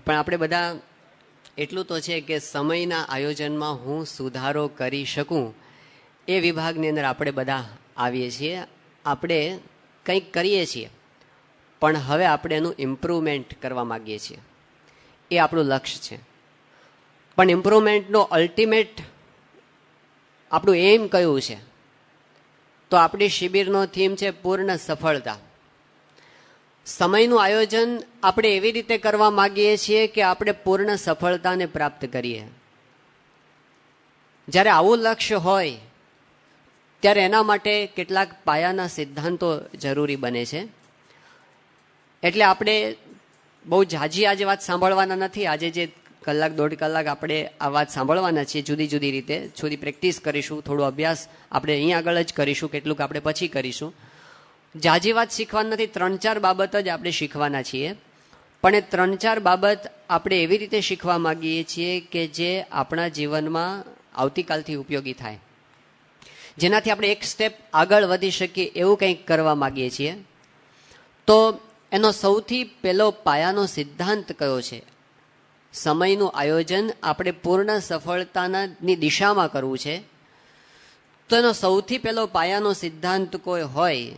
પણ આપણે બધા એટલું તો છે કે સમયના આયોજનમાં હું સુધારો કરી શકું એ વિભાગની અંદર આપણે બધા આવીએ છીએ. આપણે કંઈક કરીએ છીએ પણ હવે આપણે એનું ઇમ્પ્રુવમેન્ટ કરવા માગીએ છીએ, એ આપણું લક્ષ્ય છે. પણ ઇમ્પ્રુવમેન્ટનો અલ્ટિમેટ આપણું એમ કયું છે? તો આપણી શિબિરનો થીમ છે પૂર્ણ સફળતા. સમયનું આયોજન આપણે એવી રીતે કરવા માગીએ છીએ કે આપણે પૂર્ણ સફળતાને પ્રાપ્ત કરીએ. જ્યારે આવું લક્ષ્ય હોય ત્યારે એના માટે કેટલાક પાયાના સિદ્ધાંતો જરૂરી બને છે. એટલે આપણે બહુ ઝાઝી આજે વાત સાંભળવાના નથી. આજે જે કલાક દોઢ કલાક આપણે આ વાત સાંભળવાના છીએ જુદી જુદી રીતે, થોડી પ્રેક્ટિસ કરીશું, થોડો અભ્યાસ આપણે અહીં આગળ જ કરીશું, કેટલુંક આપણે પછી કરીશું. ઝાઝી વાત શીખવાના નથી, 3-4 બાબત જ આપણે શીખવાના છીએ. પણ એ 3-4 બાબત આપણે એવી રીતે શીખવા માગીએ છીએ કે જે આપણા જીવનમાં આવતીકાલથી ઉપયોગી થાય, જેનાથી આપણે એક સ્ટેપ આગળ વધી શકીએ એવું કંઈક કરવા માગીએ છીએ. તો એનો સૌથી પહેલો પાયાનો સિદ્ધાંત કયો છે? સમયનું આયોજન આપણે પૂર્ણ સફળતાની દિશામાં કરવું છે. તો એનો સૌથી પહેલો પાયાનો સિદ્ધાંત કોઈ હોય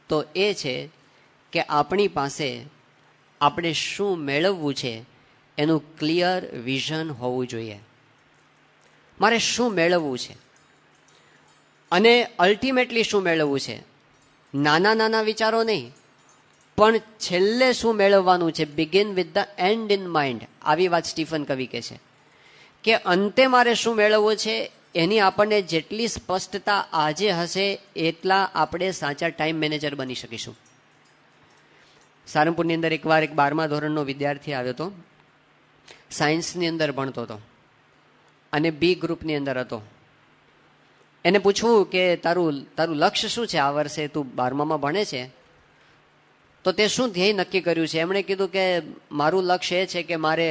તો એ છે કે આપણી પાસે આપણે શું મેળવવું છે એનું ક્લિયર વિઝન હોવું જોઈએ. મારે શું મેળવવું છે અને અલ્ટિમેટલી શું મેળવવું છે. નાના નાના વિચારો નહીં, પણ છેલ્લે શું મેળવવાનું છે. Begin with the and in mind. આવી વાત સ્ટીફન કવિ કહે છે કે અંતે મારે શું મેળવવું છે એની આપણને જેટલી સ્પષ્ટતા આજે હશે એટલા આપણે સાચા ટાઈમ મેનેજર બની શકીશું. સારંગપુરની અંદર એકવાર એક 12મા ધોરણનો વિદ્યાર્થી આવ્યો હતો. સાયન્સની અંદર ભણતો હતો અને બી ગ્રુપની અંદર હતો. એને પૂછવું કે તારું લક્ષ્ય શું છે આ વર્ષે, તું 12મામાં ભણે છે તો તે શું ધ્યેય નક્કી કર્યું છે? એમણે કીધું કે મારું લક્ષ્ય એ છે કે મારે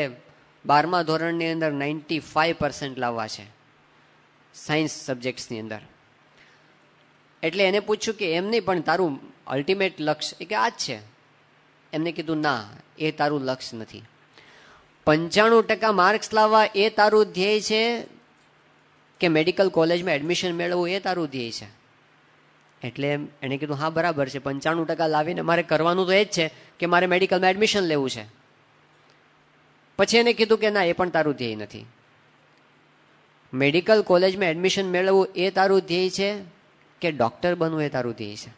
12મા ધોરણની અંદર 95% લાવવા છે સાયન્સ સબ્જેક્ટ્સની અંદર. એટલે એને પૂછ્યું કે એમ નહીં, પણ તારું અલ્ટિમેટ લક્ષ્ય કે આ જ છે? એમને કીધું ના, એ તારું લક્ષ્ય નથી. 95% માર્ક્સ લાવવા એ તારું ધ્યેય છે કે મેડિકલ કોલેજમાં એડમિશન મેળવવું એ તારું ધ્યેય છે? એટલે એણે કીધું હા બરાબર છે, 95% લાવીને મારે કરવાનું તો એ જ છે કે મારે મેડિકલમાં એડમિશન લેવું છે. પછી એને કીધું કે ના, એ પણ તારું ધ્યેય નથી. મેડિકલ કોલેજમાં એડમિશન મેળવવું એ તારું ધ્યેય છે કે ડૉક્ટર બનવું એ તારું ધ્યેય છે?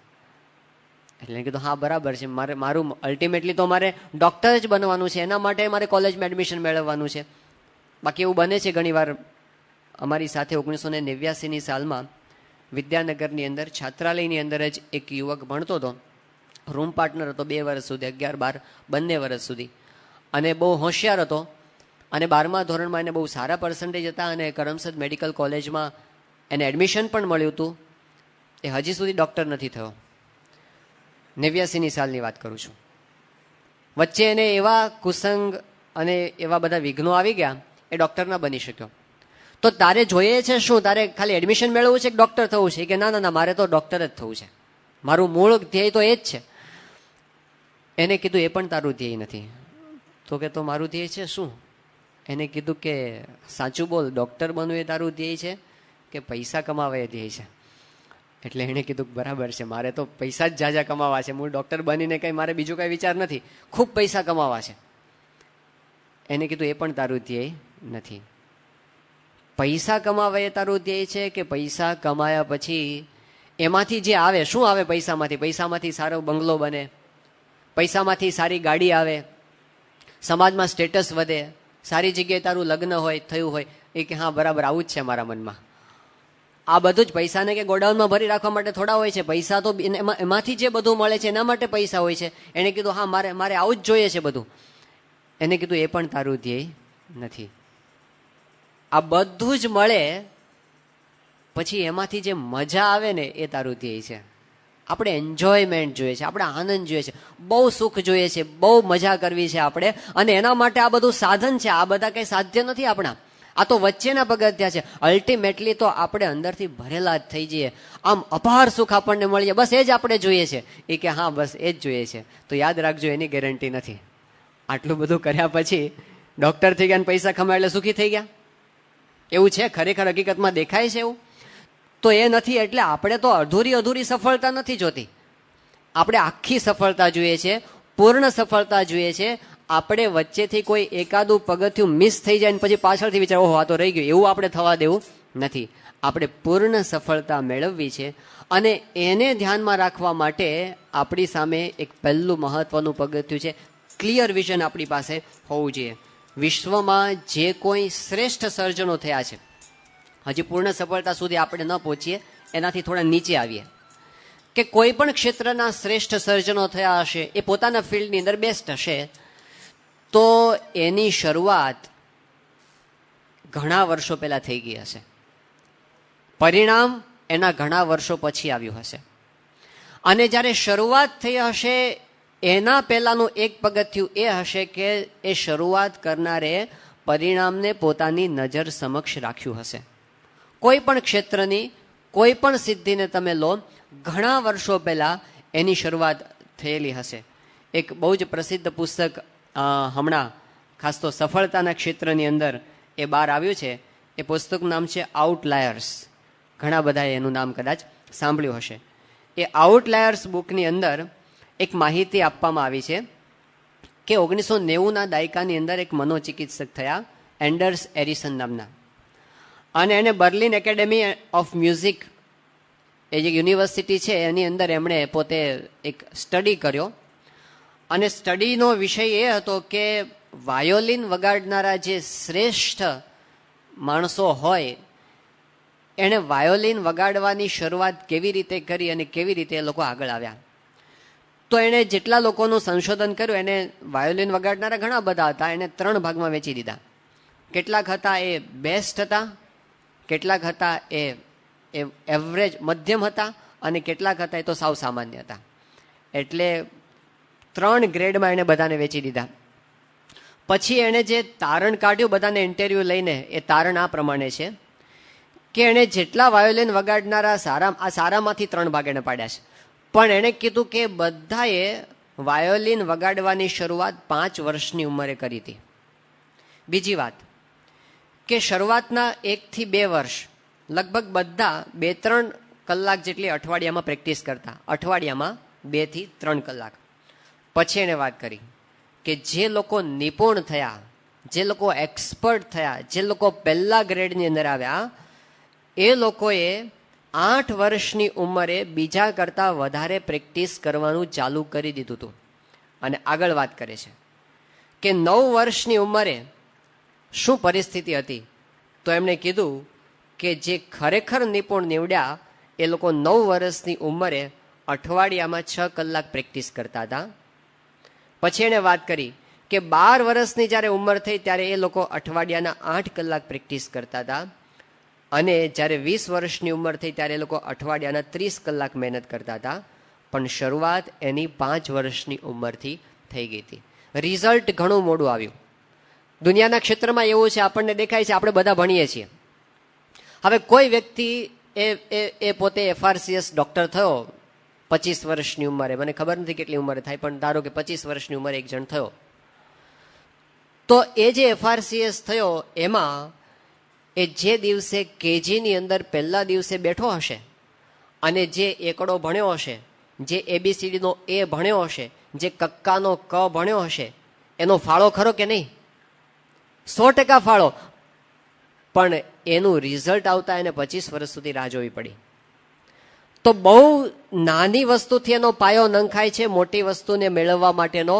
એટલે એને કીધું હા બરાબર છે, મારું અલ્ટિમેટલી તો મારે ડૉક્ટર જ બનવાનું છે, એના માટે મારે કોલેજમાં એડમિશન મેળવવાનું છે. બાકી એવું બને છે ઘણીવાર. અમારી સાથે 1989ની સાલમાં વિદ્યાનગરની અંદર છાત્રાલયની અંદર જ એક યુવક ભણતો હતો. રૂમ પાર્ટનર હતો 2 વર્ષ સુધી, 11-12 બંને વર્ષ સુધી, અને બહુ હોશિયાર હતો. અને 12મા ધોરણમાં એને બહુ સારા પર્સન્ટેજ હતા અને કરમસદ મેડિકલ કોલેજમાં એને એડમિશન પણ મળ્યું હતું. એ હજી સુધી ડૉક્ટર નથી થયો. 89ની સાલની વાત કરું છું. વચ્ચે એને એવા કુસંગ અને એવા બધા વિઘ્નો આવી ગયા, એ ડૉક્ટર ના બની શક્યો. તો તારે જોઈએ છે શું? તારે ખાલી એડમિશન મેળવવું છે કે ડૉક્ટર થવું છે? કે ના ના ના, મારે તો ડૉક્ટર જ થવું છે, મારું મૂળ ધ્યેય તો એ જ છે. એને કીધું એ પણ તારું ધ્યેય નથી. તો કે તો મારું ધ્યેય છે શું? એને કીધું કે સાચું બોલ, ડૉક્ટર બનવું એ તારું ધ્યેય છે કે પૈસા કમાવા એ ધ્યેય છે? એટલે એણે કીધું બરાબર છે, મારે તો પૈસા જ ઝાઝા કમાવા છે, હું ડૉક્ટર બનીને કંઈ મારે બીજું કંઈ વિચાર નથી, ખૂબ પૈસા કમાવા છે. એને કીધું એ પણ તારું ધ્યેય નથી. પૈસા કમાવા એ તારું ધ્યેય છે કે પૈસા કમાયા પછી એમાંથી જે આવે, શું આવે પૈસામાંથી? પૈસામાંથી સારો બંગલો બને, પૈસામાંથી સારી ગાડી આવે, સમાજમાં સ્ટેટસ વધે, સારી જગ્યાએ તારું લગ્ન હોય, થયું હોય. એ કે હા બરાબર, આવું જ છે મારા મનમાં. આ બધું જ પૈસાને કે ગોડાઉનમાં ભરી રાખવા માટે થોડા હોય છે. પૈસા તો એમાંથી જે બધું મળે છે એના માટે પૈસા હોય છે. એને કીધું હા મારે આવું જ જોઈએ છે બધું. એને કીધું એ પણ તારું ધ્યેય નથી. આ બધું જ મળે પછી એમાંથી જે મજા આવે ને એ તારું ધ્યેય છે. આપણે એન્જોયમેન્ટ જોઈએ છે, આપણે આનંદ જોઈએ છે, બહુ સુખ જોઈએ છે, બહુ મજા કરવી છે આપણે. અને એના માટે આ બધું સાધન છે. આ બધા કંઈ સાધ્ય નથી આપણા, આ તો વચ્ચેના પગથિયા છે. અલ્ટિમેટલી તો આપણે અંદરથી ભરેલા જ થઈ જઈએ, આમ અપાર સુખ આપણને મળી જાય, બસ એ જ આપણે જોઈએ છે. એ કે હા બસ એ જ જોઈએ છે. તો યાદ રાખજો, એની ગેરંટી નથી. આટલું બધું કર્યા પછી ડોક્ટર થઈ ગયા અને પૈસા કમાય એટલે સુખી થઈ ગયા, એવું છે ખરેખર હકીકતમાં દેખાય છે એવું? તો એ નથી. એટલે આપણે તો અધૂરી સફળતા નથી જોતી, આપણે આખી સફળતા જોઈએ છે, પૂર્ણ સફળતા જોઈએ છે. આપણે વચ્ચેથી કોઈ એકાદું પગથિયું મિસ થઈ જાય ને પછી પાછળથી વિચાર ઓહો આ તો રહી ગયું, એવું આપણે થવા દેવું નથી. આપણે પૂર્ણ સફળતા મેળવવી છે અને એને ધ્યાનમાં રાખવા માટે આપણી સામે એક પહેલું મહત્વનું પગથિયું છે, ક્લિયર વિઝન આપણી પાસે હોવું જોઈએ. વિશ્વમાં જે કોઈ શ્રેષ્ઠ સર્જનો થયા છે, હજી પૂર્ણ સફળતા સુધી આપણે ન પહોંચીએ, એનાથી થોડા નીચે આવીએ, કે કોઈ પણ ક્ષેત્રના શ્રેષ્ઠ સર્જનો થયા હશે, એ પોતાના ફિલ્ડની અંદર બેસ્ટ હશે, તો એની શરૂઆત ઘણા વર્ષો પહેલા થઈ ગઈ હશે, પરિણામ એના ઘણા વર્ષો પછી આવ્યું હશે. અને જ્યારે શરૂઆત થઈ હશે એના પહેલાનું એક પગથિયું એ હશે કે એ શરૂઆત કરનારે પરિણામને પોતાની નજર સમક્ષ રાખ્યું હશે. કોઈ પણ ક્ષેત્રની કોઈ પણ સિદ્ધિને તમે લો, ઘણા વર્ષો પહેલા એની શરૂઆત થયેલી હશે. એક બહુ જ પ્રસિદ્ધ પુસ્તક હમણાં ખાસ તો સફળતાના ક્ષેત્રની અંદર એ બહાર આવ્યું છે. એ પુસ્તકનું નામ છે આઉટલાયર્સ. ઘણા બધાએ એનું નામ કદાચ સાંભળ્યું હશે. એ આઉટલાયર્સ બુકની અંદર એક માહિતી આપવામાં આવી છે કે 1990ના દાયકાની અંદર એક મનોચિકિત્સક થયા, એન્ડર્સ એરિસન નામના, અને એને બર્લિન એકેડેમી ઓફ મ્યુઝિક એ જે યુનિવર્સિટી છે એની અંદર એમણે પોતે એક સ્ટડી કર્યો. અને સ્ટડીનો વિષય એ હતો કે વાયોલિન વગાડનારા જે શ્રેષ્ઠ માણસો હોય એણે વાયોલિન વગાડવાની શરૂઆત કેવી રીતે કરી અને કેવી રીતે એ લોકો આગળ આવ્યા. તો એણે જેટલા લોકોનું સંશોધન કર્યું, એને વાયોલિન વગાડનારા ઘણા બધા હતા, એને 3 ભાગમાં વેચી દીધા. કેટલાક હતા એ બેસ્ટ હતા, કેટલાક હતા એ એવરેજ મધ્યમ હતા, અને કેટલાક હતા એ તો સાવ સામાન્ય હતા. એટલે 3 ગ્રેડમાં એને બધાને વેચી દીધા. પછી એણે જે તારણ કાઢ્યું બધાને ઇન્ટરવ્યૂ લઈને, એ તારણ આ પ્રમાણે છે કે એણે જેટલા વાયોલિન વગાડનારા સારામાંથી 3 ભાગ એણે પાડ્યા છે. પણ એણે કીધું કે બધાએ વાયોલિન વગાડવાની શરૂઆત 5 વર્ષની ઉંમરે કરી હતી. બીજી વાત કે શરૂઆતના 1 થી 2 વર્ષ લગભગ બધા 2-3 કલાક જેટલી અઠવાડિયામાં પ્રેક્ટિસ કરતા, અઠવાડિયામાં 2 થી 3 કલાક. પછી એણે વાત કરી કે જે લોકો નિપુણ થયા, જે લોકો એક્સપર્ટ થયા, જે લોકો પહેલા ગ્રેડની અંદર આવ્યા, એ લોકોએ 8 વર્ષની ઉંમરે બીજા કરતાં વધારે પ્રેક્ટિસ કરવાનું ચાલુ કરી દીધું હતું. અને આગળ વાત કરે છે કે 9 વર્ષની ઉંમરે શું પરિસ્થિતિ હતી, તો એમણે કીધું કે જે ખરેખર નિપુણ નીવડ્યા એ લોકો 9 વર્ષની ઉંમરે અઠવાડિયામાં 6 કલાક પ્રેક્ટિસ કરતા હતા. પછી એણે વાત કરી કે 12 વર્ષની જ્યારે ઉંમર થઈ ત્યારે એ લોકો અઠવાડિયાના 8 કલાક પ્રેક્ટિસ કરતા હતા. અને જ્યારે 20 વર્ષની ઉંમર થઈ ત્યારે એ લોકો અઠવાડિયાના 30 કલાક મહેનત કરતા હતા. પણ શરૂઆત એની 5 વર્ષની ઉંમરથી થઈ ગઈ હતી. રિઝલ્ટ ઘણું મોડું આવ્યું. દુનિયાના ક્ષેત્રમાં એવું છે, આપણને દેખાય છે, આપણે બધા ભણીએ છીએ. હવે કોઈ વ્યક્તિ એ પોતે FRCS ડૉક્ટર થયો 25 વર્ષની ઉંમરે, મને ખબર નથી કેટલી ઉંમરે થાય, પણ ધારો કે 25 વર્ષની ઉંમરે એક જણ થયો, તો એ જે FRCS થયો એમાં એ જે દિવસે કેજીની અંદર પહેલા દિવસે બેઠો હશે અને જે એકડો ભણ્યો હશે, જે ABCDનો A ભણ્યો હશે, જે કક્કાનો ક ભણ્યો હશે, એનો ફાળો ખરો કે નહીં? 100% ફાળો. પણ એનું રિઝલ્ટ આવતા એને 25 વર્ષ સુધી રાહ જોવી પડી. તો બહુ નાની વસ્તુથી એનો પાયો નંખાય છે મોટી વસ્તુને મેળવવા માટેનો.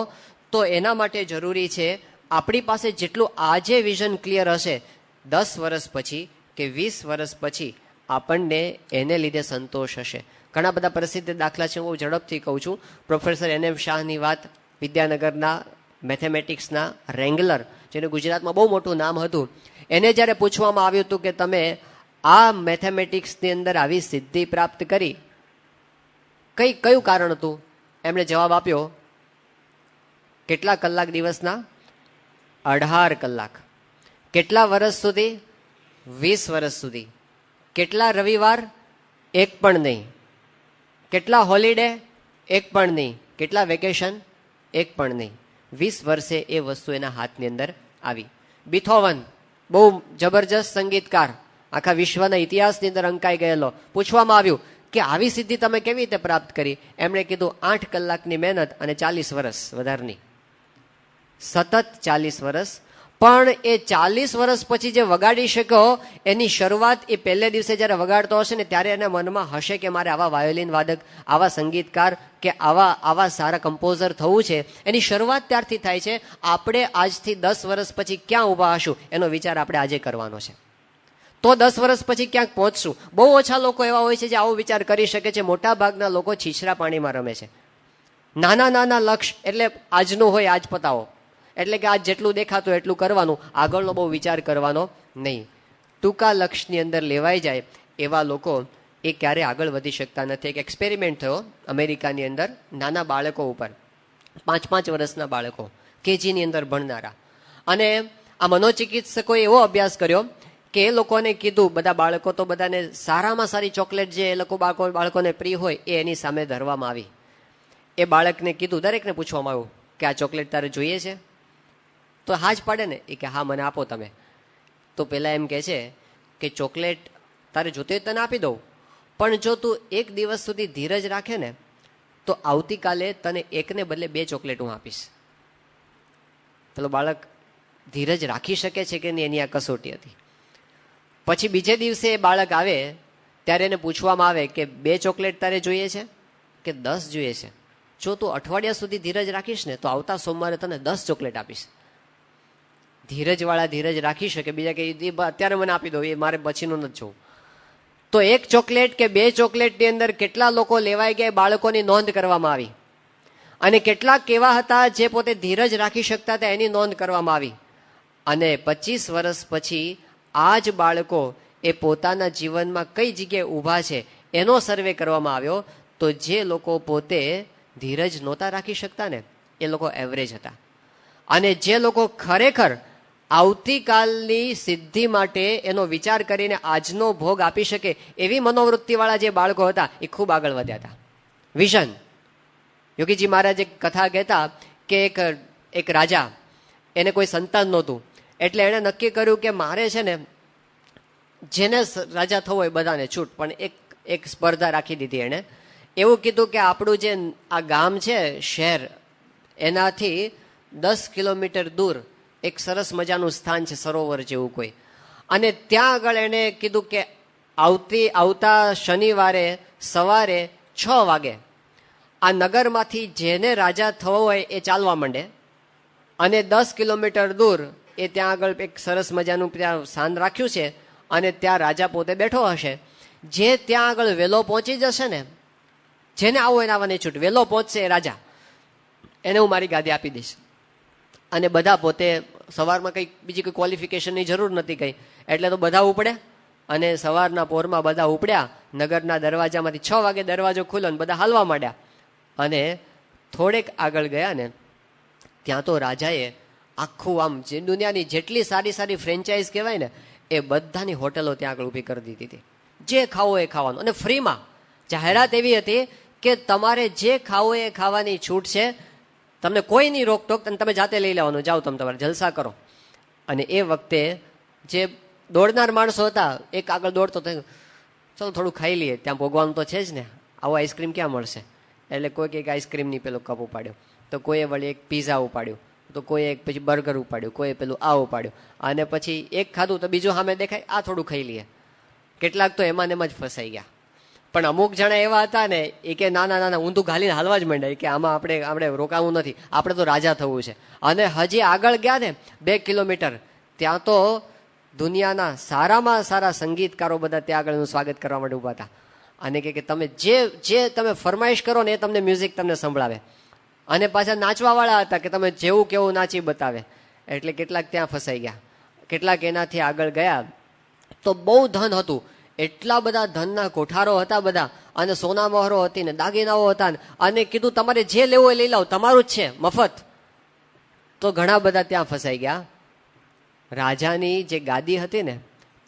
તો એના માટે જરૂરી છે આપણી પાસે જેટલું આજે વિઝન ક્લિયર હશે, 10 વર્ષ પછી કે 20 વર્ષ પછી આપણને એને લીધે સંતોષ હશે. ઘણા બધા પ્રસિદ્ધ દાખલા છે, હું ઝડપથી કહું છું. પ્રોફેસર NM શાહની વાત, વિદ્યાનગરના મેથેમેટિક્સના રેંગલર, જેનું ગુજરાતમાં બહુ મોટું નામ હતું, એને જ્યારે પૂછવામાં આવ્યું હતું કે તમે આ મેથેમેટિક્સની અંદર આવી સિદ્ધિ પ્રાપ્ત કરી, કયું કારણ હતું? એમણે જવાબ આપ્યો, કેટલા કલાક દિવસના? 18 કલાક. કેટલા વર્ષ સુધી? 20 વર્ષ સુધી. કેટલા રવિવાર? એક પણ નહીં. કેટલા હોલિડે? એક પણ નહીં. કેટલા વેકેશન? એક પણ નહીં. 20 વર્ષે એ વસ્તુ એના હાથની અંદર આવી. બીથોવન બહુ જબરજસ્ત સંગીતકાર, આખા વિશ્વના ઇતિહાસની અંદર અંકાઈ ગયેલો. પૂછવામાં આવ્યું કે આવી સિદ્ધિ તમે કેવી રીતે પ્રાપ્ત કરી? એમણે કીધું 8 કલાકની મહેનત અને 40 વર્ષ વધારની, સતત 40 વર્ષ. પણ એ 40 વર્ષ પછી જે વગાડી શક્યો એની શરૂઆત એ પહેલે દિવસે જ્યારે વગાડતો હશે ને ત્યારે એના મનમાં હશે કે મારે આવા વાયોલિન વાદક, આવા સંગીતકાર કે આવા સારા કમ્પોઝર થવું છે. એની શરૂઆત ત્યારથી થાય છે. આપણે આજથી 10 વર્ષ પછી ક્યાં ઊભા હશું એનો વિચાર આપણે આજે કરવાનો છે, તો 10 વર્ષ પછી ક્યાંક પહોંચશું. બહુ ઓછા લોકો એવા હોય છે જે આવો વિચાર કરી શકે છે. મોટા ભાગના લોકો છીછરા પાણીમાં રમે છે. નાના નાના લક્ષ્ય એટલે આજનું હોય આજ પતાવો, એટલે કે આજ જેટલું દેખાતું એટલું કરવાનું, આગળનો બહુ વિચાર કરવાનો નહીં. ટૂંકા લક્ષ્યની અંદર લેવાઈ જાય એવા લોકો એ ક્યારે આગળ વધી શકતા નથી. એક એક્સપેરિમેન્ટ થયો અમેરિકાની અંદર નાના બાળકો ઉપર, 5-5 વર્ષના બાળકો, કેજીની અંદર ભણનારા. અને આ મનોચિકિત્સકોએ એવો અભ્યાસ કર્યો કે એ લોકોને કીધું, બધા બાળકો તો બધાને સારામાં સારી ચોકલેટ જે એ લોકો બાળકોને પ્રિય હોય એ એની સામે ધરવામાં આવી. એ બાળકને કીધું, દરેકને પૂછવામાં આવ્યું કે આ ચોકલેટ તારે જોઈએ છે? તો હા જ પાડે ને. એ કે હા મને આપો તમે. તો પેલા એમ કહે છે કે ચોકલેટ તારે જોતી હોય તને આપી દઉં, પણ જો તું 1 દિવસ સુધી ધીરજ રાખે ને તો આવતીકાલે તને 1ને બદલે 2 ચોકલેટ હું આપીશ. પેલો બાળક ધીરજ રાખી શકે છે કે નહીં એની આ કસોટી હતી. પછી બીજે દિવસે એ બાળક આવે ત્યારે એને પૂછવામાં આવે કે 2 ચોકલેટ તારે જોઈએ છે કે 10 જોઈએ છે? જો તું અઠવાડિયા સુધી ધીરજ રાખીશ ને તો આવતા સોમવારે તને 10 ચોકલેટ આપીશ. ધીરજવાળા ધીરજ રાખી શકે, બીજા કે અત્યારે મને આપી દો, એ મારે પછીનું નથી જોવું. તો 1 ચોકલેટ કે 2 ચોકલેટની અંદર કેટલા લોકો લેવાઈ ગયા બાળકોની નોંધ કરવામાં આવી. અને કેટલાક કેવા હતા જે પોતે ધીરજ રાખી શકતા હતા એની નોંધ કરવામાં આવી. અને 25 વર્ષ પછી આ જ બાળકો એ પોતાના જીવનમાં કઈ જગ્યાએ ઊભા છે એનો સર્વે કરવામાં આવ્યો. તો જે લોકો પોતે ધીરજ નહોતા રાખી શકતા ને એ લોકો એવરેજ હતા. અને જે લોકો ખરેખર આવતીકાલની સિદ્ધિ માટે એનો વિચાર કરીને આજનો ભોગ આપી શકે એવી મનોવૃત્તિવાળા જે બાળકો હતા એ ખૂબ આગળ વધ્યા હતા. વિઝન. યોગીજી મહારાજ એક કથા કહેતા કે એક રાજા, એને કોઈ સંતાન નહોતું, એટલે એણે નક્કી કર્યું કે મારે છે ને જેને રાજા થવો હોય બધાને છૂટ, પણ એક સ્પર્ધા રાખી દીધી એણે. એવું કીધું કે આપણું જે આ ગામ છે, શહેર, એનાથી 10 કિલોમીટર દૂર એક સરસ મજાનું સ્થાન છે, સરોવર જેવું કોઈ. અને ત્યાં આગળ એને કીધું કે આવતા શનિવારે સવારે 6 વાગે આ નગરમાંથી જેને રાજા થવો હોય એ ચાલવા માંડે, અને 10 કિલોમીટર દૂર એ ત્યાં આગળ એક સરસ મજાનું ત્યાં સ્થાન રાખ્યું છે અને ત્યાં રાજા પોતે બેઠો હશે. જે ત્યાં આગળ વહેલો પહોંચી જશે ને, જેને આવો એને આવવાની છૂટ, વહેલો પહોંચશે એ રાજા, એને હું મારી ગાદી આપી દઈશ. અને બધા પોતે સવારમાં કંઈ બીજી કોઈ ક્વોલિફિકેશનની જરૂર નથી કંઈ, એટલે તો બધા ઉપડે. અને સવારના પોરમાં બધા ઉપડ્યા, નગરના દરવાજામાંથી 6 વાગે દરવાજો ખુલ્યો ને બધા હાલવા માંડ્યા. અને થોડેક આગળ ગયા ને ત્યાં તો રાજાએ આખું આમ જે દુનિયાની જેટલી સારી સારી ફ્રેન્ચાઇઝ કહેવાય ને એ બધાની હોટલો ત્યાં આગળ ઊભી કરી દીધી હતી. જે ખાવો એ ખાવાનું, અને ફ્રીમાં. જાહેરાત એવી હતી કે તમારે જે ખાવો એ ખાવાની છૂટ છે, તમને કોઈની રોકટોક, અને તમે જાતે લઈ લેવાનું, જાઓ તમે તમારે જલસા કરો. અને એ વખતે જે દોડનાર માણસો હતા, એક આગળ દોડતો થયો, ચલો થોડું ખાઈ લઈએ, ત્યાં ભોગવાનું તો છે જ ને, આવું આઈસ્ક્રીમ ક્યાં મળશે? એટલે કોઈ એક આઈસ્ક્રીમની પેલો કપ ઉપાડ્યો, તો કોઈએ વળી એક પીઝા ઉપાડ્યું, તો કોઈ એક પછી બર્ગર ઉપાડ્યું, કોઈએ પેલું આ ઉપાડ્યું. અને પછી એક ખાધું તો બીજું સામે દેખાય, આ થોડું ખાઈ લઈએ. કેટલાક તો એમાં ને એમાં જ ફસાઈ ગયા. પણ અમુક જણા એવા હતા ને એ કે નાના ઊંધું ઘાલીને હાલવા જ માંડ્યા કે આમાં આપણે રોકાવું નથી, આપણે તો રાજા થવું છે. અને હજી આગળ ગયા ને 2 કિલોમીટર, ત્યાં તો દુનિયાના સારામાં સારા સંગીતકારો બધા ત્યાં આગળ સ્વાગત કરવા માટે ઊભા હતા. અને કે તમે જે તમે ફરમાઈશ કરો ને એ તમને મ્યુઝિક તમને સંભળાવે. અને પાછા નાચવાવાળા હતા કે તમે જેવું કેવું નાચી બતાવે. એટલે કેટલાક ત્યાં ફસાઈ ગયા, કેટલાક એનાથી આગળ ગયા. તો બહુ ધન હતું, એટલા બધા ધનના કોઠારો હતા બધા, અને સોના મહોરો હતી ને દાગીનાઓ હતા. અને કીધું તમારે જે લેવું એ લઈ લાવો, તમારું જ છે, મફત. તો ઘણા બધા ત્યાં ફસાઈ ગયા. રાજાની જે ગાદી હતી ને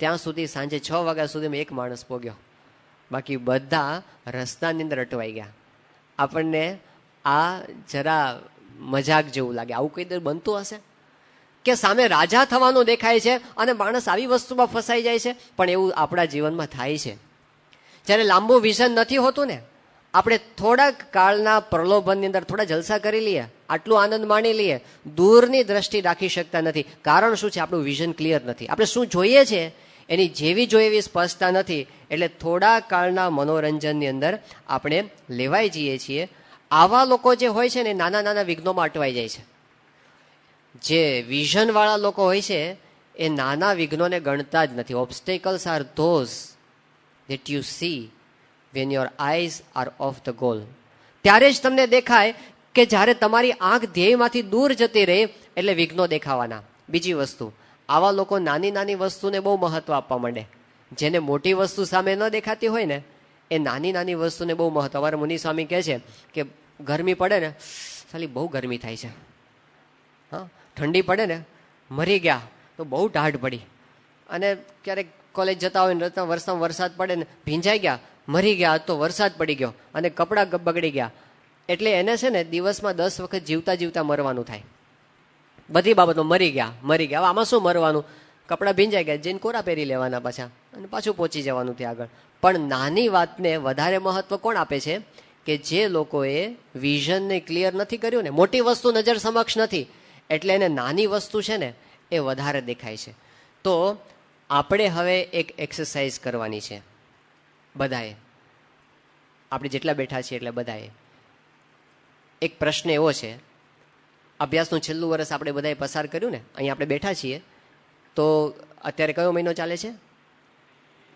ત્યાં સુધી સાંજે 6 વાગ્યા સુધીમાં એક માણસ પહોંચ્યો, બાકી બધા રસ્તાની અંદર અટવાઈ ગયા. આપણને આ જરા મજાક જેવું લાગે. આવું કઈ દર બનતું હશે કે સામે રાજા થવાનું દેખાય છે અને માણસ આવી વસ્તુમાં ફસાઈ જાય છે? પણ એવું આપણા જીવનમાં થાય છે. જ્યારે લાંબુ વિઝન નથી હોતું ને, આપણે થોડાક કાળના પ્રલોભનની અંદર થોડા જલસા કરી લઈએ, આટલું આનંદ માણી લઈએ, દૂરની દ્રષ્ટિ રાખી શકતા નથી. કારણ શું છે? આપણું વિઝન ક્લિયર નથી. આપણે શું જોઈએ છે એની જેવી જોઈએ એવી સ્પષ્ટતા નથી. એટલે થોડા કાળના મનોરંજનની અંદર આપણે લેવાઈ જઈએ છીએ. આવા લોકો જે હોય છે ને, નાના નાના વિઘ્નોમાં અટવાઈ જાય છે. જે વિઝનવાળા લોકો હોય છે એ નાના વિઘ્નોને ગણતા જ નથી. Obstacles R those that you see when your eyes are off the goal. ત્યારે જ તમને દેખાય કે જ્યારે તમારી આંખ ધ્યેયમાંથી દૂર જતી રહે એટલે વિઘ્નો દેખાવાના. બીજી વસ્તુ, આવા લોકો નાની નાની વસ્તુને બહુ મહત્વ આપવા માંડે. જેને મોટી વસ્તુ સામે ન દેખાતી હોય ને, એ નાની નાની વસ્તુને બહુ મહત્વ. અમારા મુનિ સ્વામી કહે છે કે ગરમી પડે ને, ખાલી બહુ ગરમી થાય છે. હા, ઠંડી પડે ને, મરી ગયા તો બહુ ટાઢ પડી. અને ક્યારેક કોલેજ જતા હોય ને, વરસાદ પડે ને, ભીંજાઈ ગયા, મરી ગયા તો વરસાદ પડી ગયો અને કપડાં બગડી ગયા. એટલે એને છે ને દિવસમાં 10 વખત જીવતા જીવતા મરવાનું થાય. બધી બાબતો મરી ગયા. હવે આમાં શું મરવાનું? કપડાં ભીંજાઈ ગયા, જઈને કોરા પહેરી લેવાના પાછા અને પાછું પહોંચી જવાનું ત્યાં આગળ. પણ નાની વાતને વધારે મહત્વ કોણ આપે છે? કે જે લોકોએ વિઝનને ક્લિયર નથી કર્યું ને, મોટી વસ્તુ નજર સમક્ષ નથી, એટલે એને નાની વસ્તુ છે ને એ વધારે દેખાય છે. તો આપણે હવે એક એક્સરસાઇઝ કરવાની છે બધાએ. આપણે જેટલા બેઠા છીએ એટલે બધાએ એક પ્રશ્ન એવો છે, અભ્યાસનું છેલ્લું વર્ષ આપણે બધાએ પસાર કર્યું ને, અહીં આપણે બેઠા છીએ તો અત્યારે કયો મહિનો ચાલે છે?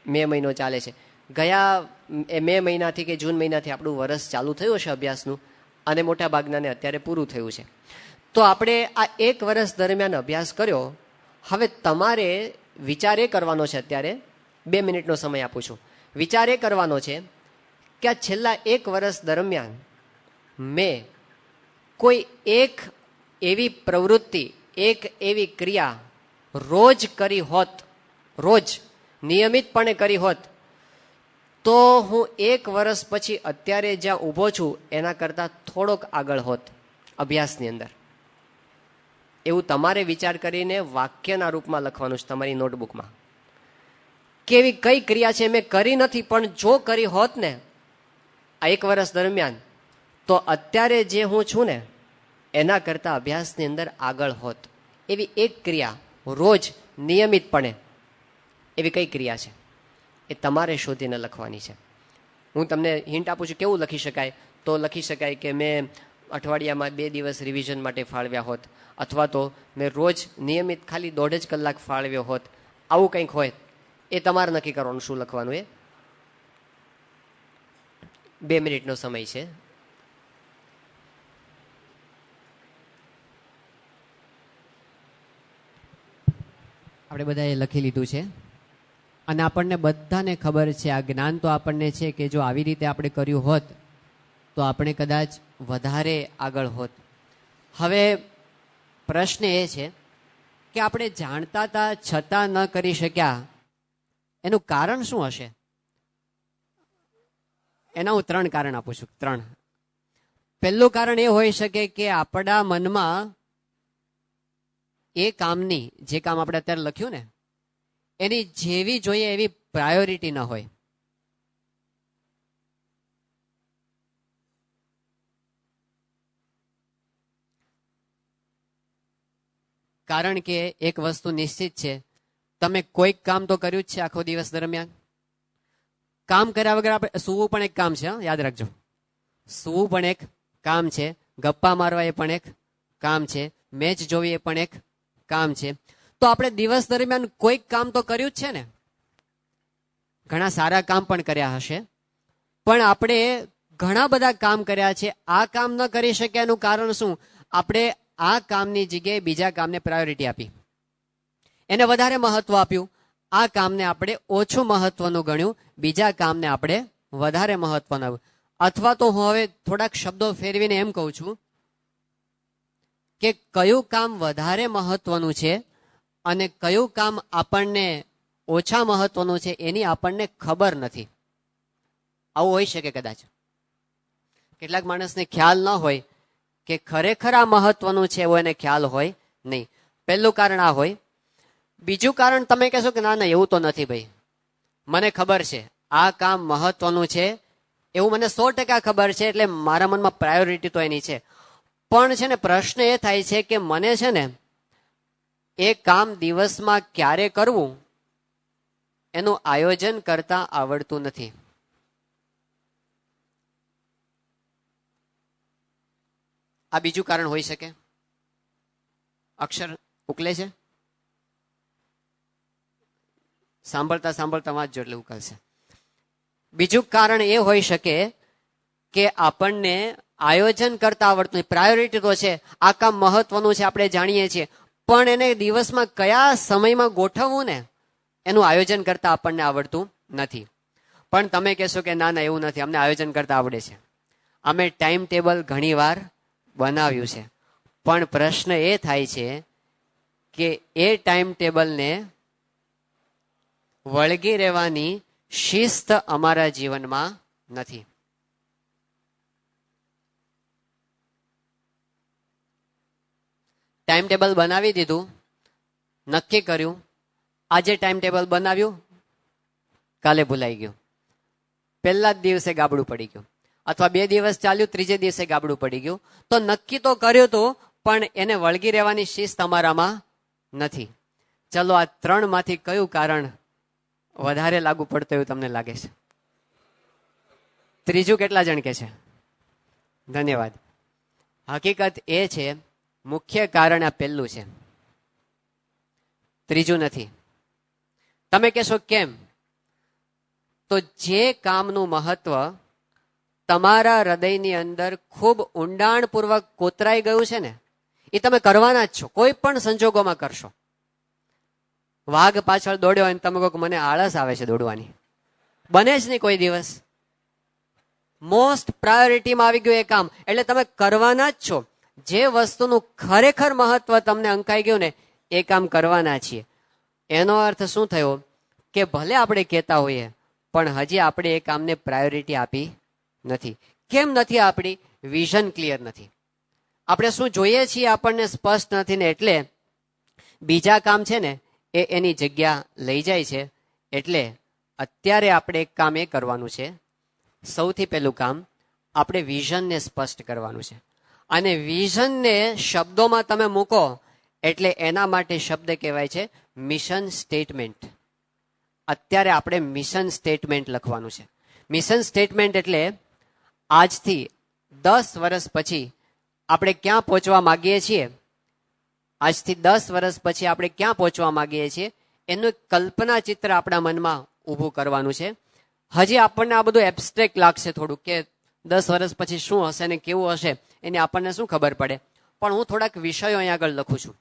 મે મહિનો ચાલે છે. ગયા મે મહિનાથી કે જૂન મહિનાથી આપણું વર્ષ ચાલુ થયું હશે અભ્યાસનું, અને મોટા ભાગનાને અત્યારે પૂરું થયું છે. તો આપણે આ એક વર્ષ દરમિયાન અભ્યાસ કર્યો. હવે તમારે વિચાર એ કરવાનો છે, અત્યારે 2 મિનિટનો સમય આપું છું. વિચાર એ કરવાનો છે કે આ છેલ્લા એક વર્ષ દરમિયાન મેં કોઈ એક એવી પ્રવૃત્તિ, એક એવી ક્રિયા રોજ કરી હોત, રોજ નિયમિતપણે કરી હોત, તો હું એક વર્ષ પછી અત્યારે જ્યાં ઊભો છું એના કરતાં થોડોક આગળ હોત અભ્યાસની અંદર. એવું તમારે વિચાર કરીને વાક્યના રૂપમાં લખવાનું છે તમારી નોટબુકમાં. કેવી કઈ ક્રિયા છે મેં કરી નથી, પણ જો કરી હોત ને આ એક વર્ષ દરમિયાન, તો અત્યારે જે હું છું ને એના કરતાં અભ્યાસની અંદર આગળ હોત. એવી એક ક્રિયા રોજ નિયમિતપણે, એવી કઈ ક્રિયા છે એ તમારે શોધીને લખવાની છે. હું તમને હિન્ટ આપું છું કેવું લખી શકાય. તો લખી શકાય કે મેં અઠવાડિયામાં 2 દિવસ રિવિઝન માટે ફાળવ્યા હોત, અથવા તો મેં રોજ નિયમિત ખાલી 1.5 કલાક ફાળવ્યો હોત. આવું કંઈક હોય એ તમારે નક્કી કરવાનું શું લખવાનું. એ 2 મિનિટનો સમય છે. આપણે બધાએ લખી લીધું છે અને આપણને બધાને ખબર છે, આ જ્ઞાન તો આપણને છે કે જો આવી રીતે આપણે કર્યું હોત તો આપણે કદાચ વધારે આગળ હોત. હવે પ્રશ્ન એ છે કે આપણે જાણતા હતા છતાં ન કરી શક્યા, એનું કારણ શું હશે? એના હું 3 કારણ આપું છું. 3. પહેલું કારણ એ હોઈ શકે કે આપણા મનમાં એ કામની, જે કામ આપણે અત્યારે લખ્યું ને, એની જેવી જોઈએ એવી પ્રાયોરિટી ન હોય. કારણ કે એક વસ્તુ નિશ્ચિત છે, તમે કોઈક કામ તો કર્યું જ છે આખો દિવસ દરમિયાન. કામ કર્યા વગર આપણે સૂવું પણ એક કામ છે, યાદ રાખજો. સૂવું પણ એક કામ છે, ગપ્પા મારવા એ પણ એક કામ છે, મેચ જોવી એ પણ એક કામ છે. તો આપણે દિવસ દરમિયાન કોઈક કામ તો કર્યું જ છે ને. ઘણા સારા કામ પણ કર્યા હશે, પણ આપણે ઘણા બધા કામ કર્યા છે. આ કામ ન કરી શક્યાનું કારણ શું? આપણે આ કામની જગ્યાએ બીજા કામને પ્રાયોરિટી આપી, એને વધારે મહત્વ આપ્યું. આ કામને આપણે ઓછું મહત્વનું ગણ્યું, બીજા કામને આપણે વધારે મહત્વનું આવ્યું. અથવા તો હું હવે થોડાક શબ્દો ફેરવીને એમ કહું છું કે કયું કામ વધારે મહત્વનું છે અને કયું કામ આપણને ઓછા મહત્વનું છે એની આપણને ખબર નથી. આવું હોઈ શકે કદાચ. કેટલાક માણસને ખ્યાલ ન હોય કે ખરેખર આ મહત્વનું છે એવો એને ખ્યાલ હોય નહીં. પહેલું કારણ આ હોય. બીજું કારણ તમે કહેશો કે ના ના એવું તો નથી ભાઈ, મને ખબર છે આ કામ મહત્વનું છે, એવું મને 100% ખબર છે, એટલે મારા મનમાં પ્રાયોરિટી તો એની છે. પણ છે ને પ્રશ્ન એ થાય છે કે મને છે ને એ કામ દિવસમાં ક્યારે કરવું એનું આયોજન કરતા આવડતું નથી. આ બીજું કારણ હોઈ શકે. અક્ષર ઉકલે છે, સાંભળતા સાંભળતા વાંચજો એટલે ઉકલશે. બીજું કારણ એ હોઈ શકે કે આપણને આયોજન કરતા આવડતું નહીં. પ્રાયોરિટી તો છે, આ કામ મહત્વનું છે આપણે જાણીએ છીએ, પણ એને દિવસમાં કયા સમયમાં ગોઠવવું ને એનું આયોજન કરતા આપણને આવડતું નથી. પણ તમે કહેશો કે ના ના એવું નથી, અમને આયોજન કરતા આવડે છે, અમે ટાઈમ ટેબલ ઘણીવાર બનાવ્યું છે. પણ પ્રશ્ન એ થાય છે કે એ ટાઈમ ટેબલને વળગી રહેવાની શિસ્ત અમારા જીવનમાં નથી. ટાઈમ ટેબલ બનાવી દીધું, નક્કી કર્યું, આજે ટાઈમ ટેબલ બનાવ્યું, કાલે ભૂલાઈ ગયું, પહેલા જ દિવસે ગાબડું પડી ગયું, અથવા 2 દિવસ ચાલ્યું, ત્રીજે દિવસે ગાબડું પડી ગયું. તો નક્કી તો કર્યું હતું, પણ એને વળગી રહેવાની શિસ્ત અમારામાં નથી. ચલો આ 3 માંથી કયું કારણ વધારે લાગુ પડતું એવું તમને લાગે છે? ત્રીજું કેટલા જણ કે છે? ધન્યવાદ. હકીકત એ છે મુખ્ય કારણ આ પહેલું છે, ત્રીજું નથી. તમે કહેશો કેમ? તો જે કામનું મહત્વ તમારા હૃદયની અંદર ખૂબ ઊંડાણપૂર્વક કોતરાઈ ગયું છે ને એ તમે કરવાના જ છો, કોઈ પણ સંજોગોમાં કરશો. વાઘ પાછળ દોડ્યો અને તમે કહો કે મને આળસ આવે છે દોડવાની, બને જ નહીં કોઈ દિવસ. મોસ્ટ પ્રાયોરિટીમાં આવી ગયું એ કામ, એટલે તમે કરવાના જ છો. જે વસ્તુનું ખરેખર મહત્વ તમને અંકાઈ ગયું ને એ કામ કરવાના છીએ. એનો અર્થ શું થયો કે ભલે આપણે કહેતા હોઈએ પણ હજી આપણે એ કામને પ્રાયોરિટી આપી નથી. કેમ નથી આપણી? વિઝન ક્લિયર નથી. આપણે શું જોઈએ છીએ આપણને સ્પષ્ટ નથી ને એટલે બીજા કામ છે ને એ એની જગ્યા લઈ જાય છે. એટલે અત્યારે આપણે એક કામ એ કરવાનું છે, સૌથી પહેલું કામ આપણે વિઝનને સ્પષ્ટ કરવાનું છે. અને વિઝનને શબ્દોમાં તમે મૂકો એટલે એના માટે શબ્દ કહેવાય છે મિશન સ્ટેટમેન્ટ. અત્યારે આપણે મિશન સ્ટેટમેન્ટ લખવાનું છે. મિશન સ્ટેટમેન્ટ એટલે આજથી 10 વર્ષ પછી આપણે ક્યાં પહોંચવા માંગીએ છીએ, આજથી 10 વર્ષ પછી આપણે ક્યાં પહોંચવા માંગીએ છીએ એનું કલ્પના ચિત્ર આપણા મનમાં ઊભું કરવાનું છે. હજી આપણને આ બધું એબ્સ્ટ્રેક્ટ લાગશે થોડું, કે 10 વર્ષ પછી શું હશે ને કેવું હશે એની આપણને શું ખબર પડે. પણ હું થોડાક વિષયો અહીંયા આગળ લખું છું.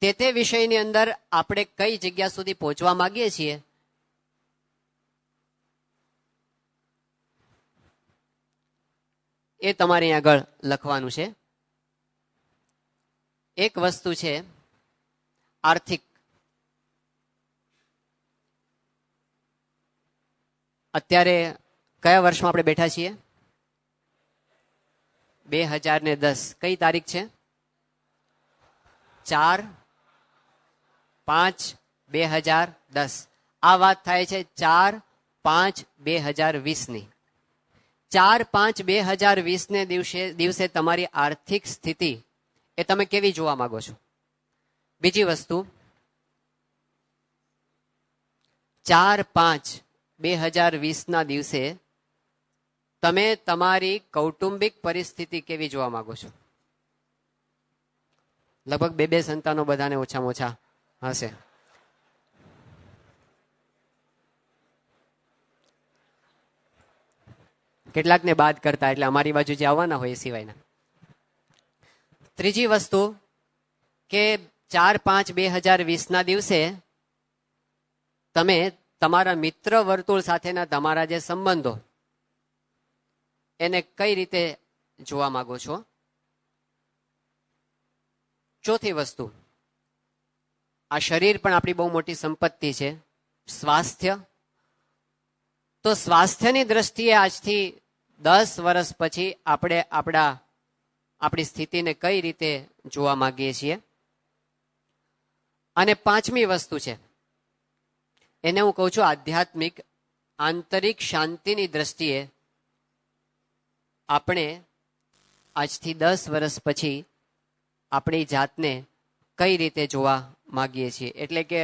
તે વિષયની અંદર આપણે કઈ જગ્યા સુધી પહોંચવા માંગીએ છીએ એ તમારે અહીંયા આગળ લખવાનું છે. એક વસ્તુ છે આર્થિક. અત્યારે કયા વર્ષમાં આપણે બેઠા છીએ? 2010. કઈ તારીખ છે? 4/5/2010. આ વાત થાય છે 4/5/2020 ની. 4/5/2020 ને દિવસે તમારી આર્થિક સ્થિતિ એ તમે કેવી જોવા માંગો છો? બીજી વસ્તુ, 4/5/2020 ના દિવસે તમે તમારી કૌટુંબિક પરિસ્થિતિ કેવી જોવા માંગો છો? લગભગ 2 સંતાનો બધાને ઓછામાં ઓછા હશે. કેટલાકને બાદ કરતા, એટલે અમારી બાજુ જે આવવાના હોય એ સિવાયના. ત્રીજી વસ્તુ કે 4/5/2020 ના દિવસે તમે તમારા મિત્ર વર્તુળ સાથેના તમારા જે સંબંધો એને કઈ રીતે જોવા માંગો છો? ચોથી વસ્તુ, આ શરીર પણ આપણી બહુ મોટી સંપત્તિ છે, સ્વાસ્થ્ય. તો સ્વાસ્થ્યની દ્રષ્ટિએ આજથી 10 વર્ષ પછી આપણે આપણા આપણી સ્થિતિને કઈ રીતે જોવા માંગીએ છીએ. અને પાંચમી વસ્તુ છે, એને હું કહું છું આધ્યાત્મિક આંતરિક શાંતિની દ્રષ્ટિએ આપણે આજથી 10 વર્ષ પછી આપણી જાતને કઈ રીતે જોવા માંગીએ છીએ. એટલે કે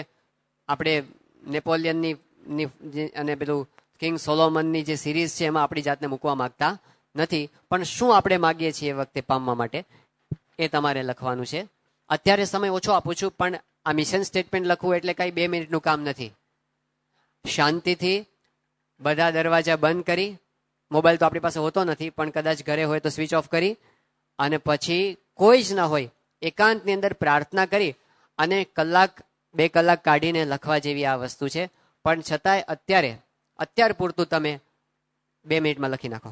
આપણે નેપોલિયનની અને પેલું કિંગ સોલોમનની જે સિરીઝ છે એમાં આપણી જાતને મૂકવા માંગતા નથી, પણ શું આપણે માંગીએ છીએ એ વખતે પામવા માટે એ તમારે લખવાનું છે. અત્યારે સમય ઓછો આપું છું, પણ આ મિશન સ્ટેટમેન્ટ લખવું એટલે કઈ 2 મિનિટનું કામ નથી. શાંતિથી બધા દરવાજા બંધ કરી, મોબાઈલ તો આપણી પાસે હોતો નથી, પણ કદાચ ઘરે હોય તો સ્વિચ ઓફ કરી, અને પછી કોઈ જ ના હોય એકાંતની અંદર પ્રાર્થના કરી અને 1-2 કલાક કાઢીને લખવા જેવી આ વસ્તુ છે. પણ છતાંય અત્યાર પૂરતું તમે 2 મિનિટમાં લખી નાખો.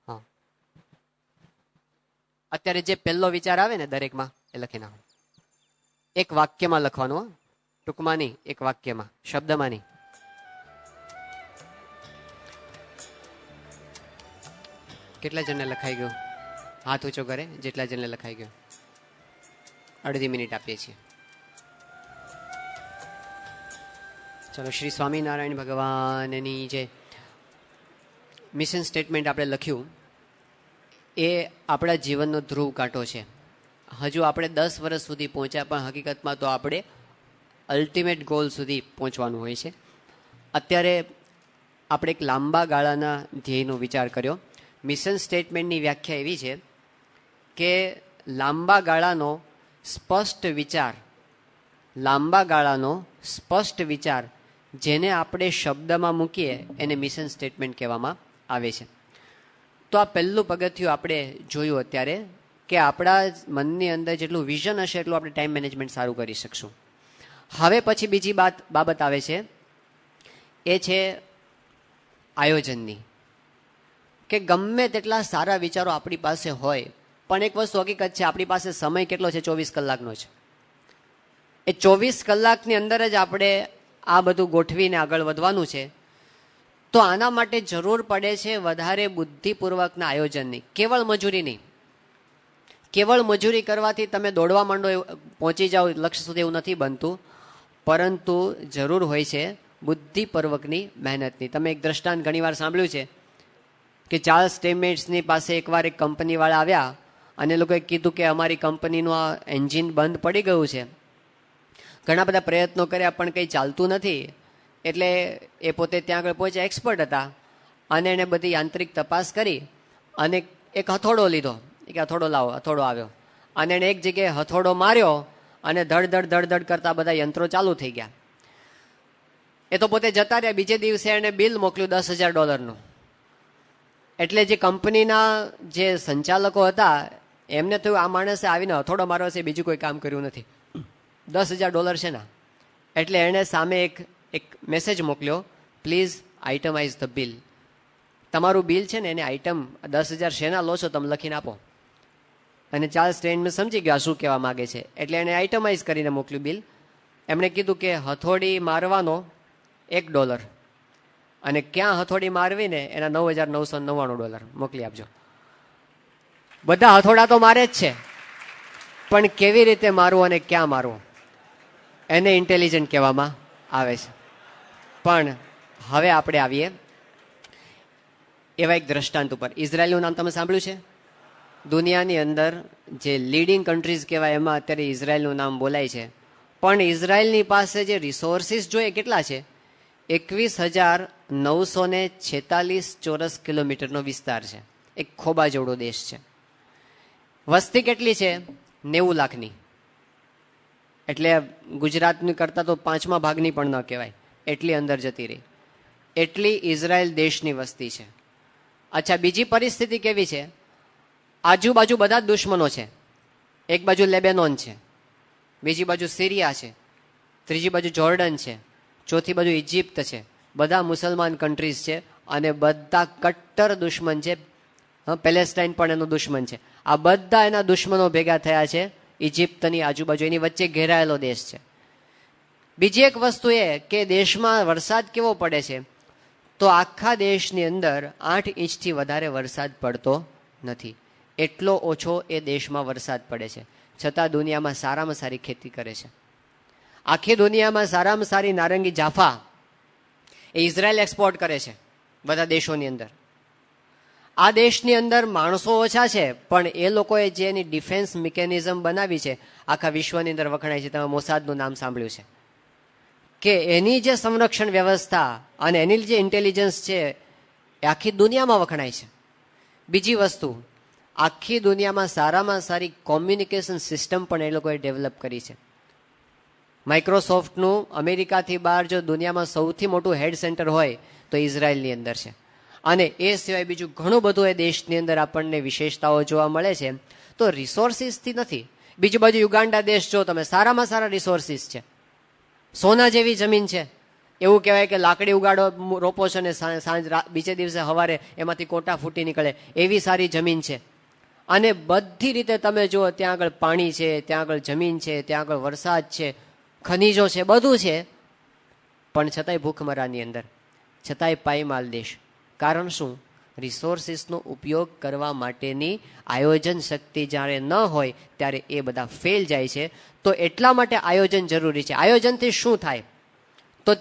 હા, અત્યારે જે પહેલો વિચાર આવે ને દરેકમાં એ લખી નાખો. એક વાક્યમાં લખવાનું, ટૂંકમાં નહીં, એક વાક્યમાં, શબ્દમાં નહીં. કેટલા જણને લખાઈ ગયું? હાથ ઊંચો કરે જેટલા જણને લખાઈ ગયો. અડધી મિનિટ આપીએ છીએ. ચલો, શ્રી સ્વામિનારાયણ ભગવાનની જે મિશન સ્ટેટમેન્ટ આપણે લખ્યું એ આપણા જીવનનો ધ્રુવ કાંટો છે. હજુ આપણે 10 વર્ષ સુધી પહોંચ્યા, પણ હકીકતમાં તો આપણે અલ્ટિમેટ ગોલ સુધી પહોંચવાનું હોય છે. અત્યારે આપણે એક લાંબા ગાળાના ધ્યેયનો વિચાર કર્યો. મિશન સ્ટેટમેન્ટની વ્યાખ્યા એવી છે કે લાંબા ગાળાનો સ્પષ્ટ વિચાર જેને આપણે શબ્દમાં મૂકીએ એને મિશન સ્ટેટમેન્ટ કહેવામાં આવે છે. તો આ પહેલું પગથિયું આપણે જોયું અત્યારે કે આપણા મનની અંદર જેટલું વિઝન હશે એટલું આપણે ટાઈમ મેનેજમેન્ટ સારું કરી શકશું. હવે પછી બીજી બાબત આવે છે, એ છે આયોજનની. કે ગમે તેટલા સારા વિચારો આપણી પાસે હોય, પણ એક વસ્તુ હકીકત છે, આપણી પાસે સમય કેટલો છે? 24 કલાકનો છે. એ 24 કલાકની અંદર જ આપણે આ બધું ગોઠવીને આગળ વધવાનું છે. તો આના માટે જરૂર પડે છે વધારે બુદ્ધિપૂર્વકના આયોજનની, કેવળ મજૂરી નહીં. કેવળ મજૂરી કરવાથી તમે દોડવા માંડો, પહોંચી જાઓ લક્ષ્ય સુધી, એવું નથી બનતું. પરંતુ જરૂર હોય છે બુદ્ધિપૂર્વકની મહેનતની. તમે એક દ્રષ્ટાંત ઘણીવાર સાંભળ્યું છે કે ચાર્લ્સ સ્ટેમેટ્સની પાસે એકવાર એક કંપનીવાળા આવ્યા અને લોકોએ કીધું કે અમારી કંપનીનું આ એન્જિન બંધ પડી ગયું છે. ઘણા બધા પ્રયત્નો કર્યા પણ કંઈ ચાલતું નથી. એટલે એ પોતે ત્યાં આગળ પહોંચ્યા, એક્સપર્ટ હતા, અને એણે બધી યાંત્રિક તપાસ કરી અને એક હથોડો લીધો. કે હથોડો લાવો. હથોડો આવ્યો અને એણે એક જગ્યાએ હથોડો માર્યો અને ધડ કરતા બધા યંત્રો ચાલુ થઈ ગયા. એ તો પોતે જતા રહ્યા. બીજે દિવસે એણે બિલ મોકલ્યું $10,000. એટલે જે કંપનીના જે સંચાલકો હતા એમને થયું આ માણસે આવીને હથોડો મારવા છે, બીજું કોઈ કામ કર્યું નથી, $10,000 છે ના. એટલે એણે સામે એક મેસેજ મોકલ્યો, પ્લીઝ આઇટમાઇઝ ધ બિલ. તમારું બિલ છે ને એને આઇટમ 10,000 શેના લો છો તમે લખીને આપો. અને ચાર્લ્સ સ્ટેનમેન સમજી ગયા શું કહેવા માગે છે, એટલે એને આઇટમાઇઝ કરીને મોકલ્યું બિલ. એમણે કીધું કે હથોડી મારવાનો $1 અને ક્યાં હથોડી મારવી ને એના $9,999 મોકલી આપજો. બધા હથોડા તો મારે જ છે, પણ કેવી રીતે મારવું અને ક્યાં મારવું એને ઇન્ટેલિજન્ટ કહેવામાં આવે છે. પણ હવે આપણે આવીએ એવા એક દ્રષ્ટાંત ઉપર. ઇઝરાયલનું નામ તમે સાંભળ્યું છે? દુનિયાની અંદર જે લીડિંગ કન્ટ્રીઝ કહેવાય એમાં અત્યારે ઇઝરાયલનું નામ બોલાય છે. પણ ઇઝરાયલની પાસે જે રિસોર્સિસ જોઈએ કેટલા છે? 21,946 ચોરસ કિલોમીટરનો વિસ્તાર છે. એક ખોબા જેવડો દેશ છે. વસ્તી કેટલી છે? 90 લાખની. એટલે ગુજરાતની કરતાં તો 5મા ભાગની પણ ન કહેવાય, એટલી અંદર જતી રહી. એટલી ઇઝરાયલ દેશની વસ્તી છે. અચ્છા, બીજી પરિસ્થિતિ કેવી છે? આજુબાજુ બધા જ દુશ્મનો છે. એક બાજુ લેબેનોન છે, બીજી બાજુ સિરિયા છે, ત્રીજી બાજુ જોર્ડન છે, ચોથી બાજુ ઇજિપ્ત છે. બધા મુસલમાન કન્ટ્રીઝ છે અને બધા કટ્ટર દુશ્મન છે. પેલેસ્ટાઇન પણ એનો દુશ્મન છે. આ બધા એના દુશ્મનો ભેગા થયા છે ઇજિપ્તની આજુબાજુ, એની વચ્ચે ઘેરાયેલો દેશ છે. બીજી એક વસ્તુ એ કે દેશમાં વરસાદ કેવો પડે છે, તો આખા દેશની અંદર 8 ઇંચથી વધારે વરસાદ પડતો નથી. એટલો ઓછો એ દેશમાં વરસાદ પડે છે, છતાં દુનિયામાં સારામાં સારી ખેતી કરે છે. આખી દુનિયામાં સારામાં સારી નારંગી જાફા એ ઇઝરાયલ એક્સપોર્ટ કરે છે બધા દેશોની અંદર. આ દેશની અંદર માણસો ઓછા છે, પણ એ લોકોએ જે એની ડિફેન્સ મિકેનિઝમ બનાવી છે આખા વિશ્વની અંદર વખણાય છે. તમે મોસાદનું નામ સાંભળ્યું છે કે એની જે સંરક્ષણ વ્યવસ્થા અને એની જે ઇન્ટેલિજન્સ છે એ આખી દુનિયામાં વખણાય છે. બીજી વસ્તુ, આખી દુનિયામાં સારામાં સારી કોમ્યુનિકેશન સિસ્ટમ પણ એ લોકોએ ડેવલપ કરી છે. માઇક્રોસોફ્ટનું અમેરિકાથી બહાર જો દુનિયામાં સૌથી મોટું હેડ સેન્ટર હોય તો ઇઝરાયલની અંદર છે. અને એ સિવાય બીજું ઘણું બધું એ દેશની અંદર આપણને વિશેષતાઓ જોવા મળે છે. તો રિસોર્સિસથી નથી. બીજી બાજુ યુગાન્ડા દેશ જો તમે, સારામાં સારા રિસોર્સિસ છે, સોના જેવી જમીન છે. એવું કહેવાય કે લાકડી ઉગાડો, રોપો છો ને સાંજ બીજે દિવસે સવારે એમાંથી કોટા ફૂટી નીકળે એવી સારી જમીન છે. અને બધી રીતે તમે જુઓ, ત્યાં આગળ પાણી છે, ત્યાં આગળ જમીન છે, ત્યાં આગળ વરસાદ છે, ખનીજો છે, બધું છે. પણ છતાંય ભૂખમરાની અંદર, છતાંય પાયમાલ દેશ. કારણ શું? રિસોર્સિસનો ઉપયોગ કરવા માટેની આયોજન શક્તિ જ્યારે ન હોય ત્યારે એ બધા ફેલ જાય છે. તો એટલા માટે આયોજન જરૂરી છે. આયોજનથી શું થાય? તો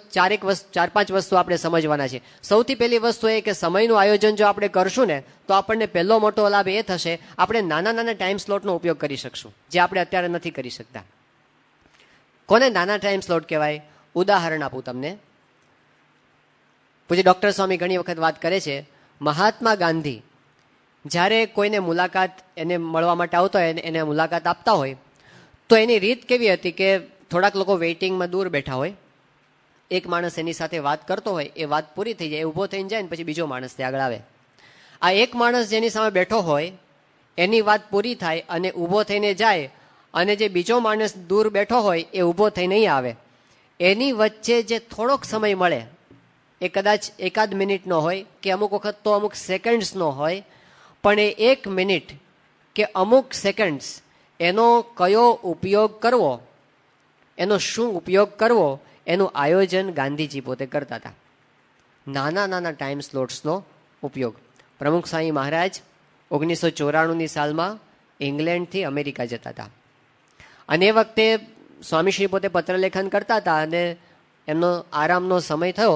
ચાર પાંચ વસ્તુ આપણે સમજવાના છે. સૌથી પહેલી વસ્તુ એ કે સમયનું આયોજન જો આપણે કરશું ને તો આપણને પહેલો મોટો લાભ એ થશે, આપણે નાના નાના ટાઈમ સ્લોટનો ઉપયોગ કરી શકશું, જે આપણે અત્યારે નથી કરી શકતા. કોને નાના ટાઈમ સ્લોટ કહેવાય? ઉદાહરણ આપું તમને. પૂજ્ય ડૉક્ટર સ્વામી ઘણી વખત વાત કરે છે, મહાત્મા ગાંધી જ્યારે કોઈને મુલાકાત એને મળવા માટે આવતો હોય, એને મુલાકાત આપતા હોય, તો એની રીત કેવી હતી કે થોડાક લોકો વેઇટિંગમાં દૂર બેઠા હોય, એક માણસ એની સાથે વાત કરતો હોય, એ વાત પૂરી થઈ જાય, એ ઊભો થઈને જાય ને પછી બીજો માણસ ત્યાં આગળ આવે. આ એક માણસ જેની સામે બેઠો હોય એની વાત પૂરી થાય અને ઊભો થઈને જાય, અને જે બીજો માણસ દૂર બેઠો હોય એ ઊભો થઈ નહીં આવે, એની વચ્ચે જે થોડોક સમય મળે એ કદાચ એકાદ મિનિટનો હોય કે અમુક વખત તો અમુક સેકન્ડ્સનો હોય, પણ એ 1 મિનિટ કે અમુક સેકન્ડ્સ એનો કયો ઉપયોગ કરવો, એનો શું ઉપયોગ કરવો, એનું આયોજન ગાંધીજી પોતે કરતા હતા. નાના નાના ટાઈમ સ્લોટ્સનો ઉપયોગ. પ્રમુખ સ્વામી મહારાજ 1994ની સાલમાં ઇંગ્લેન્ડથી અમેરિકા જતા હતા, અને એ વખતે સ્વામીશ્રી પોતે પત્રલેખન કરતા હતા, અને એમનો આરામનો સમય થયો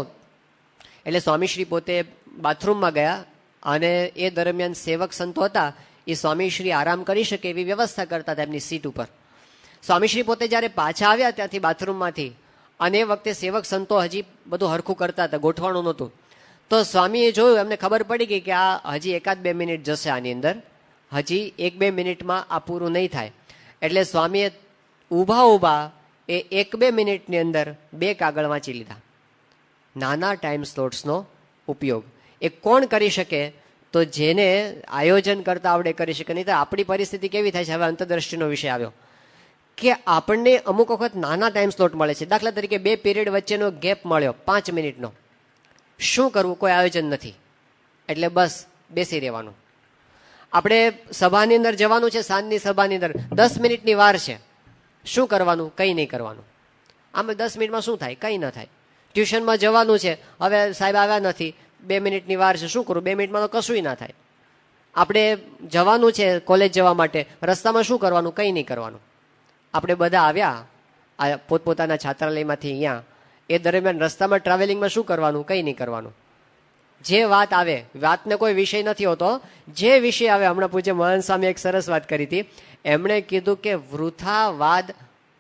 એટલે સ્વામીશ્રી પોતે બાથરૂમમાં ગયા, અને એ દરમિયાન સેવક સંતો હતા એ સ્વામીશ્રી આરામ કરી શકે એવી વ્યવસ્થા કરતા હતા એમની સીટ ઉપર. સ્વામીશ્રી પોતે જ્યારે પાછા આવ્યા ત્યાંથી બાથરૂમમાંથી, અને એ વખતે સેવક સંતો હજી બધું હરખું કરતા હતા, ગોઠવાનું નહોતું. તો સ્વામીએ જોયું, એમને ખબર પડી ગઈ કે આ હજી 1-2 મિનિટ જશે, આની અંદર હજી 1-2 મિનિટમાં આ પૂરું નહીં થાય. એટલે સ્વામીએ ઊભા એ 1-2 મિનિટની અંદર 2 કાગળ વાંચી લીધા. નાના ટાઈમ સ્લોટ્સનો ઉપયોગ એ કોણ કરી શકે? તો જેને આયોજન કરતા આવડે કરી શકે. નહીં તો આપણી પરિસ્થિતિ કેવી થાય છે, હવે અંતરદ્રષ્ટિનો વિષય આવ્યો, કે આપણને અમુક વખત નાના ટાઈમ સ્લોટ મળે છે. દાખલા તરીકે 2 પીરિયડ વચ્ચેનો ગેપ મળ્યો 5 મિનિટનો, શું કરવું? કોઈ આયોજન નથી, એટલે બસ બેસી રહેવાનું. આપણે સભાની અંદર જવાનું છે, સાંજની સભાની અંદર 10 મિનિટની વાર છે, શું કરવાનું? કંઈ નહીં કરવાનું. આમ 10 મિનિટમાં શું થાય? કંઈ ન થાય. ટ્યુશનમાં જવાનું છે, હવે સાહેબ આવ્યા નથી, 2 મિનિટની વાર છે, શું કરું? 2 મિનિટમાં તો કશું ના થાય. આપણે જવાનું છે કોલેજ જવા માટે, રસ્તામાં શું કરવાનું? કંઈ નહીં કરવાનું. આપણે બધા આવ્યા આ પોતપોતાના છાત્રાલયમાંથી અહીંયા, એ દરમિયાન રસ્તામાં ટ્રાવેલિંગમાં શું કરવાનું? કંઈ નહીં કરવાનું. જે વાત આવે, વાતને કોઈ વિષય નથી હોતો, જે વિષય આવે. હમણાં પૂજ્ય મહંત સ્વામી એક સરસ વાત કરી હતી. એમણે કીધું કે વૃથા વાદ,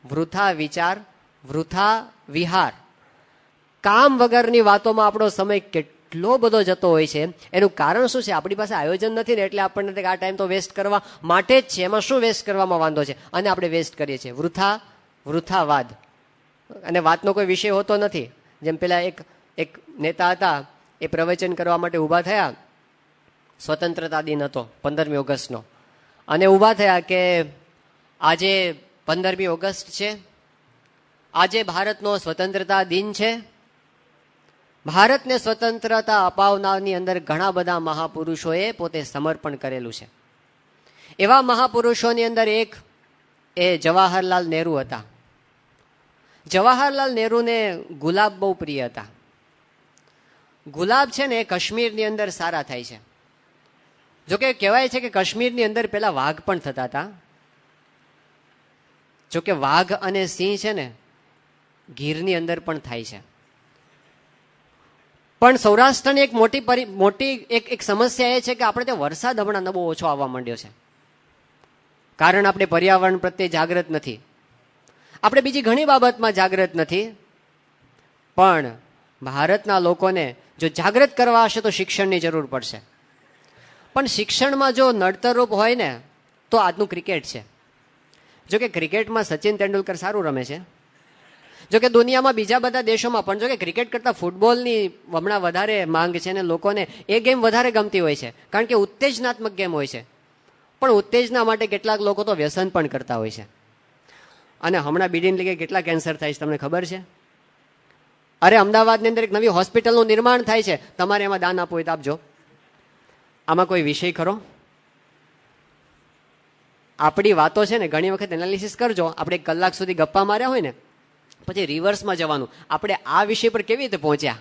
વૃથા વિચાર, વૃથા વિહાર. કામ વગરની વાતોમાં આપણો સમય કેટલો બધો જતો હોય છે. એનું કારણ શું છે? આપણી પાસે આયોજન નથી ને, એટલે આપણને આ ટાઈમ તો વેસ્ટ કરવા માટે જ છે. એમાં શું વેસ્ટ કરવામાં વાંધો છે? અને આપણે વેસ્ટ કરીએ છીએ. વૃથા વાદ, અને વાતનો કોઈ વિષય હોતો નથી. જેમ પેલા એક નેતા હતા, એ પ્રવચન કરવા માટે ઊભા થયા. સ્વતંત્રતા દિન હતો 15મી ઓગસ્ટનો, અને ઊભા થયા કે આજે 15મી ઓગસ્ટ છે, આજે ભારતનો સ્વતંત્રતા દિન છે. ભારતને સ્વતંત્રતા અપાવનારની અંદર ઘણા બધા મહાપુરુષોએ પોતે સમર્પણ કરેલું છે. એવા મહાપુરુષોની અંદર એક એ જવાહરલાલ નહેરુ હતા. જવાહરલાલ નહેરુને ગુલાબ બહુ પ્રિય હતા. ગુલાબ છે ને એ કાશ્મીરની અંદર સારા થાય છે. જોકે કહેવાય છે કે કાશ્મીરની અંદર પેલા વાઘ પણ થતા હતા. જોકે વાઘ અને સિંહ છે ને ગીરની અંદર પણ થાય છે. પણ સૌરાષ્ટ્રની એક મોટી એક સમસ્યા એ છે કે આપણે ત્યાં વરસાદ હમણાં બહુ ઓછો આવવા માંડ્યો છે. કારણ આપણે પર્યાવરણ પ્રત્યે જાગૃત નથી, આપણે બીજી ઘણી બાબતમાં જાગૃત નથી. પણ ભારતના લોકોને જો જાગૃત કરવા હશે તો શિક્ષણની જરૂર પડશે. પણ શિક્ષણમાં જો નડતરરૂપ હોય ને તો આજનું ક્રિકેટ છે. જોકે ક્રિકેટમાં સચિન તેંડુલકર સારું રમે છે. જોકે દુનિયામાં બીજા બધા દેશોમાં પણ જોકે ક્રિકેટ કરતાં ફૂટબોલની હમણાં વધારે માંગ છે ને લોકોને એ ગેમ વધારે ગમતી હોય છે, કારણ કે ઉત્તેજનાત્મક ગેમ હોય છે. પણ ઉત્તેજના માટે કેટલાક લોકો તો વ્યસન પણ કરતા હોય છે. અને હમણાં બીડીન લીગે કેટલા કેન્સર થાય છે તમને ખબર છે? અરે અમદાવાદની અંદર એક નવી હોસ્પિટલનું નિર્માણ થાય છે, તમારે એમાં દાન આપવું હોય તો આપજો. આમાં કોઈ વિષય ખરો? આપણી વાતો છે ને ઘણી વખત એનાલિસિસ કરજો. આપણે 1 કલાક સુધી ગપ્પા માર્યા હોય ને પછી રિવર્સમાં જવાનું, આપણે આ વિષય પર કેવી રીતે પહોંચ્યા.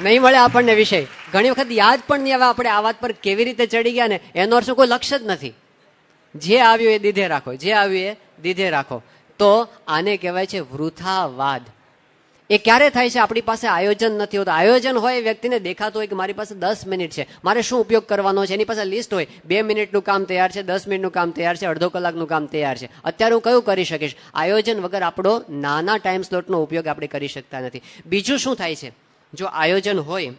નહીં મળે આપણને વિષય, ઘણી વખત યાદ પણ નહીં આવે આપણે આ વાત પર કેવી રીતે ચડી ગયા ને એનો અર્થ કોઈ લક્ષ્ય જ નથી. જે આવ્યું એ દીધે રાખો, જે આવ્યું એ દીધે રાખો. તો આને કહેવાય છે વૃથાવાદ. એ ક્યારે થાય છે? આપણી પાસે આયોજન નથી હોતું. આયોજન હોય એ વ્યક્તિને દેખાતું હોય કે મારી પાસે 10 મિનિટ છે, મારે શું ઉપયોગ કરવાનો છે, એની પાસે લિસ્ટ હોય, 2 મિનિટનું કામ તૈયાર છે, 10 મિનિટનું કામ તૈયાર છે, અડધો કલાકનું કામ તૈયાર છે. અત્યારે હું કયું કરી શકીશ? આયોજન વગર આપણો નાના ટાઈમ સ્લોટનો ઉપયોગ આપણે કરી શકતા નથી. બીજું શું થાય છે? જો આયોજન હોય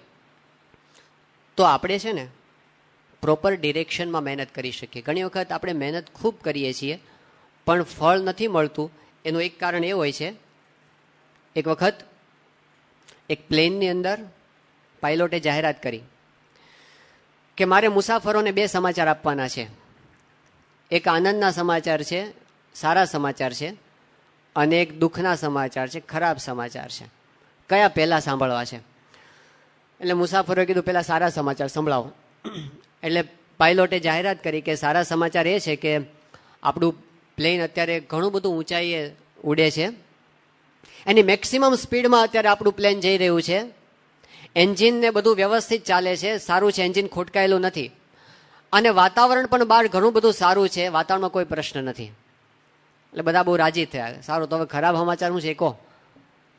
તો આપણે છે ને પ્રોપર ડિરેક્શનમાં મહેનત કરી શકીએ. ઘણી વખત આપણે મહેનત ખૂબ કરીએ છીએ પણ ફળ નથી મળતું. એનું એક કારણ એ હોય છે, એક વખત એક પ્લેનની અંદર પાયલોટે જાહેરાત કરી કે મારે મુસાફરોને 2 સમાચાર આપવાના છે. એક આનંદના સમાચાર છે, સારા સમાચાર છે, અને એક દુઃખના સમાચાર છે, ખરાબ સમાચાર છે. કયા પહેલા સાંભળવા છે? એટલે મુસાફરોએ કીધું પહેલા સારા સમાચાર સંભળાવો. એટલે પાયલોટે જાહેરાત કરી કે સારા સમાચાર એ છે કે આપણું પ્લેન અત્યારે ઘણું બધું ઊંચાઈએ ઉડે છે, એની મેક્સિમમ સ્પીડમાં અત્યારે આપણું પ્લેન જઈ રહ્યું છે, એન્જિનને બધું વ્યવસ્થિત ચાલે છે, સારું છે, એન્જિન ખોટકાયેલું નથી, અને વાતાવરણ પણ બહાર ઘણું બધું સારું છે, વાતાવરણમાં કોઈ પ્રશ્ન નથી. એટલે બધા બહુ રાજી થયા. સારું, તો હવે ખરાબ સમાચાર શું છે કહો?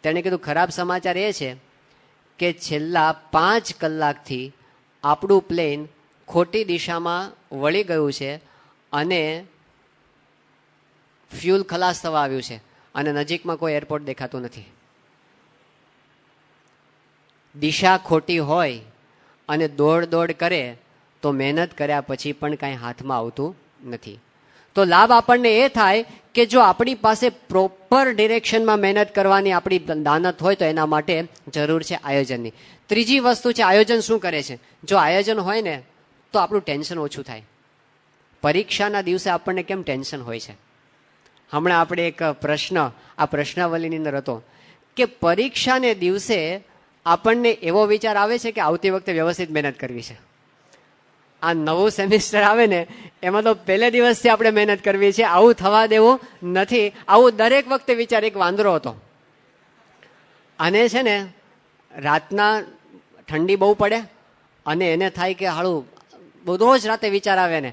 તેણે કીધું ખરાબ સમાચાર એ છે કે છેલ્લા 5 કલાકથી આપણું પ્લેન ખોટી દિશામાં વળી ગયું છે અને ફ્યુલ ખલાસ થવા આવ્યું છે અને નજીકમાં કોઈ એરપોર્ટ દેખાતું નથી. દિશા ખોટી હોય અને દોડ કરે તો મહેનત કર્યા પછી પણ કાંઈ હાથમાં આવતું નથી. તો લાભ આપણને એ થાય કે જો આપણી પાસે પ્રોપર ડિરેક્શનમાં મહેનત કરવાની આપણી દાનત હોય તો એના માટે જરૂર છે આયોજનની. ત્રીજી વસ્તુ છે આયોજન શું કરે છે? જો આયોજન હોય ને તો આપણું ટેન્શન ઓછું થાય. પરીક્ષાના દિવસે આપણને કેમ ટેન્શન હોય છે? હમણાં આપણે એક પ્રશ્ન આ પ્રશ્નાવલીની અંદર હતો કે પરીક્ષાને દિવસે આપણને એવો વિચાર આવે છે કે આવતી વખતે વ્યવસ્થિત મહેનત કરવી છે. આ નવું સેમિસ્ટર આવે ને એમાં તો પહેલે દિવસથી આપણે મહેનત કરવી છે, આવું થવા દેવું નથી. આવું દરેક વખતે વિચાર. એક વાંદરો હતો અને છે ને રાતના ઠંડી બહુ પડે અને એને થાય કે હાળું રોજ રાતે વિચાર આવે ને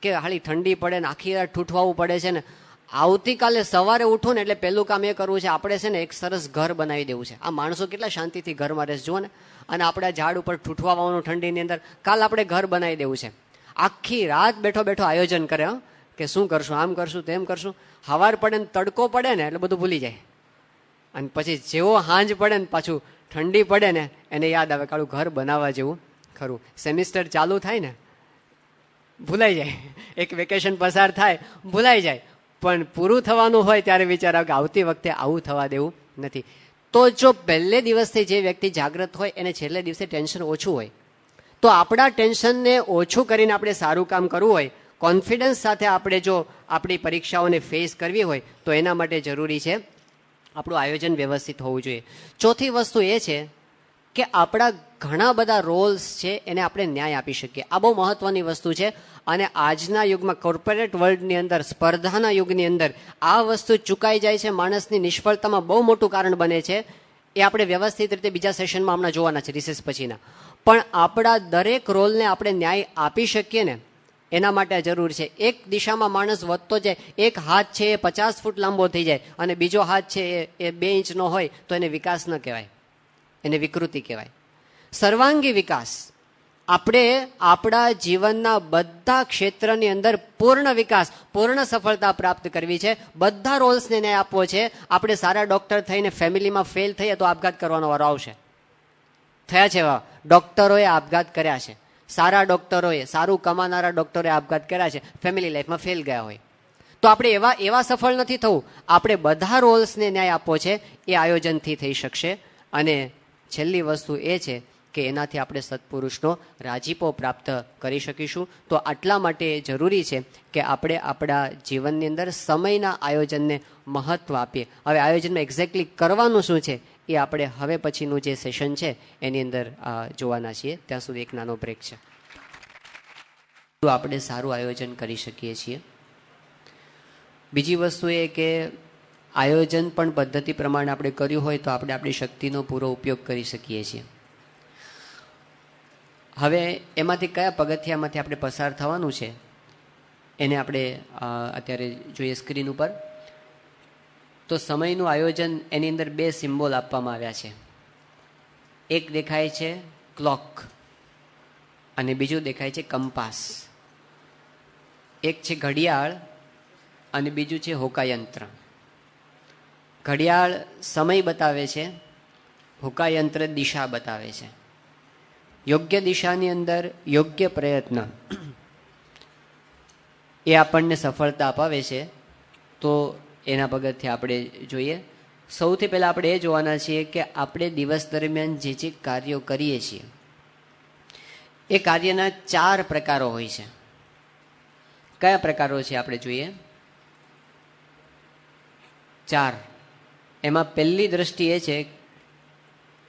કે હાળી ઠંડી પડે ને આખી રાત ઠૂઠવાવું પડે છે ને આવતીકાલે સવારે ઉઠું ને એટલે પહેલું કામ એ કરવું છે આપણે છે ને એક સરસ ઘર બનાવી દેવું છે. આ માણસો કેટલા શાંતિથી ઘરમાં રહેશે જુઓ ને. અને આપણે ઝાડ ઉપર ઠૂઠવાવાનું ઠંડીની અંદર, કાલ આપણે ઘર બનાવી દેવું છે. આખી રાત બેઠો બેઠો આયોજન કરે કે શું કરશું, આમ કરશું, તેમ કરશું. સવાર પડે ને તડકો પડે ને એટલે બધું ભૂલી જાય. અને પછી જેવો સાંજ પડે ને પાછું ઠંડી પડે ને એને યાદ આવે કાળું ઘર બનાવવા જેવું ખરું. સેમિસ્ટર ચાલુ થાય ને ભૂલાઈ જાય, એક વેકેશન પસાર થાય ભૂલાઈ જાય, પણ પૂરું થવાનું હોય ત્યારે વિચાર આવે કે આવતી વખતે આવું થવા દેવું નથી. તો જો પહેલે દિવસથી જે વ્યક્તિ જાગૃત હોય એને છેલ્લે દિવસે ટેન્શન ઓછું હોય, તો આપણા ટેન્શનને ઓછું કરીને આપણે સારું કામ કરવું હોય, કોન્ફિડન્સ સાથે આપણે જો આપણી પરીક્ષાઓને ફેસ કરવી હોય તો એના માટે જરૂરી છે આપણું આયોજન વ્યવસ્થિત હોવું જોઈએ. ચોથી વસ્તુ એ છે કે આપણા ઘણા બધા રોલ્સ છે એને આપણે ન્યાય આપી શકીએ. આ બહુ મહત્વની વસ્તુ છે. અને આજના યુગમાં કોર્પોરેટ વર્લ્ડની અંદર, સ્પર્ધાના યુગની અંદર આ વસ્તુ ચૂકાઈ જાય છે, માણસની નિષ્ફળતામાં બહુ મોટું કારણ બને છે. એ આપણે વ્યવસ્થિત રીતે બીજા સેશનમાં હમણાં જોવાના છે રિસેસ પછીના. પણ આપણા દરેક રોલને આપણે ન્યાય આપી શકીએ ને એના માટે જરૂર છે. એક દિશામાં માણસ વધતો જાય, એક હાથ છે એ 50 ફૂટ લાંબો થઈ જાય અને બીજો હાથ છે એ 2 ઇંચનો હોય તો એને વિકાસ ન કહેવાય, એને વિકૃતિ કહેવાય. સર્વાંગી વિકાસ, આપણે આપણા જીવનના બધા ક્ષેત્રની અંદર પૂર્ણ વિકાસ, પૂર્ણ સફળતા પ્રાપ્ત કરવી છે. બધા રોલ્સને ન્યાય આપવો છે. આપણે સારા ડોક્ટર થઈને ફેમિલીમાં ફેલ થઈએ તો આપઘાત કરવાનો વારો આવશે. થયા છે એવા ડોક્ટરોએ આપઘાત કર્યા છે, સારા ડોક્ટરોએ, સારું કમાનારા ડોક્ટરોએ આપઘાત કર્યા છે, ફેમિલી લાઈફમાં ફેલ ગયા હોય. તો આપણે એવા સફળ નથી થવું. આપણે બધા રોલ્સને ન્યાય આપવો છે. એ આયોજનથી થઈ શકશે. અને છેલ્લી વસ્તુ એ છે કે એનાથી આપણે સત્પુરુષનો રાજીપો પ્રાપ્ત કરી શકીશું. તો આટલા માટે જરૂરી છે કે આપણે આપણા જીવનની અંદર સમયના આયોજનને મહત્વ આપીએ. હવે આયોજનમાં એક્ઝેક્ટલી કરવાનું શું છે એ આપણે હવે પછીનું જે સેશન છે એની અંદર જોવાના છીએ. ત્યાં સુધી એક નાનો બ્રેક છે. તો આપણે સારું આયોજન કરી શકીએ છીએ. બીજી વસ્તુ એ કે આયોજન પણ પદ્ધતિ પ્રમાણે આપણે કર્યું હોય તો આપણે આપણી શક્તિનો પૂરો ઉપયોગ કરી શકીએ છીએ. હવે એમાંથી કયા પગથિયામાંથી આપણે પસાર થવાનું છે એને આપણે અત્યારે જોઈએ સ્ક્રીન ઉપર. તો સમયનું આયોજન, એની અંદર 2 સિમ્બોલ આપવામાં આવ્યા છે. એક દેખાય છે ક્લોક અને બીજું દેખાય છે કંપાસ. એક છે ઘડિયાળ અને બીજું છે હોકાયંત્ર. ઘડિયાળ સમય બતાવે છે, હોકાયંત્ર દિશા બતાવે છે. યોગ્ય દિશાની અંદર યોગ્ય પ્રયત્ન એ આપણને સફળતા અપાવે છે. તો એના પગથિયાં આપણે જોઈએ. સૌથી પહેલાં આપણે એ જોવાના છીએ કે આપણે દિવસ દરમિયાન જે કાર્યો કરીએ છીએ એ કાર્યના 4 પ્રકારો હોય છે. કયા પ્રકારો છે આપણે જોઈએ? 4. એમાં પહેલી દ્રષ્ટિ એ છે,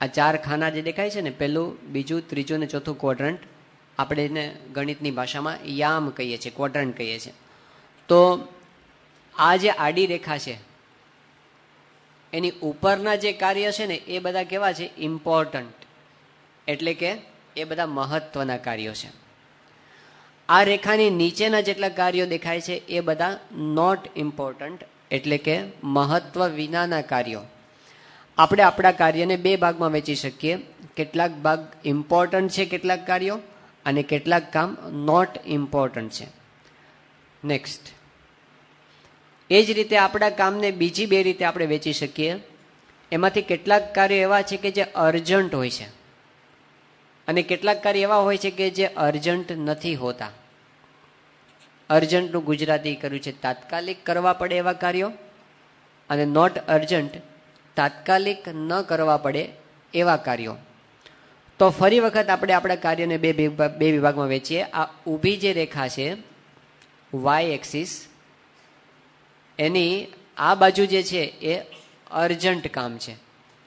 આ 4 ખાના જે દેખાય છે ને, પહેલું, બીજું, ત્રીજું ને ચોથું ક્વોડ્રન્ટ. આપણે એને ગણિતની ભાષામાં યામ કહીએ છીએ, ક્વોડ્રન્ટ કહીએ છીએ. તો આ જે આડી રેખા છે એની ઉપરના જે કાર્ય છે ને એ બધા કેવા છે? ઇમ્પોર્ટન્ટ, એટલે કે એ બધા મહત્વના કાર્યો છે. આ રેખાની નીચેના જેટલા કાર્યો દેખાય છે એ બધા નોટ ઇમ્પોર્ટન્ટ, એટલે કે મહત્વ વિનાના કાર્યો. આપણે આપણા કાર્યને 2 ભાગમાં વહેંચી શકીએ. કેટલાક ભાગ ઇમ્પોર્ટન્ટ છે કેટલાક કાર્યો, અને કેટલાક કામ નોટ ઇમ્પોર્ટન્ટ છે. નેક્સ્ટ, એ જ રીતે આપણા કામને બીજી 2 રીતે આપણે વહેંચી શકીએ. એમાંથી કેટલાક કાર્યો એવા છે કે જે અર્જન્ટ હોય છે અને કેટલાક કાર્ય એવા હોય છે કે જે અર્જન્ટ નથી હોતા. અર્જન્ટનું ગુજરાતી કર્યું છે તાત્કાલિક કરવા પડે એવા કાર્યો, અને નોટ અર્જન્ટ, તાત્કાલિક ન કરવા પડે એવા કાર્યો. તો ફરી વખત આપણે આપણા કાર્યને 2 વિભાગમાં વહેંચીએ. આ ઊભી જે રેખા છે વાય એક્સિસ, એની આ બાજુ જે છે એ અર્જન્ટ કામ છે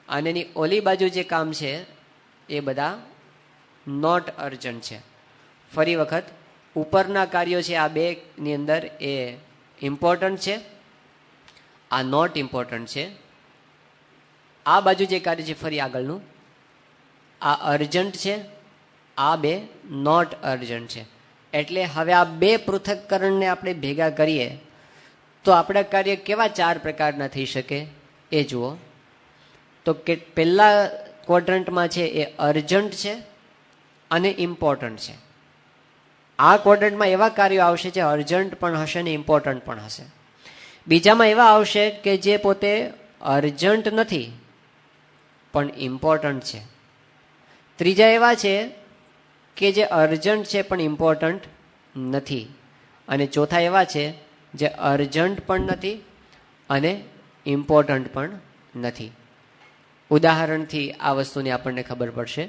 અને એની ઓલી બાજુ જે કામ છે એ બધા નોટ અર્જન્ટ છે. ફરી વખત, ઉપરના કાર્યો છે આ 2ની અંદર એ ઇમ્પોર્ટન્ટ છે, આ નોટ ઇમ્પોર્ટન્ટ છે. આ બાજુ જે કાર્ય છે ફરી આગળનું, આ અર્જન્ટ છે, આ 2 નોટ અર્જન્ટ છે. એટલે હવે આ 2 પૃથક્કરણને આપણે ભેગા કરીએ તો આપણા કાર્ય કેવા 4 પ્રકારના થઈ શકે એ જુઓ. તો કે પહેલા ક્વોડ્રન્ટમાં છે એ અર્જન્ટ છે અને ઇમ્પોર્ટન્ટ છે. આ ક્વોડ્રન્ટમાં એવા કાર્યો આવશે જે અર્જન્ટ પણ હશે અને ઇમ્પોર્ટન્ટ પણ હશે. બીજામાં એવા આવશે કે જે પોતે અર્જન્ટ નથી પણ ઇમ્પોર્ટન્ટ છે. ત્રીજા એવા છે કે જે અર્જન્ટ છે પણ ઇમ્પોર્ટન્ટ નથી. અને ચોથા એવા છે જે અર્જન્ટ પણ નથી અને ઇમ્પોર્ટન્ટ પણ નથી. ઉદાહરણથી આ વસ્તુની આપણને ખબર પડશે.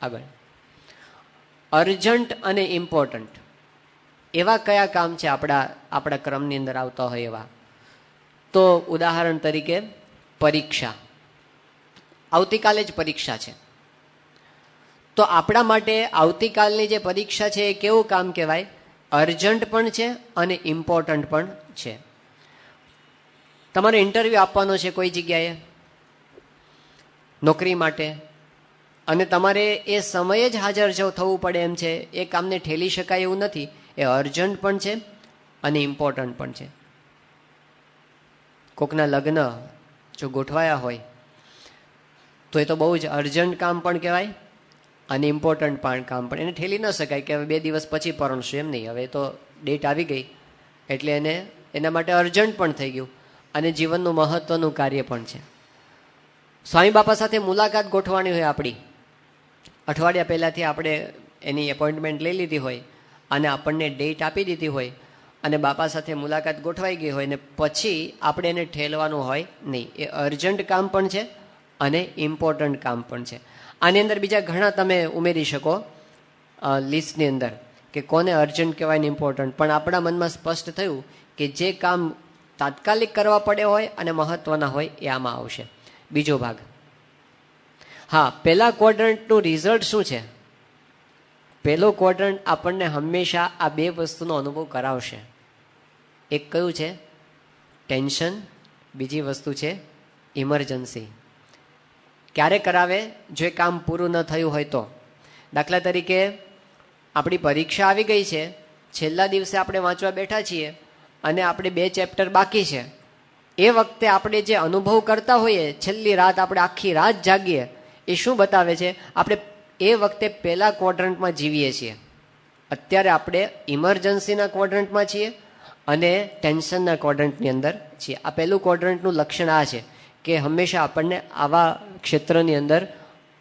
આગળ, અર્જન્ટ અને ઇમ્પોર્ટન્ટ એવા કયા કામ છે આપણા ક્રમની અંદર આવતા હોય એવા? તો ઉદાહરણ તરીકે પરીક્ષા. આવતીકાલે જ પરીક્ષા છે, તો આપણા માટે આવતીકાલની જે પરીક્ષા છે એ કેવું કામ કહેવાય? અર્જન્ટ પણ છે અને ઇમ્પોર્ટન્ટ પણ છે. તમારે ઇન્ટરવ્યૂ આપવાનો છે કોઈ જગ્યાએ, નોકરી માટે, અને તમારે એ સમયે જ હાજર થવું પડે એમ છે, એ કામને ઠેલી શકાય એવું નથી. એ અર્જન્ટ પણ છે અને ઇમ્પોર્ટન્ટ પણ છે. કોકના લગ્ન જો ગોઠવાયા હોય તો એ તો બહુ જ અર્જન્ટ કામ પણ કહેવાય અને ઇમ્પોર્ટન્ટ પણ કામ પણ. એને ઠેલી ન શકાય કે હવે 2 દિવસ પછી પરણશું, એમ નહીં. હવે તો ડેટ આવી ગઈ એટલે એને એના માટે અર્જન્ટ પણ થઈ ગયું અને જીવનનું મહત્વનું કાર્ય પણ છે. સ્વામી બાપા સાથે મુલાકાત ગોઠવાની હોય આપણી, અઠવાડિયા પહેલાંથી આપણે એની એપોઇન્ટમેન્ટ લઈ લીધી હોય અને આપણને ડેટ આપી દીધી હોય અને બાપા સાથે મુલાકાત ગોઠવાઈ ગઈ હોય ને પછી આપણે એને ઠેલવાનું હોય નહીં. એ અર્જન્ટ કામ પણ છે અને ઇમ્પોર્ટન્ટ કામ પણ છે. આની અંદર બીજા ઘણા તમે ઉમેરી શકો લિસ્ટની અંદર કે કોને અર્જન્ટ કહેવાય ને ઇમ્પોર્ટન્ટ, પણ આપણા મનમાં સ્પષ્ટ થયું કે જે કામ તાત્કાલિક કરવા પડે હોય અને મહત્વના હોય એ આમાં આવશે. બીજો ભાગ, હા, પહેલા ક્વોડ્રન્ટનું રિઝલ્ટ શું છે? પહેલો ક્વોડ્રન્ટ આપણને હંમેશા આ 2 વસ્તુનો અનુભવ કરાવશે. એક કયું છે? ટેન્શન. બીજી વસ્તુ છે ઇમરજન્સી. ક્યારે કરાવે? જો એ કામ પૂરું ન થયું હોય તો. દાખલા તરીકે આપણી પરીક્ષા આવી ગઈ છે, છેલ્લા દિવસે આપણે વાંચવા બેઠા છીએ અને આપણે 2 ચેપ્ટર બાકી છે. એ વખતે આપણે જે અનુભવ કરતા હોઈએ, છેલ્લી રાત આપણે આખી રાત જાગીએ, એ શું બતાવે છે? આપણે એ વખતે પહેલા ક્વોડ્રન્ટમાં જીવીએ છીએ. અત્યારે આપણે ઇમરજન્સીના ક્વોડ્રન્ટમાં છીએ અને ટેન્શનના ક્વોડ્રન્ટની અંદર છીએ. આ પહેલું ક્વોડ્રન્ટનું લક્ષણ આ છે કે હંમેશા આપણને આવા ક્ષેત્રની અંદર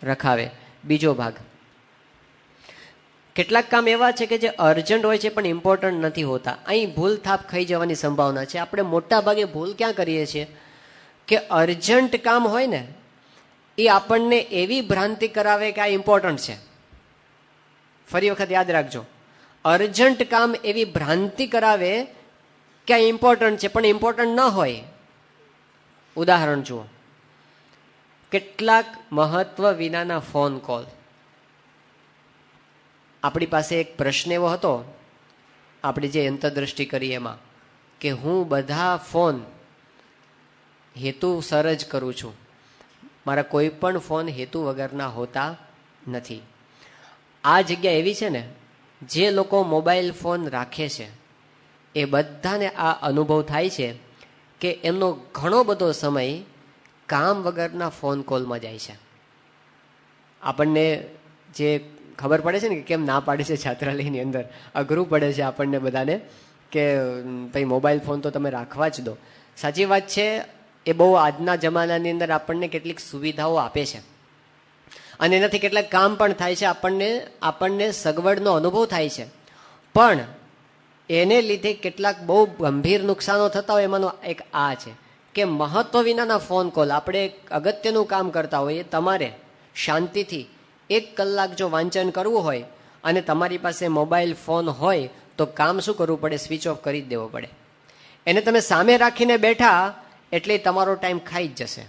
રખાવે. બીજો ભાગ, કેટલાક કામ એવા છે કે જે અર્જન્ટ હોય છે પણ ઇમ્પોર્ટન્ટ નથી હોતા. અહીં ભૂલ થાપ ખાઈ જવાની સંભાવના છે. આપણે મોટા ભાગે ભૂલ ક્યાં કરીએ છીએ કે અર્જન્ટ કામ હોય ને એ આપણને એવી ભ્રાંતિ કરાવે કે આ ઇમ્પોર્ટન્ટ છે. ફરી વખત યાદ રાખજો, અર્જન્ટ કામ એવી ભ્રાંતિ કરાવે કે આ ઇમ્પોર્ટન્ટ છે પણ ઇમ્પોર્ટન્ટ ન હોય. ઉદાહરણ જુઓ, કેટલાક મહત્વ વિનાના ફોન કોલ. આપણી પાસે એક પ્રશ્ન એવો હતો, આપણે જે અંતરદ્રષ્ટિ કરી એમાં, કે હું બધા ફોન હેતુસર જ કરું છું, મારા કોઈ પણ ફોન હેતુ વગરના હોતા નથી. આ જગ્યા એવી છે ને, જે લોકો મોબાઈલ ફોન રાખે છે એ બધાને આ અનુભવ થાય છે કે એમનો ઘણો બધો સમય કામ વગરના ફોન કોલમાં જાય છે. આપણને જે ખબર પડે છે ને કે કેમ ના પાડે છે છાત્રાલયની અંદર, અઘરું પડે છે આપણને બધાને કે ભાઈ મોબાઈલ ફોન તો તમે રાખવા જ દો. સાચી વાત છે, એ બહુ આજના જમાનાની અંદર આપણને કેટલીક સુવિધાઓ આપે છે અને એનાથી કેટલાક કામ પણ થાય છે, આપણને સગવડનો અનુભવ થાય છે. પણ એને લીધે કેટલાક બહુ ગંભીર નુકસાનો થતા હોય. એમાંનો એક આ છે કે મહત્વ વિનાના ફોન કોલ. આપણે અગત્યનું કામ કરતા હોઈએ, તમારે શાંતિથી 1 કલાક જો વાંચન કરવું હોય અને તમારી પાસે મોબાઈલ ફોન હોય તો કામ શું કરવું પડે? સ્વિચ ઓફ કરી જ દેવો પડે. એને તમે સામે રાખીને બેઠા એટલે તમારો ટાઈમ ખાઈ જ જશે.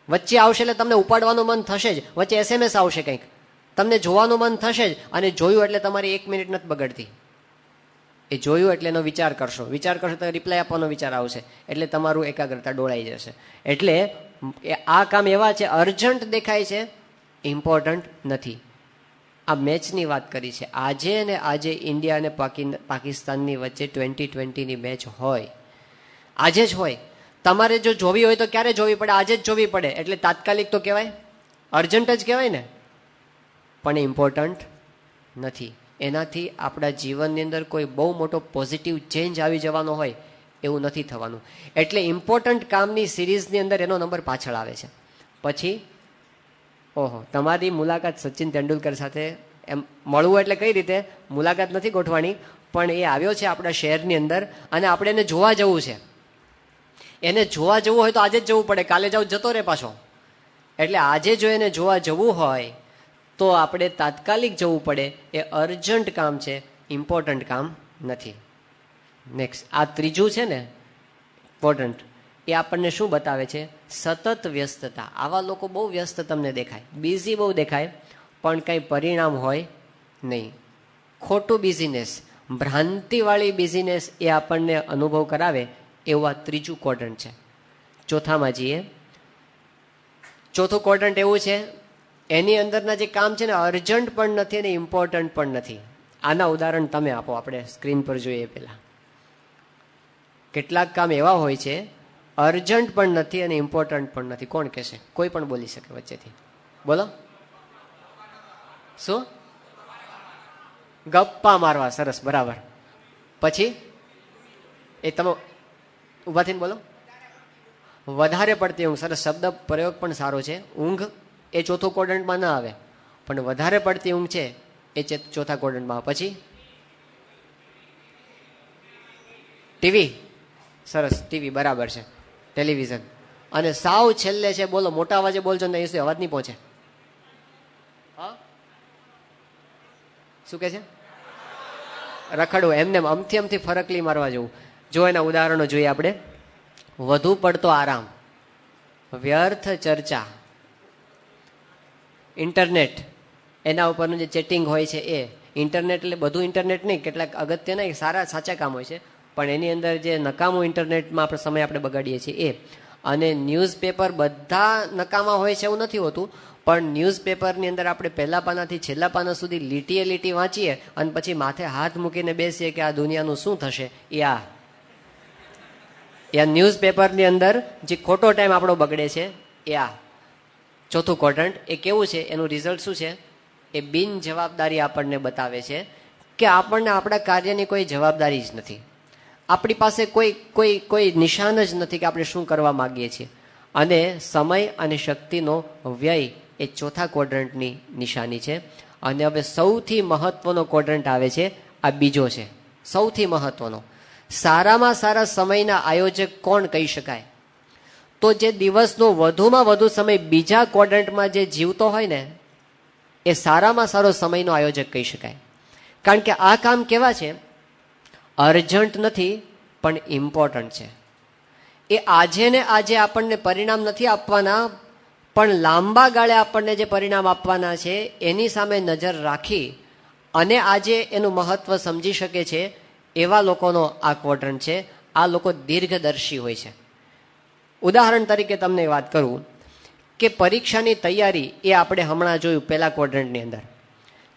વચ્ચે આવશે એટલે તમને ઉપાડવાનું મન થશે જ, વચ્ચે SMS આવશે કંઈક, તમને જોવાનું મન થશે જ, અને જોયું એટલે તમારી 1 મિનિટ નથી બગડતી. એ જોયું એટલે એનો વિચાર કરશો, વિચાર કરશો તો રિપ્લાય આપવાનો વિચાર આવશે, એટલે તમારું એકાગ્રતા ડોળાઈ જશે. એટલે આ કામ એવા છે, અર્જન્ટ દેખાય છે, ઇમ્પોર્ટન્ટ નથી. આ મેચની વાત કરી છે. આજે ઇન્ડિયા અને પાકિસ્તાનની વચ્ચે 2020ની મેચ હોય, આજે જ હોય. તમારે જો જોવી હોય તો ક્યારે જોવી પડે? આજે જ જોવી પડે. એટલે તાત્કાલિક તો કહેવાય, અર્જન્ટ જ કહેવાય ને, પણ ઇમ્પોર્ટન્ટ નથી. એનાથી આપણા જીવનની અંદર કોઈ બહુ મોટો પોઝિટિવ ચેન્જ આવી જવાનો હોય એવું નથી થવાનું. એટલે ઇમ્પોર્ટન્ટ કામની સિરીઝની અંદર એનો નંબર પાછળ આવે છે. પછી ઓહો, તમારી મુલાકાત સચિન તેંડુલકર સાથે એમ મળવું એટલે કઈ રીતે? મુલાકાત નથી ગોઠવાની, પણ એ આવ્યો છે આપણા શહેરની અંદર અને આપણે એને જોવા જવું છે. એને જોવા જવું હોય તો આજે જ જવું પડે, કાલે જાવ જતો રહે પાછો. એટલે આજે જો એને જોવા જવું હોય તો આપણે તાત્કાલિક જવું પડે. એ અર્જન્ટ કામ છે, ઇમ્પોર્ટન્ટ કામ નથી. નેક્સ્ટ, આ ત્રીજું છે ને ઇમ્પોર્ટન્ટ, એ આપણને શું બતાવે છે? સતત વ્યસ્તતા. આવા લોકો બહુ વ્યસ્ત તમને દેખાય, બિઝી બહુ દેખાય, પણ કંઈ પરિણામ હોય નહીં. ખોટું બિઝીનેસ, ભ્રાંતિવાળી બિઝીનેસ એ આપણને અનુભવ કરાવે એવું આ ત્રીજું ક્વોડ્રન્ટ છે. ચોથામાં જઈએ, ચોથું ક્વોડ્રન્ટ એવું છે એની અંદરના જે કામ છે ને અર્જન્ટ પણ નથી અને ઇમ્પોર્ટન્ટ પણ નથી. આના ઉદાહરણ તમે આપો, આપણે સ્ક્રીન પર જોઈએ પહેલા. કેટલાક કામ એવા હોય છે અર્જન્ટ પણ નથી અને ઇમ્પોર્ટન્ટ પણ નથી. કોણ કહેશે? કોઈ પણ બોલી શકે વચ્ચેથી. બોલો. શું? ગપ્પા મારવા. સરસ, બરાબર. પછી એ તમે ઉભા થઈને બોલો. વધારે પડતી ઊંઘ. સરસ, શબ્દ પ્રયોગ પણ સારો છે. ઊંઘ એ ચોથો ક્વોડ્રન્ટમાં ના આવે, પણ વધારે પડતી ઊંઘ છે એ ચોથા ક્વોડ્રન્ટમાં આવે. પછી ટીવી. સરસ, ટીવી બરાબર છે, ટેલિવિઝન. અને સાવ છેલ્લે છે, બોલો, મોટા અવાજે બોલજો ને એ અવાજ નહીં પહોંચે. હા, શું કે છે? રખડવું. એમને અમથી ફરકલી મારવા જવું. જો એના ઉદાહરણો જોઈએ આપણે. વધુ પડતો આરામ, વ્યર્થ ચર્ચા, ઇન્ટરનેટ, એના ઉપરનું જે ચેટિંગ હોય છે એ. ઇન્ટરનેટ એટલે બધું ઇન્ટરનેટ નહીં, કેટલાક અગત્યના સારા સાચા કામ હોય છે, પણ એની અંદર જે નકામું ઇન્ટરનેટમાં આપણે સમય આપણે બગાડીએ છીએ એ. અને ન્યૂઝપેપર બધા નકામા હોય છે એવું નથી હોતું, પણ ન્યૂઝપેપરની અંદર આપણે પહેલા પાનાથી છેલ્લા પાના સુધી લીટીએ લીટી વાંચીએ અને પછી માથે હાથ મૂકીને બેસીએ કે આ દુનિયાનું શું થશે. એ ન્યૂઝપેપરની અંદર જે ખોટો ટાઈમ આપણો બગડે છે એ આ ચોથું ક્વોડ્રન્ટ. એ કેવું છે? એનું રિઝલ્ટ શું છે? એ બિન જવાબદારી આપણને બતાવે છે કે આપણને આપણા કાર્યની કોઈ જવાબદારી જ નથી. આપણી પાસે કોઈ નિશાન જ નથી કે આપણે શું કરવા માંગીએ છીએ. અને સમય અને શક્તિનો વ્યય એ ચોથા ક્વોડ્રન્ટની નિશાની છે. અને હવે સૌથી મહત્વનો ક્વોડ્રન્ટ આવે છે, આ બીજો છે, સૌથી મહત્વનો. સારામાં સારા સમયના આયોજક કોણ કહી શકાય? તો જે દિવસનો વધુમાં વધુ સમય બીજા ક્વોડ્રન્ટમાં જે જીવતો હોય ને એ સારામાં સારો સમયનો આયોજક કહી શકાય. કારણ કે આ કામ કેવા છે? અર્જન્ટ નથી પણ ઇમ્પોર્ટન્ટ છે. એ આજે ને આજે આપણને પરિણામ નથી આપવાના, પણ લાંબા ગાળે આપણને જે પરિણામ આપવાના છે એની સામે નજર રાખી અને આજે એનું મહત્વ સમજી શકે છે એવા લોકોનો આ ક્વોડ્રન્ટ છે. આ લોકો દીર્ઘદર્શી હોય છે. ઉદાહરણ તરીકે તમને વાત કરું કે પરીક્ષાની તૈયારી એ આપણે હમણાં જોયું પહેલા ક્વોડ્રન્ટની અંદર.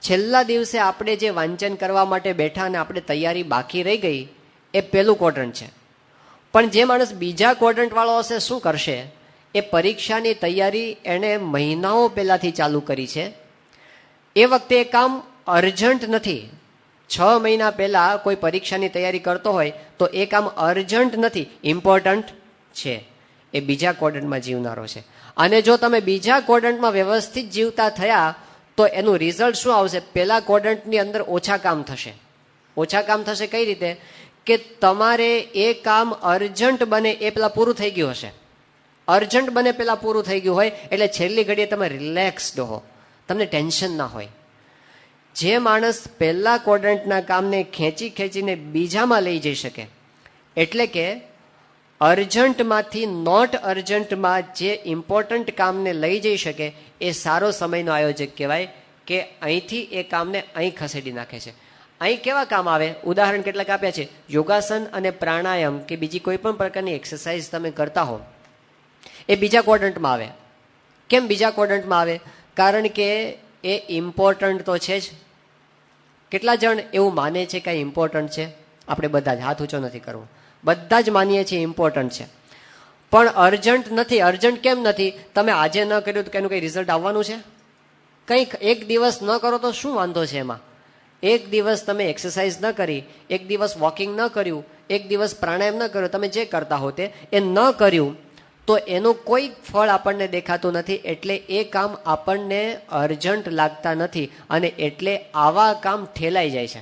છેલ્લા દિવસે આપણે જે વાંચન કરવા માટે બેઠા અને આપણે તૈયારી બાકી રહી ગઈ એ પહેલું ક્વોડ્રન્ટ છે. પણ જે માણસ બીજા ક્વોડ્રન્ટ વાળો હશે શું કરશે? એ પરીક્ષાની તૈયારી એણે મહિનાઓ પહેલાથી ચાલુ કરી છે. એ વખતે એ કામ અર્જન્ટ નથી. 6 મહિના પહેલા કોઈ પરીક્ષાની તૈયારી કરતો હોય તો એ કામ અર્જન્ટ નથી, ઇમ્પોર્ટન્ટ છે. એ બીજા ક્વોડ્રન્ટમાં જીવનારો છે. અને જો તમે બીજા ક્વોડ્રન્ટમાં વ્યવસ્થિત જીવતા થયા તો એનું રિઝલ્ટ શું આવશે? પહેલા ક્વોડ્રન્ટની અંદર ઓછા કામ થશે. ઓછા કામ થશે કઈ રીતે? કે તમારે એ કામ અર્જન્ટ બને એ પેલા પૂરું થઈ ગયું હશે. અર્જન્ટ બને પેલા પૂરું થઈ ગયું હોય એટલે છેલ્લી ઘડીએ તમે રિલેક્સડ હો, તમને ટેન્શન ના હોય. જે માણસ પહેલા ક્વોડ્રન્ટના કામને ખેંચીને બીજામાં લઈ જઈ શકે, એટલે કે અર્જન્ટમાંથી નોટ અર્જન્ટમાં જે ઇમ્પોર્ટન્ટ કામને લઈ જઈ શકે એ સારો સમયનો આયોજક કહેવાય. કે અહીંથી એ કામને અહીં ખસેડી નાખે છે. અહીં કેવા કામ આવે? ઉદાહરણ કેટલાક આપ્યા છે. યોગાસન અને પ્રાણાયામ કે બીજી કોઈ પણ પ્રકારની એક્સરસાઇઝ તમે કરતા હો એ બીજા ક્વોડ્રન્ટમાં આવે. કેમ બીજા ક્વોડ્રન્ટમાં આવે? કારણ કે એ ઇમ્પોર્ટન્ટ તો છે જ. કેટલા જણ એવું માને છે કે ઇમ્પોર્ટન્ટ છે? આપણે બધા જ, હાથ ઊંચો નથી કરવો, બધા જ માનીએ છીએ ઇમ્પોર્ટન્ટ છે, પણ અર્જન્ટ નથી. અર્જન્ટ કેમ નથી? તમે આજે ન કર્યું તો એનું કંઈ રિઝલ્ટ આવવાનું છે? કંઈક એક દિવસ ન કરો તો શું વાંધો છે એમાં? એક દિવસ તમે એક્સરસાઇઝ ન કરી, એક દિવસ વોકિંગ ન કર્યું, એક દિવસ પ્રાણાયામ ન કર્યો, તમે જે કરતા હો તે એ ન કર્યું તો એનું કોઈ ફળ આપણને દેખાતું નથી. એટલે એ કામ આપણને અર્જન્ટ લાગતા નથી અને એટલે આવા કામ ઠેલાઈ જાય છે.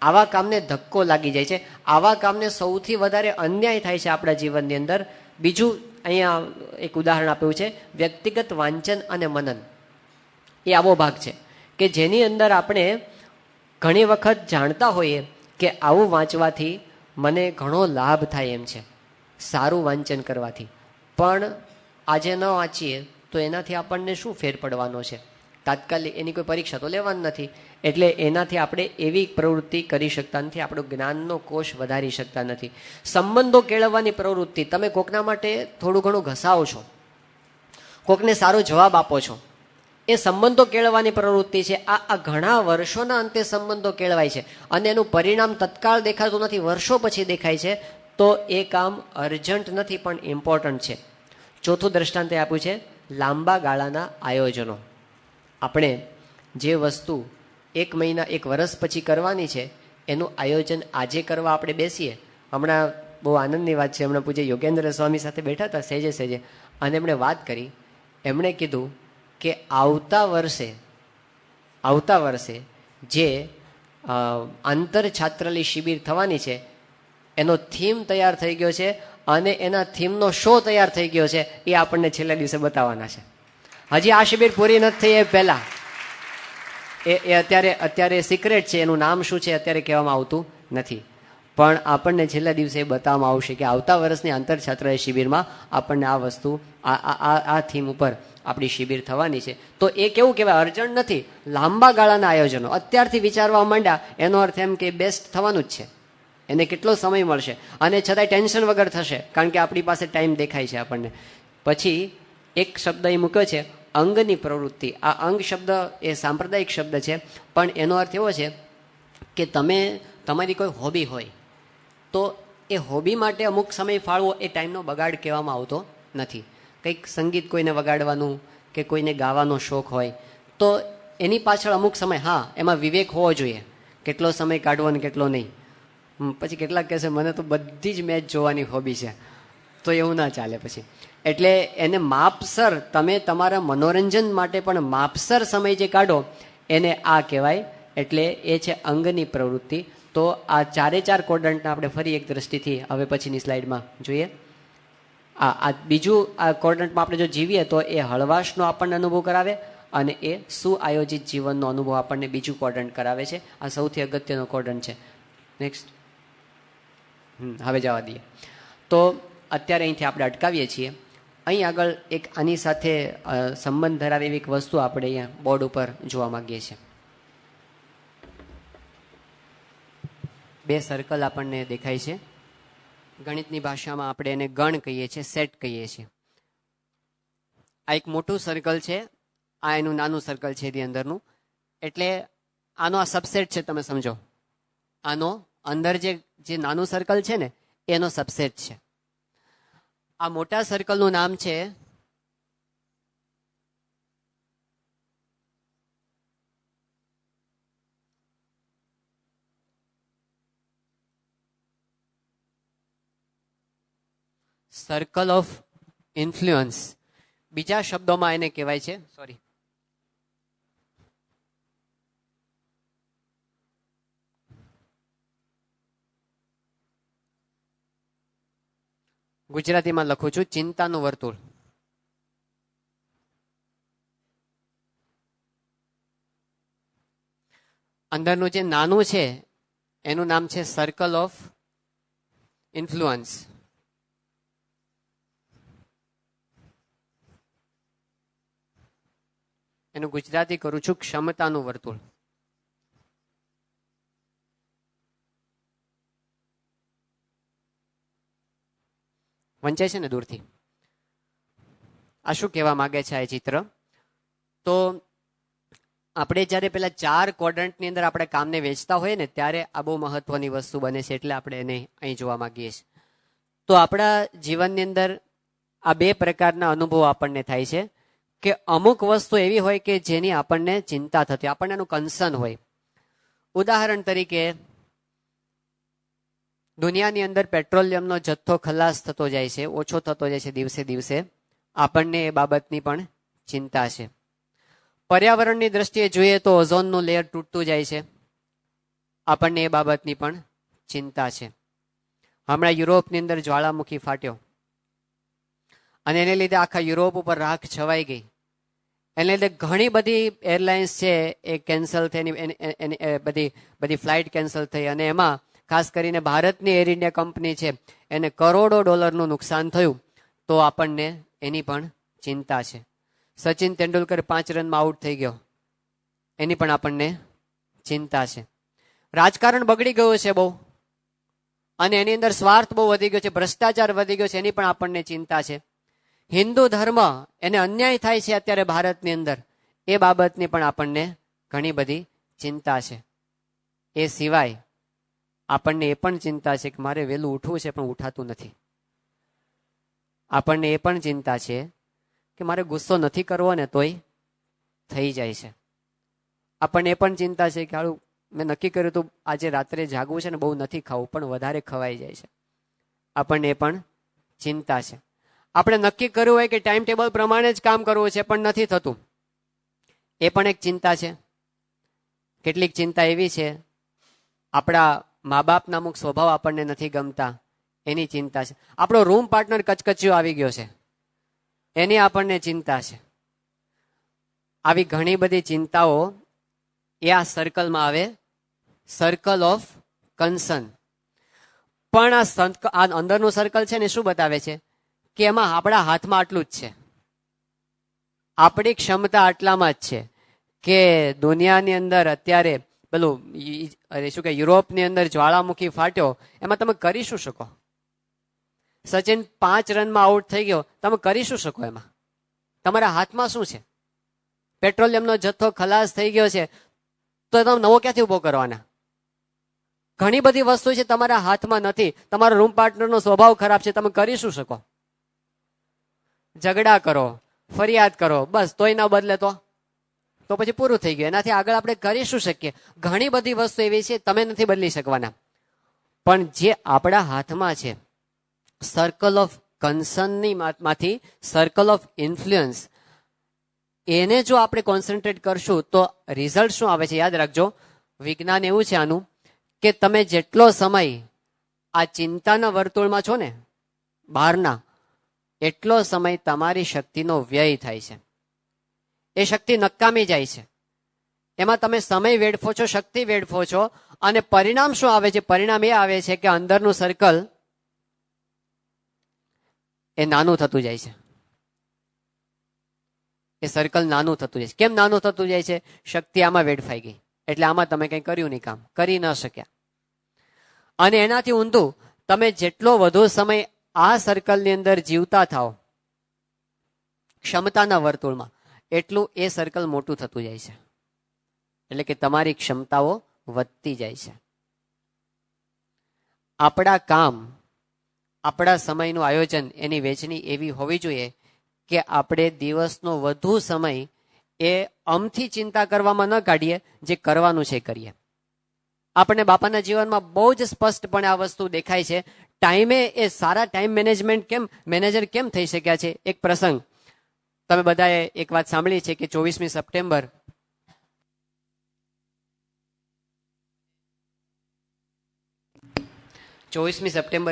આવા કામને ધક્કો લાગી જાય છે. આવા કામને સૌથી વધારે અન્યાય થાય છે આપણા જીવનની અંદર. બીજું અહીંયા એક ઉદાહરણ આપ્યું છે, વ્યક્તિગત વાંચન અને મનન. એ આવો ભાગ છે કે જેની અંદર આપણે ઘણી વખત જાણતા હોઈએ કે આવું વાંચવાથી મને ઘણો લાભ થાય એમ છે, સારું વાંચન કરવાથી, પણ આજે ન વાંચીએ તો એનાથી આપણને શું ફેર પડવાનો છે? તાત્કાલિક એની કોઈ પરીક્ષા તો લેવાની નથી. એટલે એનાથી આપણે એવી પ્રવૃત્તિ કરી શકતા નથી, આપણો જ્ઞાનનો કોષ વધારી શકતા નથી. સંબંધો કેળવવાની પ્રવૃત્તિ, તમે કોકના માટે થોડું ઘણું ઘસાવો છો, કોકને સારો જવાબ આપો છો, એ સંબંધો કેળવવાની પ્રવૃત્તિ છે. આ ઘણા વર્ષોના અંતે સંબંધો કેળવાય છે અને એનું પરિણામ તત્કાળ દેખાતું નથી, વર્ષો પછી દેખાય છે. તો એ કામ અર્જન્ટ નથી પણ ઇમ્પોર્ટન્ટ છે. ચોથું દ્રષ્ટાંત આપ્યું છે લાંબા ગાળાના આયોજનો. આપણે જે વસ્તુ 1 મહિના 1 વર્ષ પછી કરવાની છે એનું આયોજન આજે કરવા આપણે બેસીએ. હમણાં બહુ આનંદની વાત છે, હમણાં પૂજ્ય યોગેન્દ્ર સ્વામી સાથે બેઠા હતા સહેજે અને એમણે વાત કરી. એમણે કીધું કે આવતા વર્ષે જે આંતર છાત્રાલય શિબિર થવાની છે એનો થીમ તૈયાર થઈ ગયો છે અને એના થીમનો શો તૈયાર થઈ ગયો છે. એ આપણને છેલ્લા દિવસે બતાવવાના છે. હજી આ શિબિર પૂરી નથી થઈ એ પહેલા એ અત્યારે સિક્રેટ છે. એનું નામ શું છે અત્યારે કહેવામાં આવતું નથી, પણ આપણને છેલ્લા દિવસે બતાવવામાં આવશે કે આવતા વર્ષની આંતર છાત્રાલય શિબિરમાં આપણને આ વસ્તુ આ થીમ ઉપર આપણી શિબિર થવાની છે. તો એ કેવું કહેવાય, અર્જન્ટ નથી, લાંબા ગાળાના આયોજનો. અત્યારથી વિચારવા માંડ્યા એનો અર્થ એમ કે બેસ્ટ થવાનું જ છે. એને કેટલો સમય મળશે અને છતાંય ટેન્શન વગર થશે, કારણ કે આપણી પાસે ટાઈમ દેખાય છે આપણને. પછી એક શબ્દ એ મૂક્યો છે અંગની પ્રવૃત્તિ. આ અંગ શબ્દ એ સાંપ્રદાયિક શબ્દ છે, પણ એનો અર્થ એવો છે કે તમારી કોઈ હોબી હોય તો એ હોબી માટે અમુક સમય ફાળવો એ ટાઈમનો બગાડ કહેવામાં આવતો નથી. કંઈક સંગીત કોઈને વગાડવાનું કે કોઈને ગાવાનો શોખ હોય તો એની પાછળ અમુક સમય, હા એમાં વિવેક હોવો જોઈએ, કેટલો સમય કાઢવો ને કેટલો નહીં. પછી કેટલાક કહેશે મને તો બધી જ મેચ જોવાની હોબી છે, તો એવું ના ચાલે પછી. એટલે એને માપસર, તમે તમારા મનોરંજન માટે પણ માપસર સમય જે કાઢો એને આ કહેવાય. એટલે એ છે અંગની પ્રવૃત્તિ. તો આ 4 ક્વોડ્રન્ટના આપણે ફરી એક દ્રષ્ટિથી હવે પછીની સ્લાઇડમાં જોઈએ. આ બીજું આ ક્વોડ્રન્ટમાં આપણે જો જીવીએ તો એ હળવાશનો આપણને અનુભવ કરાવે અને એ સુઆયોજિત જીવનનો અનુભવ આપણને બીજું ક્વોડ્રન્ટ કરાવે છે. આ સૌથી અગત્યનો ક્વોડ્રન્ટ છે. નેક્સ્ટ. હવે જવા દઈએ. તો અત્યારે અહીંથી આપણે અટકાવીએ છીએ. અહીં આગળ એક આની સાથે સંબંધ ધરાવે એવી એક વસ્તુ આપણે અહીંયા બોર્ડ ઉપર જોવા માંગીએ છીએ. 2 સર્કલ આપણને દેખાય છે. ગણિતની ભાષામાં આપણે એને ગણ કહીએ છીએ, સેટ કહીએ છીએ. આ એક મોટું સર્કલ છે, આ એનું નાનું સર્કલ છે એની અંદરનું. એટલે આનો આ સબસેટ છે, તમે સમજો. આનો અંદર જે નાનું સર્કલ છે ને એનો સબસેટ છે. આ મોટા સર્કલનું નામ છે સર્કલ ઓફ ઇન્ફ્લુઅન્સ. બીજા શબ્દોમાં એને કહેવાય છે, સોરી, ગુજરાતીમાં લખું છું ચિંતાનું વર્તુળ. અંદરનું જે નાનું છે એનું નામ છે સર્કલ ઓફ ઇન્ફ્લુઅન્સ. એનું ગુજરાતી કરું છું ક્ષમતાનું વર્તુળ. વંચાય છે ને દૂરથી. આ શું કહેવા માંગે છે આ ચિત્ર? તો આપણે જ્યારે પેલા 4 ક્વોડ્રન્ટની અંદર આપણે કામને વેચતા હોઈએ ને ત્યારે આ બહુ મહત્વની વસ્તુ બને છે, એટલે આપણે એને અહીં જોવા માંગીએ છીએ. તો આપણા જીવનની અંદર આ 2 પ્રકારના અનુભવો આપણને થાય છે કે અમુક વસ્તુ એવી હોય કે જેની આપણને ચિંતા થતી, આપણને એનું કન્સર્ન હોય. ઉદાહરણ તરીકે દુનિયાની અંદર પેટ્રોલિયમનો જથ્થો ખલાસ થતો જાય છે, ઓછો થતો જાય છે દિવસે દિવસે. આપણને એ બાબતની પણ ચિંતા છે. પર્યાવરણની દ્રષ્ટિએ જોઈએ તો ઓઝોનનું લેયર તૂટતું જાય છે, આપણને એ બાબતની પણ ચિંતા છે. હમણાં યુરોપની અંદર જ્વાળામુખી ફાટ્યો અને એને લીધે આખા યુરોપ ઉપર રાખ છવાઈ ગઈ. એને લીધે ઘણી બધી એરલાઇન્સ છે એ કેન્સલ થઈ, બધી ફ્લાઇટ કેન્સલ થઈ અને એમાં ખાસ કરીને ભારતની એર ઇન્ડિયા કંપની છે એને કરોડો ડોલરનું નુકસાન થયું. તો આપણને એની પણ ચિંતા છે. સચિન તેંડુલકર 5 રનમાં આઉટ થઈ ગયો, એની પણ આપણને ચિંતા છે. રાજકારણ બગડી ગયું છે બહુ અને એની અંદર સ્વાર્થ બહુ વધી ગયો છે, ભ્રષ્ટાચાર વધી ગયો છે, એની પણ આપણને ચિંતા છે. હિન્દુ ધર્મ એને અન્યાય થાય છે અત્યારે ભારતની અંદર, એ બાબતની પણ આપણને ઘણી બધી ચિંતા છે. એ સિવાય આપણને એ પણ ચિંતા છે કે મારે વહેલું ઉઠવું છે પણ ઉઠાતું નથી. આપણને એ પણ ચિંતા છે કે મારે ગુસ્સો નથી કરવો ને તોય થઈ જાય છે. આપણને એ પણ ચિંતા છે કે હાલું મેં નક્કી કર્યું હતું આજે રાત્રે જાગવું છે ને બહુ નથી ખાવું પણ વધારે ખવાઈ જાય છે. આપણને એ પણ ચિંતા છે. આપણે નક્કી કર્યું હોય કે ટાઈમ ટેબલ પ્રમાણે જ કામ કરવું છે પણ નથી થતું, એ પણ એક ચિંતા છે. કેટલીક ચિંતા એવી છે, આપણા મા બાપના અમુક સ્વભાવ આપણને નથી ગમતા, એની ચિંતા છે. આપણો રૂમ પાર્ટનર કચકચિયો આવી ગયો છે, એની આપણને ચિંતા છે. આવી ઘણી બધી ચિંતાઓ એ આ સર્કલમાં આવે, સર્કલ ઓફ કન્સર્ન. પણ આ અંદરનું સર્કલ છે ને શું બતાવે છે કે એમાં આપણા હાથમાં આટલું જ છે, આપણી ક્ષમતા આટલામાં જ છે કે દુનિયાની અંદર અત્યારે પેલું શું કે યુરોપની અંદર જ્વાળામુખી ફાટ્યો, એમાં તમે કરી શું શકો? સચિન 5 રનમાં આઉટ થઈ ગયો, તમે કરી શું શકો? એમાં તમારા હાથમાં શું છે? પેટ્રોલિયમનો જથ્થો ખલાસ થઈ ગયો છે તો તમે નવો ક્યાંથી ઉભો કરવાના? ઘણી બધી વસ્તુ છે તમારા હાથમાં નથી. તમારો રૂમ પાર્ટનરનો સ્વભાવ ખરાબ છે, તમે કરી શું શકો? ઝઘડા કરો, ફરિયાદ કરો, બસ તોય ના બદલે તો પછી પૂરું થઈ ગયું. એનાથી આગળ આપણે કરી શું શકીએ? ઘણી બધી વસ્તુ એવી છે તમે નથી બદલી શકવાના. પણ જે આપણા હાથમાં છે, સર્કલ ઓફ કન્સર્નની માંથી સર્કલ ઓફ ઇન્ફ્લુઅન્સ, એને જો આપણે કોન્સન્ટ્રેટ કરશું તો રિઝલ્ટ શું આવે છે? યાદ રાખજો, વિજ્ઞાન એવું છે આનું કે તમે જેટલો સમય આ ચિંતાના વર્તુળમાં છો ને બહારના, એટલો સમય તમારી શક્તિનો વ્યય થાય છે. એ શક્તિ નકામી જાય છે. એમાં તમે સમય વેડફો છો, શક્તિ વેડફો છો, અને પરિણામ શું આવે છે? પરિણામ એ આવે છે કે અંદરનું સર્કલ એ નાનું થતું જાય છે. એ સર્કલ નાનું થતું જાય છે. કેમ નાનું થતું જાય છે? શક્તિ આમાં વેડફાઈ ગઈ, એટલે આમાં તમે કંઈ કર્યું નહીં, કામ કરી ન શક્યા. અને એનાથી ઊંધું, તમે જેટલો વધુ સમય આ સર્કલની અંદર જીવતા થાઓ ક્ષમતાના વર્તુળમાં, એટલું એ સર્કલ મોટું થતું જાય છે. એટલે કે તમારી ક્ષમતાઓ વધતી જાય છે. આપણા કામ, આપણા સમયનું આયોજન, એની વહેંચણી એવી હોવી જોઈએ કે આપણે દિવસનો વધુ સમય એ અમથી ચિંતા કરવામાં ન કાઢીએ, જે કરવાનું છે કરીએ. આપણને બાપાના જીવનમાં બહુ જ સ્પષ્ટપણે આ વસ્તુ દેખાય છે. ટાઈમે એ સારા ટાઈમ મેનેજર કેમ થઈ શક્યા છે? એક પ્રસંગ તમે બધાએ એક વાત સાંભળી છે કે 24મી સપ્ટેમ્બર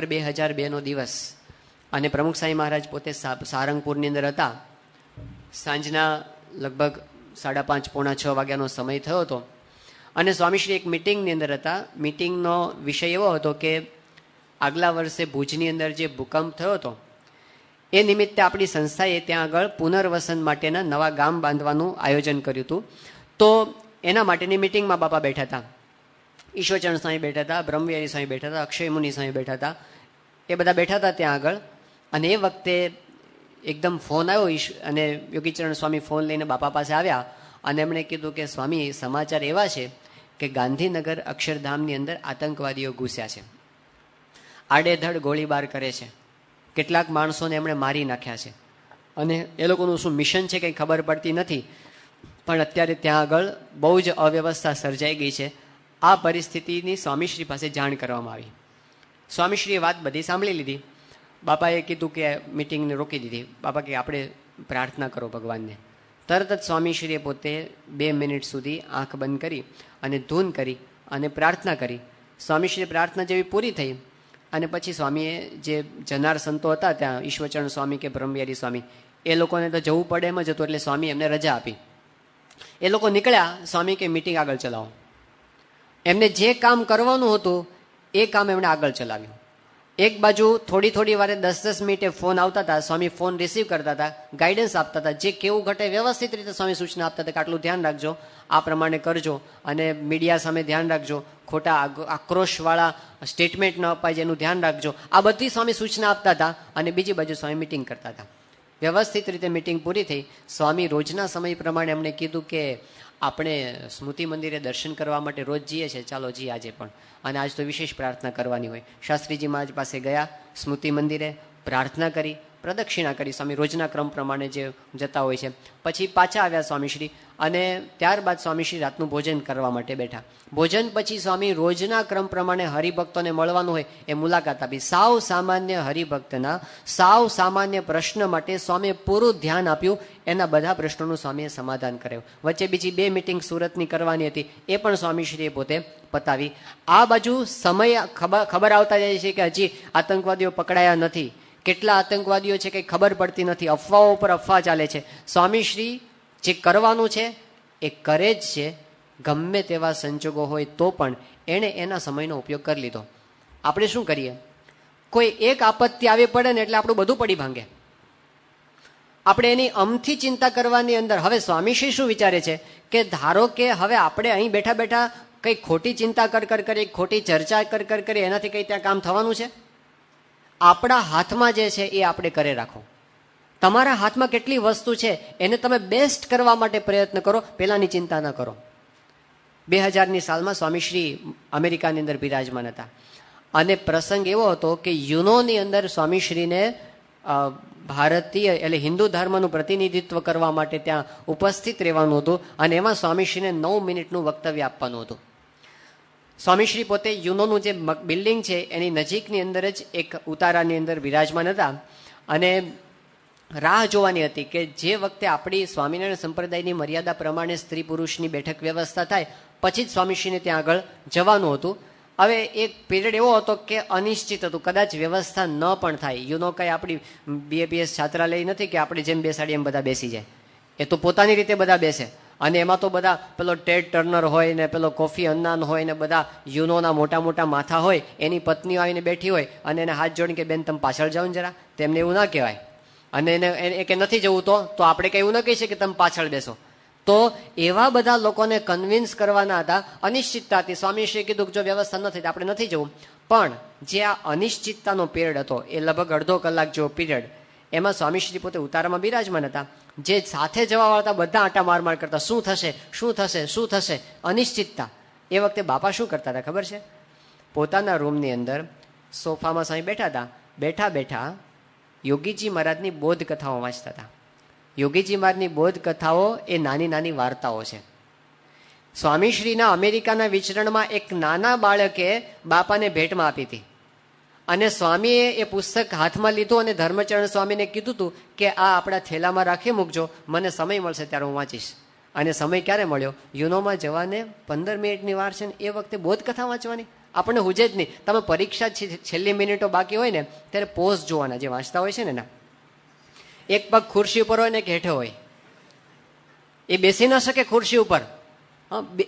2002 નો દિવસ, અને પ્રમુખ સાંઈ મહારાજ પોતે સારંગપુરની અંદર હતા. સાંજના લગભગ 5:30 પોણા 6 વાગ્યાનો સમય થયો હતો, અને સ્વામીશ્રી એક મિટિંગની અંદર હતા. મિટિંગનો વિષય એવો હતો કે આગલા વર્ષે ભુજની અંદર જે ભૂકંપ થયો હતો એ નિમિત્તે આપણી સંસ્થાએ ત્યાં આગળ પુનર્વસન માટેના નવા ગામ બાંધવાનું આયોજન કર્યું હતું. તો એના માટેની મિટિંગમાં બાપા બેઠા હતા. ઈશ્વરચરણ સ્વામી બેઠા હતા, બ્રહ્મવિહારી સ્વામી બેઠા હતા, અક્ષય મુનિ સ્વામી બેઠા હતા. એ બધા બેઠા હતા ત્યાં આગળ. અને એ વખતે એકદમ ફોન આવ્યો, અને યોગીચરણ સ્વામી ફોન લઈને બાપા પાસે આવ્યા અને એમણે કીધું કે સ્વામી, સમાચાર એવા છે કે ગાંધીનગર અક્ષરધામની અંદર આતંકવાદીઓ ઘૂસ્યા છે, આડેધડ ગોળીબાર કરે છે, કેટલાક માણસોને એમણે મારી નાખ્યા છે, અને એ લોકોનું શું મિશન છે કંઈ ખબર પડતી નથી, પણ અત્યારે ત્યાં આગળ બહુ જ અવ્યવસ્થા સર્જાઈ ગઈ છે. આ પરિસ્થિતિની સ્વામીશ્રી પાસે જાણ કરવામાં આવી. સ્વામીશ્રીએ વાત બધી સાંભળી લીધી. બાપાએ કીધું કે મિટિંગને રોકી દીધી. બાપા કે આપણે પ્રાર્થના કરો ભગવાનને. તરત જ સ્વામીશ્રીએ પોતે 2 મિનિટ સુધી આંખ બંધ કરી અને ધૂન કરી અને પ્રાર્થના કરી. સ્વામીશ્રીએ પ્રાર્થના જેવી પૂરી થઈ, અને પછી સ્વામીએ જે જનાર સંતો હતા ત્યાં, ઈશ્વરચરણ સ્વામી કે બ્રહ્મવિહારી સ્વામી, એ લોકોને તો જવું પડે એમ જ હતું, એટલે સ્વામી એમને રજા આપી. એ લોકો નીકળ્યા. સ્વામી કે મિટિંગ આગળ ચલાવો. એમને જે કામ કરવાનું હતું એ કામ એમણે આગળ ચલાવ્યું. એક બાજુ થોડી વારે 10-10 મિનિટે ફોન આવતા હતા, સ્વામી ફોન રિસીવ કરતા હતા, ગાઈડન્સ આપતા હતા, જે કેવું ઘટે વ્યવસ્થિત રીતે સ્વામી સૂચના આપતા હતા કે આટલું ધ્યાન રાખજો, આ પ્રમાણે કરજો, અને મીડિયા સામે ધ્યાન રાખજો, ખોટા આક્રોશવાળા સ્ટેટમેન્ટ ન અપાય એનું ધ્યાન રાખજો. આ બધી સ્વામી સૂચના આપતા હતા, અને બીજી બાજુ સ્વામી મિટિંગ કરતા હતા. વ્યવસ્થિત રીતે મિટિંગ પૂરી થઈ. સ્વામી રોજના સમય પ્રમાણે અમને કીધું કે આપણે સ્મૃતિ મંદિરે દર્શન કરવા માટે રોજ જઈએ છીએ, ચાલો જઈએ આજે પણ, અને આજ તો વિશેષ પ્રાર્થના કરવાની હોય. શાસ્ત્રીજી મહારાજ પાસે ગયા, સ્મૃતિ મંદિરે પ્રાર્થના કરી, પ્રદક્ષિણા કરી, સ્વામી રોજના ક્રમ પ્રમાણે જે જતા હોય છે. પછી પાછા આવ્યા સ્વામીશ્રી, અને ત્યારબાદ સ્વામીશ્રી રાતનું ભોજન કરવા માટે બેઠા. ભોજન પછી સ્વામી રોજના ક્રમ પ્રમાણે હરિભક્તોને મળવાનું હોય એ મુલાકાત આપી. સાવ સામાન્ય હરિભક્તના સાવ સામાન્ય પ્રશ્ન માટે સ્વામીએ પૂરું ધ્યાન આપ્યું. એના બધા પ્રશ્નોનું સ્વામીએ સમાધાન કર્યું. વચ્ચે બીજી 2 મિટિંગ સુરતની કરવાની હતી, એ પણ સ્વામીશ્રીએ પોતે પતાવી. આ બાજુ સમય ખબર આવતા જાય છે કે હજી આતંકવાદીઓ પકડાયા નથી, કેટલા આતંકવાદીઓ છે કંઈ ખબર પડતી નથી, અફવાઓ ઉપર અફવા ચાલે છે. સ્વામીશ્રી જે કરવાનું છે એ કરે જ છે. ગમે તેવા સંજોગો હોય તો પણ એણે એના સમયનો ઉપયોગ કરી લીધો. આપણે શું કરીએ, કોઈ એક આપત્તિ આવી પડે ને એટલે આપણું બધું પડી ભાંગે. આપણે એની અમથી ચિંતા કરવાની અંદર, હવે સ્વામીશ્રી શું વિચારે છે કે ધારો કે હવે આપણે અહીં બેઠા બેઠા કંઈ ખોટી ચિંતા કરી, ખોટી ચર્ચા કરી, એનાથી કંઈ ત્યાં કામ થવાનું છે? આપણા હાથમાં જે છે એ આપણે કરે રાખો. તમારા હાથમાં કેટલી વસ્તુ છે એને તમે બેસ્ટ કરવા માટે પ્રયત્ન કરો, પહેલાની ચિંતા ન કરો. 2000ની સાલમાં સ્વામીશ્રી અમેરિકાની અંદર બિરાજમાન હતા, અને પ્રસંગ એવો હતો કે યુનોની અંદર સ્વામીશ્રીને ભારતીય એટલે હિન્દુ ધર્મનું પ્રતિનિધિત્વ કરવા માટે ત્યાં ઉપસ્થિત રહેવાનું હતું, અને એમાં સ્વામીશ્રીને 9 મિનિટનું વક્તવ્ય આપવાનું હતું. સ્વામીશ્રી પોતે યુનોનું જે બિલ્ડિંગ છે એની નજીકની અંદર જ એક ઉતારાની અંદર બિરાજમાન હતા, અને રાહ જોવાની હતી કે જે વખતે આપણી સ્વામિનારાયણ સંપ્રદાયની મર્યાદા પ્રમાણે સ્ત્રી પુરુષની બેઠક વ્યવસ્થા થાય પછી જ સ્વામીશ્રીને ત્યાં આગળ જવાનું હતું. હવે એક પીરિયડ એવો હતો કે અનિશ્ચિત હતું, કદાચ વ્યવસ્થા ન પણ થાય. યુનો કંઈ આપણી BAPS છાત્રાલય નથી કે આપણે જેમ બેસાડીએ એમ બધા બેસી જાય. એ તો પોતાની રીતે બધા બેસે, અને એમાં તો બધા પેલો ટેડ ટર્નર હોય ને પેલો કોફી અન્નાન હોય ને બધા યુનોના મોટા મોટા માથા હોય, એની પત્નીઓ આવીને બેઠી હોય અને એને હાથ જોડીને કે બેન તમે પાછળ જાઓ ને જરા, તેમને એવું ના કહેવાય. અને એને કે નથી જવું તો આપણે કંઈ એવું ન કહી શકીએ કે તમે પાછળ બેસો. તો એવા બધા લોકોને કન્વિન્સ કરવાના હતા. અનિશ્ચિતતા હતી. સ્વામીશ્રીએ કીધું કે જો વ્યવસ્થા નથી તો આપણે નથી જવું. પણ જે આ અનિશ્ચિતતાનો પિરિયડ હતો એ લગભગ અડધો કલાક જેવો પિરિયડ, એમાં સ્વામીશ્રી પોતે ઉતારામાં બિરાજમાન હતા. જે સાથે જવાવાળા બધા આટા માર કરતા, શું થશે શું થશે શું થશે, અનિશ્ચિતતા. એ વખતે બાપા શું કરતા હતા ખબર છે? પોતાના રૂમની અંદર સોફામાં સ્વામી બેઠા હતા, બેઠા બેઠા યોગીજી મહારાજની બોધ કથાઓ વાંચતા હતા. યોગીજી મહારાજની બોધ કથાઓ એ નાની નાની વાર્તાઓ છે. સ્વામીશ્રીના અમેરિકાના વિચરણમાં એક નાના બાળકે બાપાને ભેટમાં આપી હતી, અને સ્વામીએ એ પુસ્તક હાથમાં લીધું અને ધર્મચરણ સ્વામીને કીધું હતું કે આ આપણા થેલામાં રાખી મૂકજો, મને સમય મળશે ત્યારે હું વાંચીશ. અને સમય ક્યારે મળ્યો? યુનોમાં જવાને 15 મિનિટની વાર છે ને એ વખતે બોધ કથા વાંચવાની આપણને હુજે જ નહીં. તમે પરીક્ષા છેલ્લી મિનિટો બાકી હોય ને ત્યારે પોઝ જોવાના, જે વાંચતા હોય છે ને એના. એક પગ ખુરશી ઉપર હોય ને એક હેઠે હોય, એ બેસી ન શકે ખુરશી ઉપર,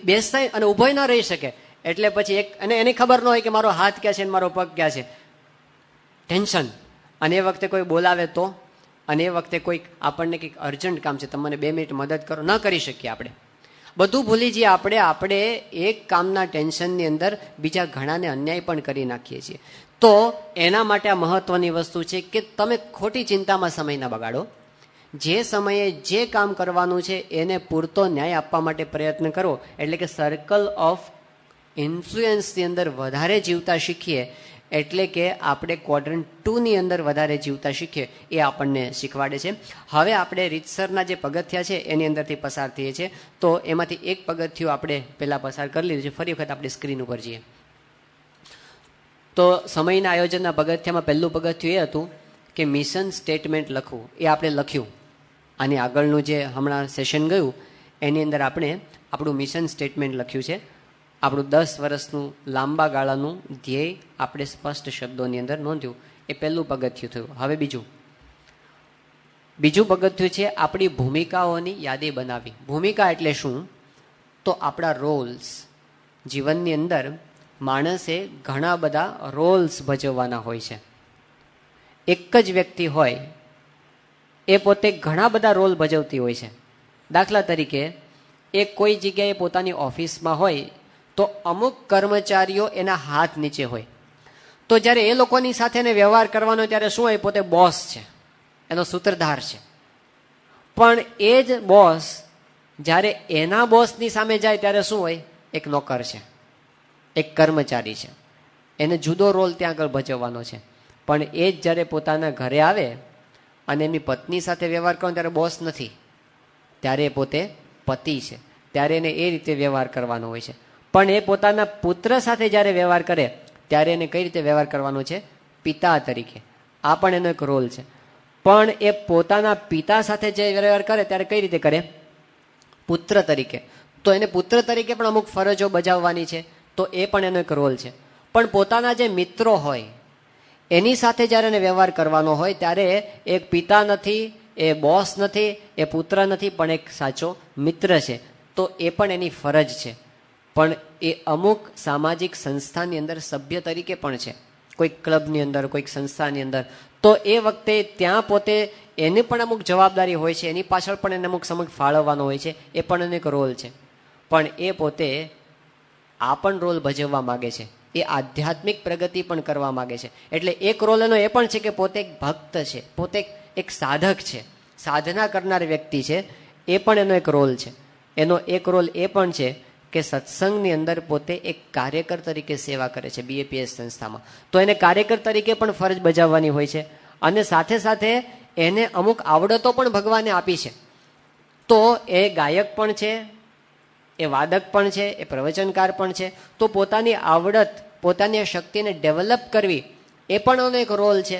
બેસતા અને ઊભો ના રહી શકે. એટલે પછી એક, અને એની ખબર ન હોય કે મારો હાથ ક્યાં છે ને મારો પગ ક્યાં છે. ટેન્શન. અને એ વખતે કોઈ બોલાવે તો, અને એ વખતે કોઈક આપણને કંઈક અર્જન્ટ કામ છે, તમને 2 મિનિટ મદદ કરો, ન કરી શકીએ આપણે. બધું ભૂલી જઈએ આપણે એક કામના ટેન્શનની અંદર બીજા ઘણાને અન્યાય પણ કરી નાખીએ છીએ. તો એના માટે આ મહત્વની વસ્તુ છે કે તમે ખોટી ચિંતામાં સમય ના બગાડો. જે સમયે જે કામ કરવાનું છે એને પૂરતો ન્યાય આપવા માટે પ્રયત્ન કરો. એટલે કે સર્કલ ઓફ ઇન્ફ્લુઅન્સની અંદર વધારે જીવતા શીખીએ, એટલે કે આપણે ક્વોડ્રન્ટ 2ની અંદર વધારે જીવતા શીખીએ, એ આપણને શીખવાડે છે. હવે આપણે રીતસરના જે પગથિયા છે એની અંદરથી પસાર થઈએ છીએ. તો એમાંથી એક પગથિયું આપણે પહેલાં પસાર કરી લીધું છે. ફરી વખત આપણે સ્ક્રીન ઉપર જઈએ તો સમયના આયોજનના પગથિયામાં પહેલું પગથિયું એ હતું કે મિશન સ્ટેટમેન્ટ લખવું. એ આપણે લખ્યું. આની આગળનું જે હમણાં સેશન ગયું એની અંદર આપણે આપણું મિશન સ્ટેટમેન્ટ લખ્યું છે. આપણું 10 વર્ષનું લાંબા ગાળાનું ધ્યેય આપણે સ્પષ્ટ શબ્દોની અંદર નોંધ્યું. એ પહેલું પગથિયું થયું. હવે બીજું પગથિયું છે આપણી ભૂમિકાઓની યાદી બનાવી. ભૂમિકા એટલે શું? તો આપણા રોલ્સ. જીવનની અંદર માણસે ઘણા બધા રોલ્સ ભજવવાના હોય છે. એક જ વ્યક્તિ હોય એ પોતે ઘણા બધા રોલ ભજવતી હોય છે. દાખલા તરીકે એ કોઈ જગ્યાએ પોતાની ઓફિસમાં હોય તો અમુક કર્મચારીઓ એના હાથ નીચે હોય. તો જ્યારે એ લોકોની સાથે એને વ્યવહાર કરવાનો ત્યારે શું હોય? પોતે બોસ છે. એનો સૂત્રધાર છે. પણ એ જ બોસ જ્યારે એના બોસની સામે જાય ત્યારે શું હોય? એક નોકર છે, એક કર્મચારી છે, એને જુદો રોલ ત્યાં આગળ ભજવવાનો છે. પણ એ જ જ્યારે પોતાના ઘરે આવે અને એમની પત્ની સાથે વ્યવહાર કરો ત્યારે બોસ નથી, ત્યારે પોતે પતિ છે, ત્યારે એને એ રીતે વ્યવહાર કરવાનો હોય છે. પણ એ પોતાના પુત્ર સાથે જ્યારે વ્યવહાર કરે ત્યારે એને કઈ રીતે વ્યવહાર કરવાનો છે? પિતા તરીકે. આ પણ એનો એક રોલ છે. પણ એ પોતાના પિતા સાથે જે વ્યવહાર કરે ત્યારે કઈ રીતે કરે? પુત્ર તરીકે. તો એને પુત્ર તરીકે પણ અમુક ફરજો બજાવવાની છે, તો એ પણ એનો એક રોલ છે. પણ પોતાના જે મિત્રો હોય એની સાથે જ્યારે એને વ્યવહાર કરવાનો હોય ત્યારે એક પિતા નથી, એ બોસ નથી, એ પુત્ર નથી, પણ એક સાચો મિત્ર છે. તો એ પણ એની ફરજ છે. પણ એ અમુક સામાજિક સંસ્થાની અંદર સભ્ય તરીકે પણ છે, કોઈક ક્લબની અંદર, કોઈક સંસ્થાની અંદર. તો એ વખતે ત્યાં પોતે એને પણ અમુક જવાબદારી હોય છે, એની પાછળ પણ એને અમુક સમય ફાળવવાનો હોય છે, એ પણ એનો એક રોલ છે. પણ એ પોતે આ પણ રોલ ભજવવા માગે છે, એ આધ્યાત્મિક પ્રગતિ પણ કરવા માગે છે. એટલે એક રોલ એનો એ પણ છે કે પોતે એક ભક્ત છે, પોતે એક સાધક છે, સાધના કરનાર વ્યક્તિ છે, એ પણ એનો એક રોલ છે. એનો એક રોલ એ પણ છે કે સત્સંગની અંદર પોતે એક કાર્યકર તરીકે સેવા કરે છે બીએપીએસ સંસ્થામાં. તો એને કાર્યકર તરીકે પણ ફરજ બજાવવાની હોય છે. અને સાથે સાથે એને અમુક આવડતો પણ ભગવાને આપી છે. તો એ ગાયક પણ છે, એ વાદક પણ છે, એ પ્રવચનકાર પણ છે. તો પોતાની આવડત, પોતાની શક્તિને ડેવલપ કરવી એ પણ એનો એક રોલ છે.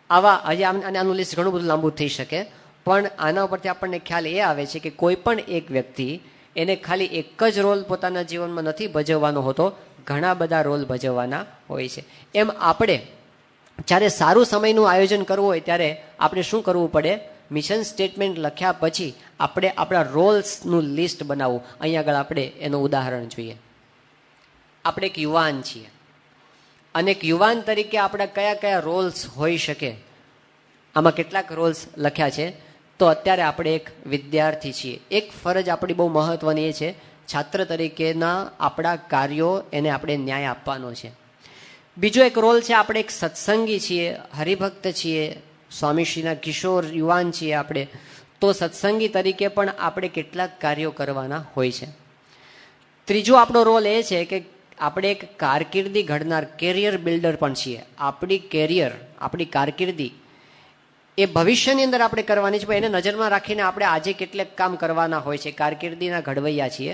આવા હજી આનું લિસ્ટ ઘણું બધું લાંબુ થઈ શકે, પણ આના ઉપરથી આપણને ખ્યાલ એ આવે છે કે કોઈ પણ એક વ્યક્તિ એને ખાલી એક જ રોલ પોતાના જીવનમાં નથી ભજવવાનો હોતો, ઘણા બધા રોલ ભજવવાના હોય છે. એમ આપણે જ્યારે સારું સમયનું આયોજન કરવું હોય ત્યારે આપણે શું કરવું પડે? મિશન સ્ટેટમેન્ટ લખ્યા પછી આપણે આપણા રોલ્સનું લિસ્ટ બનાવવું. અહીંયા આગળ આપણે એનું ઉદાહરણ જોઈએ. આપણે એક યુવાન છીએ અને એક યુવાન તરીકે આપણા કયા કયા રોલ્સ હોઈ શકે, આમાં કેટલાક રોલ્સ લખ્યા છે. તો અત્યારે આપણે એક વિદ્યાર્થી છીએ. એક ફરજ આપણી બહુ મહત્વની એ છે, છાત્ર તરીકેના આપણા કાર્યો એને આપણે ન્યાય આપવાનો છે. બીજો એક રોલ છે, આપણે એક સત્સંગી છીએ, હરિભક્ત છીએ, સ્વામીશ્રીના કિશોર યુવાન છીએ આપણે. તો સત્સંગી તરીકે પણ આપણે કેટલાક કાર્યો કરવાના હોય છે. ત્રીજો આપણો રોલ એ છે કે આપણે એક કારકિર્દી ઘડનાર કેરિયર બિલ્ડર પણ છીએ. આપણી કેરિયર, આપણી કારકિર્દી એ ભવિષ્યની અંદર આપણે કરવાની છે, એને નજરમાં રાખીને આપણે આજે કેટલાક કામ કરવાના હોય છે. કારકિર્દીના ઘડવૈયા છીએ.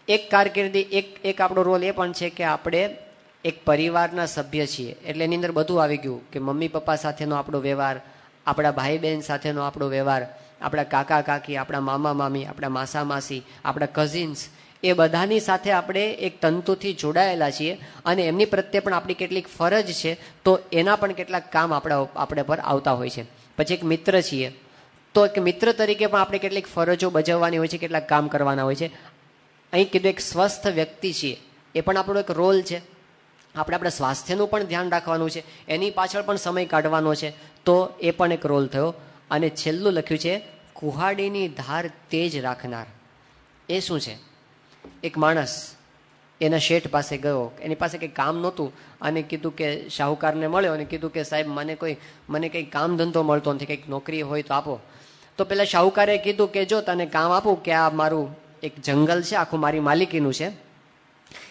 એક કારકિર્દી એક આપણો રોલ એ પણ છે કે આપણે એક પરિવારના સભ્ય છીએ. એટલે એની અંદર બધું આવી ગયું કે મમ્મી પપ્પા સાથેનો આપણો વ્યવહાર, આપણા ભાઈ બહેન સાથેનો આપણો વ્યવહાર, આપણા કાકા કાકી, આપણા મામા મામી, આપણા માસા માસી, આપણા કઝિન્સ, એ બધાની સાથે આપણે એક તંતુથી જોડાયેલા છીએ. અને એમની પ્રત્યે પણ આપણી કેટલીક ફરજ છે, તો એના પણ કેટલાક કામ આપણે પર આવતા હોય છે. પછી એક મિત્ર છીએ, તો એક મિત્ર તરીકે પણ આપણે કેટલીક ફરજો બજાવવાની હોય છે, કેટલાક કામ કરવાના હોય છે. અહીં કીધું એક સ્વસ્થ વ્યક્તિ છીએ, એ પણ આપણો એક રોલ છે. આપણે આપણા સ્વાસ્થ્યનું પણ ધ્યાન રાખવાનું છે, એની પાછળ પણ સમય કાઢવાનો છે, તો એ પણ એક રોલ થયો. અને છેલ્લું લખ્યું છે કુહાડીની ધાર તેજ રાખનાર. એ શું છે? એક માણસ એના શેઠ પાસે ગયો, એની પાસે કંઈ કામ નહોતું અને કીધું કે શાહુકારને મળ્યો અને કીધું કે સાહેબ મને કંઈ કામ ધંધો મળતો નથી, કંઈક નોકરી હોય તો આપો. તો પેલા શાહુકારે કીધું કે જો તને કામ આપું કે આ મારું એક જંગલ છે, આખું મારી માલિકીનું છે,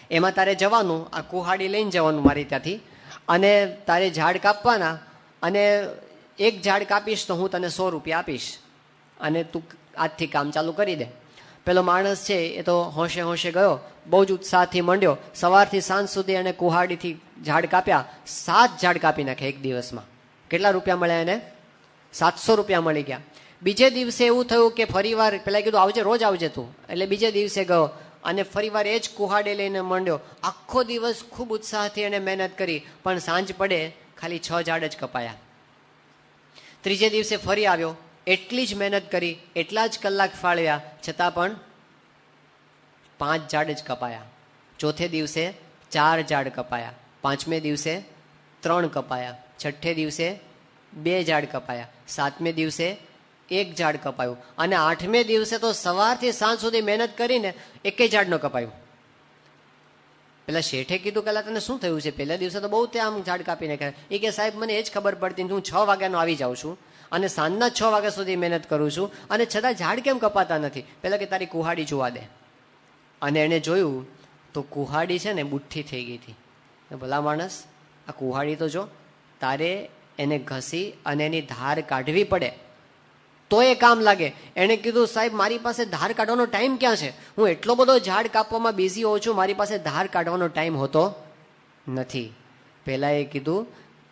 એમાં તારે જવાનું, આ કુહાડી લઈને જવાનું મારી ત્યાંથી, અને તારે ઝાડ કાપવાના, અને એક ઝાડ કાપીશ તો હું તને 100 રૂપિયા આપીશ, અને તું આજથી કામ ચાલુ કરી દે. પેલો માણસ છે એ તો હોંશે હોંશે ગયો, બહુ જ ઉત્સાહથી મંડ્યો. સવારથી સાંજ સુધી એને કુહાડીથી ઝાડ કાપ્યા. 7 ઝાડ કાપી નાખ્યા એક દિવસમાં. કેટલા રૂપિયા મળ્યા એને? 700 રૂપિયા મળી ગયા. બીજે દિવસે એવું થયું કે ફરીવાર પેલા કીધું આવજે, રોજ આવજે તું. એટલે બીજે દિવસે ગયો અને ફરીવાર એ જ કુહાડી લઈને મંડ્યો. આખો દિવસ ખૂબ ઉત્સાહથી એને મહેનત કરી, પણ સાંજ પડે ખાલી 6 ઝાડ જ કપાયા. ત્રીજે દિવસે ફરી આવ્યો, એટલી જ મહેનત કરી, એટલા જ કલાક ફાળવ્યા, છતાં પણ 5 ઝાડ જ કપાયા. ચોથે દિવસે 4 ઝાડ કપાયા, પાંચમે દિવસે 3 કપાયા, છઠ્ઠે દિવસે 2 ઝાડ કપાયા, સાતમે દિવસે 1 ઝાડ કપાયું, અને 8મે દિવસે તો સવારથી સાંજ સુધી મહેનત કરીને 1 ઝાડ ન કપાયું. પેલા શેઠે કીધું કે તને શું થયું છે? પહેલા દિવસે તો બહુ તે આમ ઝાડ કાપી નાખ્યા. એ કે સાહેબ મને એ જ ખબર પડતી, હું 6 વાગ્યાનો આવી જાઉં છું અને સાંજના 6 વાગ્યા સુધી મહેનત કરું છું અને છતાં ઝાડ કેમ કપાતા નથી? પહેલાં કે તારી કુહાડી જોવા દે. અને એણે જોયું તો કુહાડી છે ને બુઠ્ઠી થઈ ગઈ હતી. ભલા માણસ, આ કુહાડી તો જો, તારે એને ઘસી અને એની ધાર કાઢવી પડે તો એ કામ લાગે. એણે કીધું સાહેબ મારી પાસે ધાર કાઢવાનો ટાઈમ ક્યાં છે? હું એટલો બધો ઝાડ કાપવામાં બિઝી હોઉં છું, મારી પાસે ધાર કાઢવાનો ટાઈમ હોતો નથી. પહેલાં એ કીધું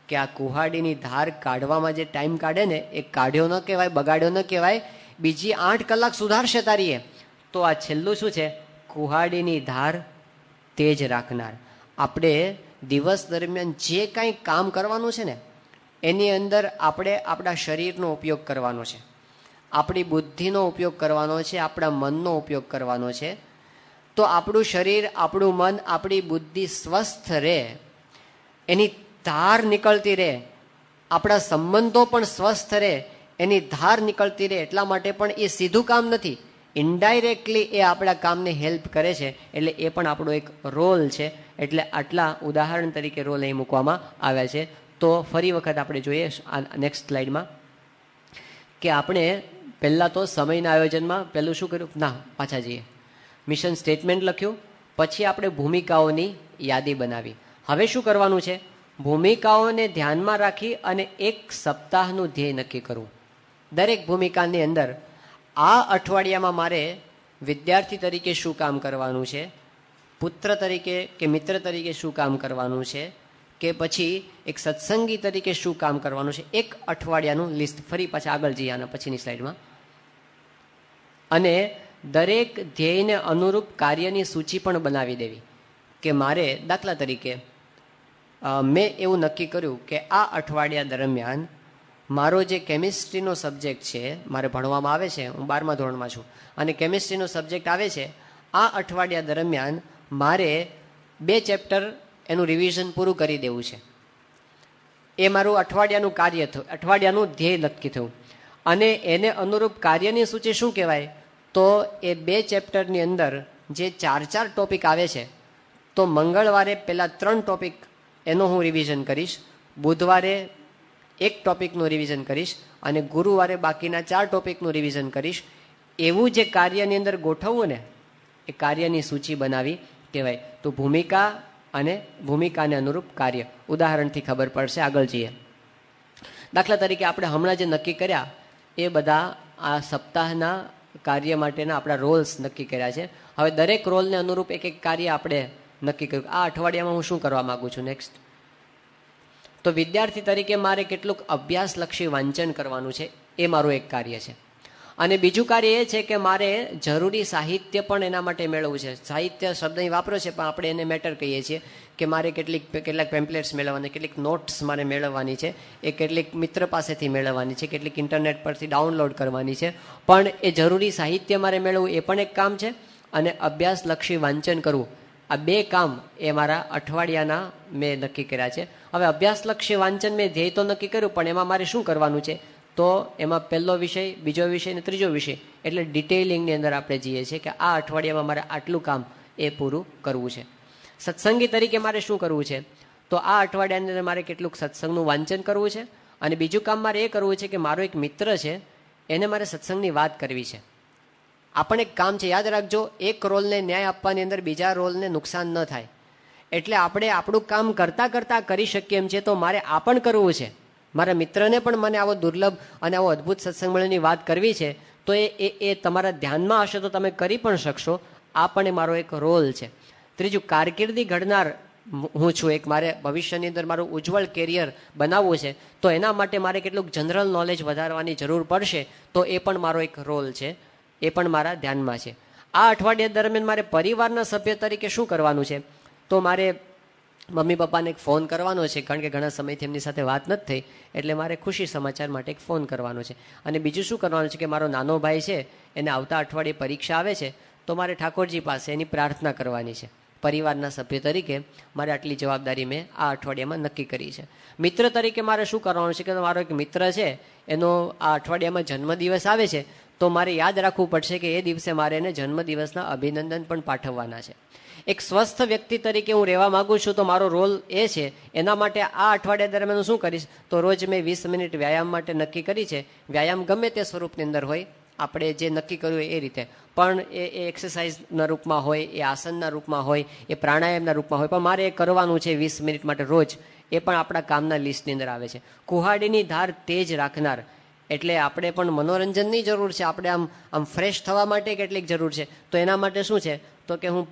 કે આ કુહાડીની ધાર કાઢવામાં જે ટાઈમ કાઢે ને એ કાઢ્યો ન કહેવાય, બગાડ્યો ન કહેવાય, બીજી 8 કલાક સુધારશે તારીએ. તો આ છેલ્લું શું છે? કુહાડીની ધાર તેજ રાખનાર. આપણે દિવસ દરમિયાન જે કાંઈ કામ કરવાનું છે ને એની અંદર આપણે આપણા શરીરનો ઉપયોગ કરવાનો છે, આપણી બુદ્ધિનો ઉપયોગ કરવાનો છે, આપણા મનનો ઉપયોગ કરવાનો છે. તો આપણું શરીર, આપણું મન, આપણી બુદ્ધિ સ્વસ્થ રહે, એની ધાર નીકળતી રહે, આપણા સંબંધો પણ સ્વસ્થ રહે, એની ધાર નીકળતી રહે. એટલા માટે પણ એ સીધું કામ નથી, ઇનડાયરેક્ટલી એ આપણા કામને હેલ્પ કરે છે. એટલે એ પણ આપણો એક રોલ છે. એટલે આટલા ઉદાહરણ તરીકે રોલ અહીં મૂકવામાં આવ્યા છે. તો ફરી વખત આપણે જોઈએ નેક્સ્ટ સ્લાઇડમાં કે આપણે પહેલાં તો સમયના આયોજનમાં પહેલું શું કર્યું? ના, પાછા જઈએ. મિશન સ્ટેટમેન્ટ લખ્યું, પછી આપણે ભૂમિકાઓની યાદી બનાવી. હવે શું કરવાનું છે? ભૂમિકાઓને ધ્યાનમાં રાખી અને 1 સપ્તાહનું ધ્યેય નક્કી કરવું. દરેક ભૂમિકાની અંદર આ અઠવાડિયામાં મારે વિદ્યાર્થી તરીકે શું કામ કરવાનું છે, પુત્ર તરીકે કે મિત્ર તરીકે શું કામ કરવાનું છે, કે પછી એક સત્સંગી તરીકે શું કામ કરવાનું છે. 1 અઠવાડિયાનું લિસ્ટ. ફરી પાછા આગળ જઈએ આના પછીની સ્લાઇડમાં. અને દરેક ધ્યેયને અનુરૂપ કાર્યની સૂચિ પણ બનાવી દેવી. કે મારે દાખલા તરીકે મેં એવું નક્કી કર્યું કે આ અઠવાડિયા દરમિયાન મારો જે કેમિસ્ટ્રીનો સબ્જેક્ટ છે, મારે ભણવામાં આવે છે, હું 12મા ધોરણમાં છું અને કેમિસ્ટ્રીનો સબ્જેક્ટ આવે છે, આ અઠવાડિયા દરમિયાન મારે 2 ચેપ્ટર એનું રિવિઝન પૂરું કરી દેવું છે. એ મારું અઠવાડિયાનું કાર્ય થયું, અઠવાડિયાનું ધ્યેય નક્કી થયું. અને એને અનુરૂપ કાર્યની સૂચિ શું કહેવાય? તો એ 2 ચેપ્ટરની અંદર જે 4 ટોપિક આવે છે, તો મંગળવારે પહેલાં 3 ટોપિક એનો હું રિવિઝન કરીશ, બુધવારે 1 ટોપિકનું રિવિઝન કરીશ અને ગુરુવારે બાકીના 4 ટોપિકનું રિવિઝન કરીશ. એવું જે કાર્યની અંદર ગોઠવવું ને એ કાર્યની સૂચિ બનાવી કહેવાય. તો ભૂમિકા અને ભૂમિકાને અનુરૂપ કાર્ય ઉદાહરણથી ખબર પડશે. આગળ જઈએ. દાખલા તરીકે આપણે હમણાં જે નક્કી કર્યા એ બધા આ સપ્તાહના કાર્ય માટેના આપણા રોલ્સ નક્કી કર્યા છે. હવે દરેક રોલને અનુરૂપ એક કાર્ય આપણે નક્કી કર્યું. આ અઠવાડિયામાં હું શું કરવા માગું છું? નેક્સ્ટ. તો વિદ્યાર્થી તરીકે મારે કેટલુંક અભ્યાસલક્ષી વાંચન કરવાનું છે, એ મારું એક કાર્ય છે. અને બીજું કાર્ય એ છે કે મારે જરૂરી સાહિત્ય પણ એના માટે મેળવવું છે. સાહિત્ય શબ્દ અહીં વાપરો છે પણ આપણે એને મેટર કહીએ છીએ કે મારે કેટલાક પેમ્પલેટ્સ મેળવવાની, કેટલીક નોટ્સ મારે મેળવવાની છે, એ કેટલીક મિત્ર પાસેથી મેળવવાની છે, કેટલીક ઇન્ટરનેટ પરથી ડાઉનલોડ કરવાની છે. પણ એ જરૂરી સાહિત્ય મારે મેળવવું એ પણ એક કામ છે. અને અભ્યાસલક્ષી વાંચન કરવું, આ 2 કામ એ મારા અઠવાડિયાના મેં નક્કી કર્યા છે. હવે અભ્યાસલક્ષી વાંચન મેં ધ્યેય તો નક્કી કર્યું, પણ એમાં મારે શું કરવાનું છે? તો એમાં પહેલો વિષય, બીજો વિષય અને ત્રીજો વિષય, એટલે ડિટેલિંગની અંદર આપણે જઈએ છીએ કે આ અઠવાડિયામાં મારે આટલું કામ એ પૂરું કરવું છે. સત્સંગી તરીકે મારે શું કરવું છે? તો આ અઠવાડિયાની અંદર મારે કેટલુંક સત્સંગનું વાંચન કરવું છે. અને બીજું કામ મારે એ કરવું છે કે મારો એક મિત્ર છે, એને મારે સત્સંગની વાત કરવી છે. આ પણ એક કામ છે. યાદ રાખજો, એક રોલને ન્યાય આપવાની અંદર બીજા રોલને નુકસાન ન થાય. એટલે આપણે આપણું કામ કરતાં કરતાં કરી શકીએ એમ છે. તો મારે આ પણ કરવું છે, મારા મિત્રને પણ મને આવો દુર્લભ અને આવો અદ્ભુત સત્સંગ મળીની વાત કરવી છે. તો એ તમારા ધ્યાનમાં હશે તો તમે કરી પણ શકશો. આ પણ એ મારો એક રોલ છે. ત્રીજું, કારકિર્દી ઘડનાર હું છું. એક મારે ભવિષ્યની અંદર મારું ઉજ્જવળ કેરિયર બનાવવું છે, તો એના માટે મારે કેટલુંક જનરલ નોલેજ વધારવાની જરૂર પડશે. તો એ પણ મારો એક રોલ છે, એ પણ મારા ધ્યાનમાં છે. આ અઠવાડિયા દરમિયાન મારે પરિવારના સભ્ય તરીકે શું કરવાનું છે? તો મારે મમ્મી પપ્પાને એક ફોન કરવાનો છે, કારણ કે ઘણા સમયથી એમની સાથે વાત નથી થઈ, એટલે મારે ખુશી સમાચાર માટે એક ફોન કરવાનો છે. અને બીજું શું કરવાનું છે કે મારો નાનો ભાઈ છે, એને આવતા અઠવાડિયે પરીક્ષા આવે છે, તો મારે ઠાકોરજી પાસે એની પ્રાર્થના કરવાની છે. પરિવારના સભ્ય તરીકે મારે આટલી જવાબદારી મેં આ અઠવાડિયામાં નક્કી કરી છે. મિત્ર તરીકે મારે શું કરવાનું છે કે મારો એક મિત્ર છે, એનો આ અઠવાડિયામાં જન્મદિવસ આવે છે, તો મારે યાદ રાખવું પડશે કે એ દિવસે મારે એને જન્મદિવસના અભિનંદન પણ પાઠવવાના છે. એક સ્વસ્થ વ્યક્તિ તરીકે હું રહેવા માંગુ છું, તો મારો રોલ એ છે. એના માટે આ અઠવાડિયા દરમિયાન હું શું કરીશ, તો રોજ મેં 20 મિનિટ વ્યાયામ માટે નક્કી કરી છે. વ્યાયામ ગમે તે સ્વરૂપની અંદર હોય, આપણે જે નક્કી કર્યું એ રીતે, પણ એ એક્સરસાઇઝના રૂપમાં હોય, એ આસનના રૂપમાં હોય, એ પ્રાણાયામના રૂપમાં હોય, પણ મારે એ કરવાનું છે 20 મિનિટ માટે રોજ. એ પણ આપણા કામના લિસ્ટની અંદર આવે છે. કુહાડીની ધાર તેજ રાખનાર, એટલે આપણે પણ મનોરંજનની જરૂર છે. આપણે આમ ફ્રેશ થવા માટે કેટલીક જરૂર છે. તો એના માટે શું છે, તો કે હું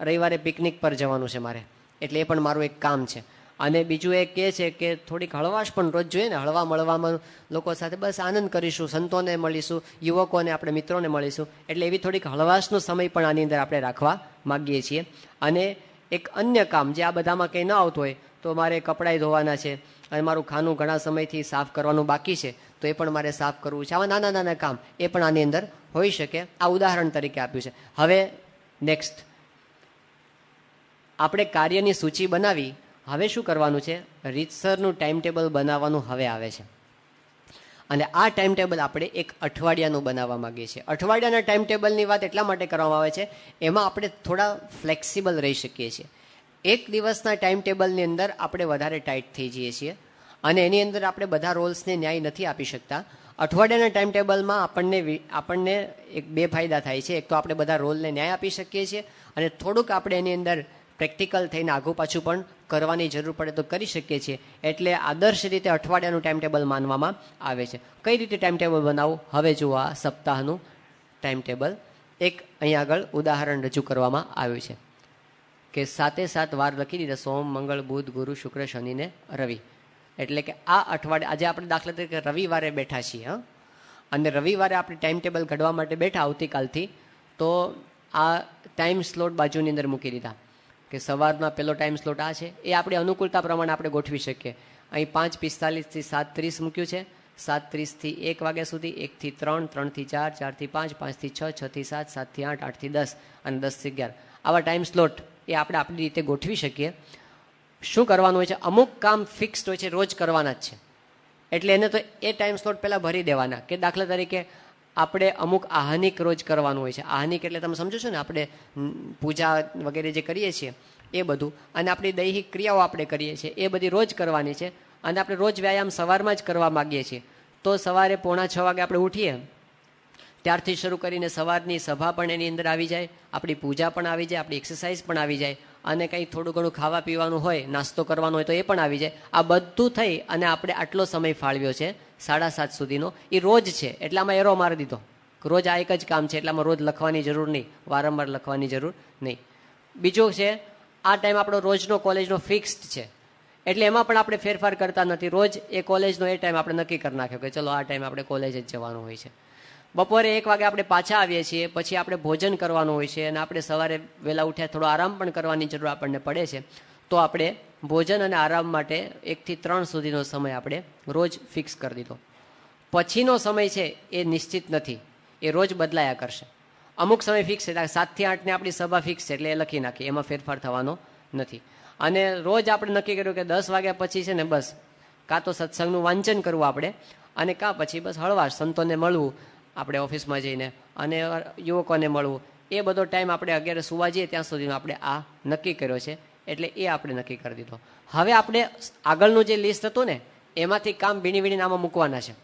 રવિવારે પિકનિક પર જવાનું છે મારે, એટલે એ પણ મારું એક કામ છે. અને બીજું એક એ છે કે થોડીક હળવાશ પણ રોજ જોઈએ ને, હળવા મળવામાં લોકો સાથે બસ આનંદ કરીશું, સંતોને મળીશું, યુવકોને આપણે મિત્રોને મળીશું, એટલે એવી થોડીક હળવાશનો સમય પણ આની અંદર આપણે રાખવા માગીએ છીએ. અને એક અન્ય કામ જે આ બધામાં કંઈ ન આવતું હોય, તો મારે કપડાં ધોવાના છે, અને મારું ખાનું ઘણા સમયથી સાફ કરવાનું બાકી છે, તો એ પણ મારે સાફ કરવું છે. આવા નાના નાના કામ એ પણ આની અંદર હોઈ શકે. આ ઉદાહરણ તરીકે આપ્યું છે. હવે નેક્સ્ટ, આપણે કાર્યની સૂચિ બનાવી. હવે શું કરવાનું છે, રીતસરનું ટાઈમ ટેબલ બનાવવાનું હવે આવે છે. અને આ ટાઈમ ટેબલ આપણે એક અઠવાડિયાનું બનાવવા માંગીએ છીએ. અઠવાડિયાના ટાઈમ ટેબલની વાત એટલા માટે કરવામાં આવે છે, એમાં આપણે થોડા ફ્લેક્સિબલ રહી શકીએ છીએ. એક દિવસના ટાઈમ ટેબલની અંદર આપણે વધારે ટાઈટ થઈ જઈએ છીએ, અને એની અંદર આપણે બધા રોલ્સને ન્યાય નથી આપી શકતા. અઠવાડિયાના ટાઈમ ટેબલમાં આપણને એક બે ફાયદા થાય છે. એક તો આપણે બધા રોલને ન્યાય આપી શકીએ છીએ, અને થોડુંક આપણે એની અંદર પ્રેક્ટિકલ થઈને આગું પાછું પણ કરવાની જરૂર પડે તો કરી શકીએ છીએ. એટલે આદર્શ રીતે અઠવાડિયાનું ટાઈમ ટેબલ માનવામાં આવે છે. કઈ રીતે ટાઈમ ટેબલ બનાવવું, હવે જુઓ આ સપ્તાહનું ટાઈમ ટેબલ. એક અહીંયા આગળ ઉદાહરણ રજૂ કરવામાં આવ્યું છે કે 7 વાર લખી દીધા, સોમ, મંગળ, બુધ, ગુરુ, શુક્ર, શનિ ને રવિ. એટલે કે આ અઠવાડિયે આજે આપણે દાખલા તરીકે રવિવારે બેઠા છીએ, અને રવિવારે આપણે ટાઈમ ટેબલ ઘડવા માટે બેઠા આવતીકાલથી, તો આ ટાઈમ સ્લોટ બાજુની અંદર મૂકી દીધા કે સવારના પહેલો ટાઈમ સ્લોટ આ છે. એ આપણી અનુકૂળતા પ્રમાણે આપણે ગોઠવી શકીએ. અહીં 5:45 થી 7:30 મૂક્યું છે, 7:30 થી 1 વાગ્યા સુધી, 1 થી 3, 3 થી 4, 4 થી 5, 5 થી 6, 6 થી 7, 7 થી 8, 8 થી 10 અને 10 થી 11 આવા ટાઈમ સ્લોટ એ આપણે આપણી રીતે ગોઠવી શકીએ. શું કરવાનું હોય છે, અમુક કામ ફિક્સ્ડ હોય છે, રોજ કરવાના જ છે. એટલે એને તો એ ટાઈમ સ્લોટ પહેલાં ભરી દેવાના. કે દાખલા તરીકે આપણે અમુક આહનિક રોજ કરવાનું હોય છે. આહનિક એટલે તમે સમજો છો ને, આપણે પૂજા વગેરે જે કરીએ છીએ એ બધું, અને આપણી દૈહિક ક્રિયાઓ આપણે કરીએ છીએ એ બધી રોજ કરવાની છે. અને આપણે રોજ વ્યાયામ સવારમાં જ કરવા માગીએ છીએ, તો સવારે 5:45 વાગે આપણે ઉઠીએ, ત્યારથી શરૂ કરીને સવારની સભા પણ એની અંદર આવી જાય, આપણી પૂજા પણ આવી જાય, આપણી એક્સરસાઇઝ પણ આવી જાય, અને કંઈ થોડું ઘણું ખાવા પીવાનું હોય, નાસ્તો કરવાનો હોય તો એ પણ આવી જાય. આ બધું થઈ અને આપણે આટલો સમય ફાળવ્યો છે 7:30 સુધીનો, એ રોજ છે. એટલે આમાં એરો મારી દીધો, રોજ આ એક જ કામ છે, એટલે આમાં રોજ લખવાની જરૂર નહીં, વારંવાર લખવાની જરૂર નહીં. બીજું છે, આ ટાઈમ આપણો રોજનો કોલેજનો ફિક્સ્ડ છે, એટલે એમાં પણ આપણે ફેરફાર કરતા નથી. રોજ એ કોલેજનો એ ટાઈમ આપણે નક્કી કરી નાખ્યો કે ચલો આ ટાઈમ આપણે કોલેજ જ જવાનું હોય છે. બપોરે 1 વાગે આપણે પાછા આવીએ છીએ, પછી આપણે ભોજન કરવાનું હોય છે, અને આપણે સવારે વહેલા ઉઠ્યા થોડો આરામ પણ કરવાની જરૂર આપણને પડે છે. તો આપણે ભોજન અને આરામ માટે 1 થી 3 સુધીનો સમય આપણે રોજ ફિક્સ કરી દીધો. પછીનો સમય છે એ નિશ્ચિત નથી, એ રોજ બદલાયા કરશે. અમુક સમય ફિક્સ છે, 7 થી 8 ની આપણી સભા ફિક્સ છે, એટલે એ લખી નાખીએ, એમાં ફેરફાર થવાનો નથી. અને રોજ આપણે નક્કી કર્યું કે 10 વાગ્યા પછી છે ને બસ કાં તો સત્સંગનું વાંચન કરવું આપણે, અને કાં પછી બસ હળવાશ સંતોને મળવું આપણે ઓફિસમાં જઈને, અને યુવકોને મળવું. એ બધો ટાઈમ આપણે 11 સુવા જઈએ ત્યાં સુધીનો આપણે આ નક્કી કર્યો છે, એટલે એ આપણે નક્કી કરી દીધો. હવે આપણે આગળનું જે લિસ્ટ હતું ને, એમાંથી કામ વીણી વીણીને આમાં મૂકવાના છે.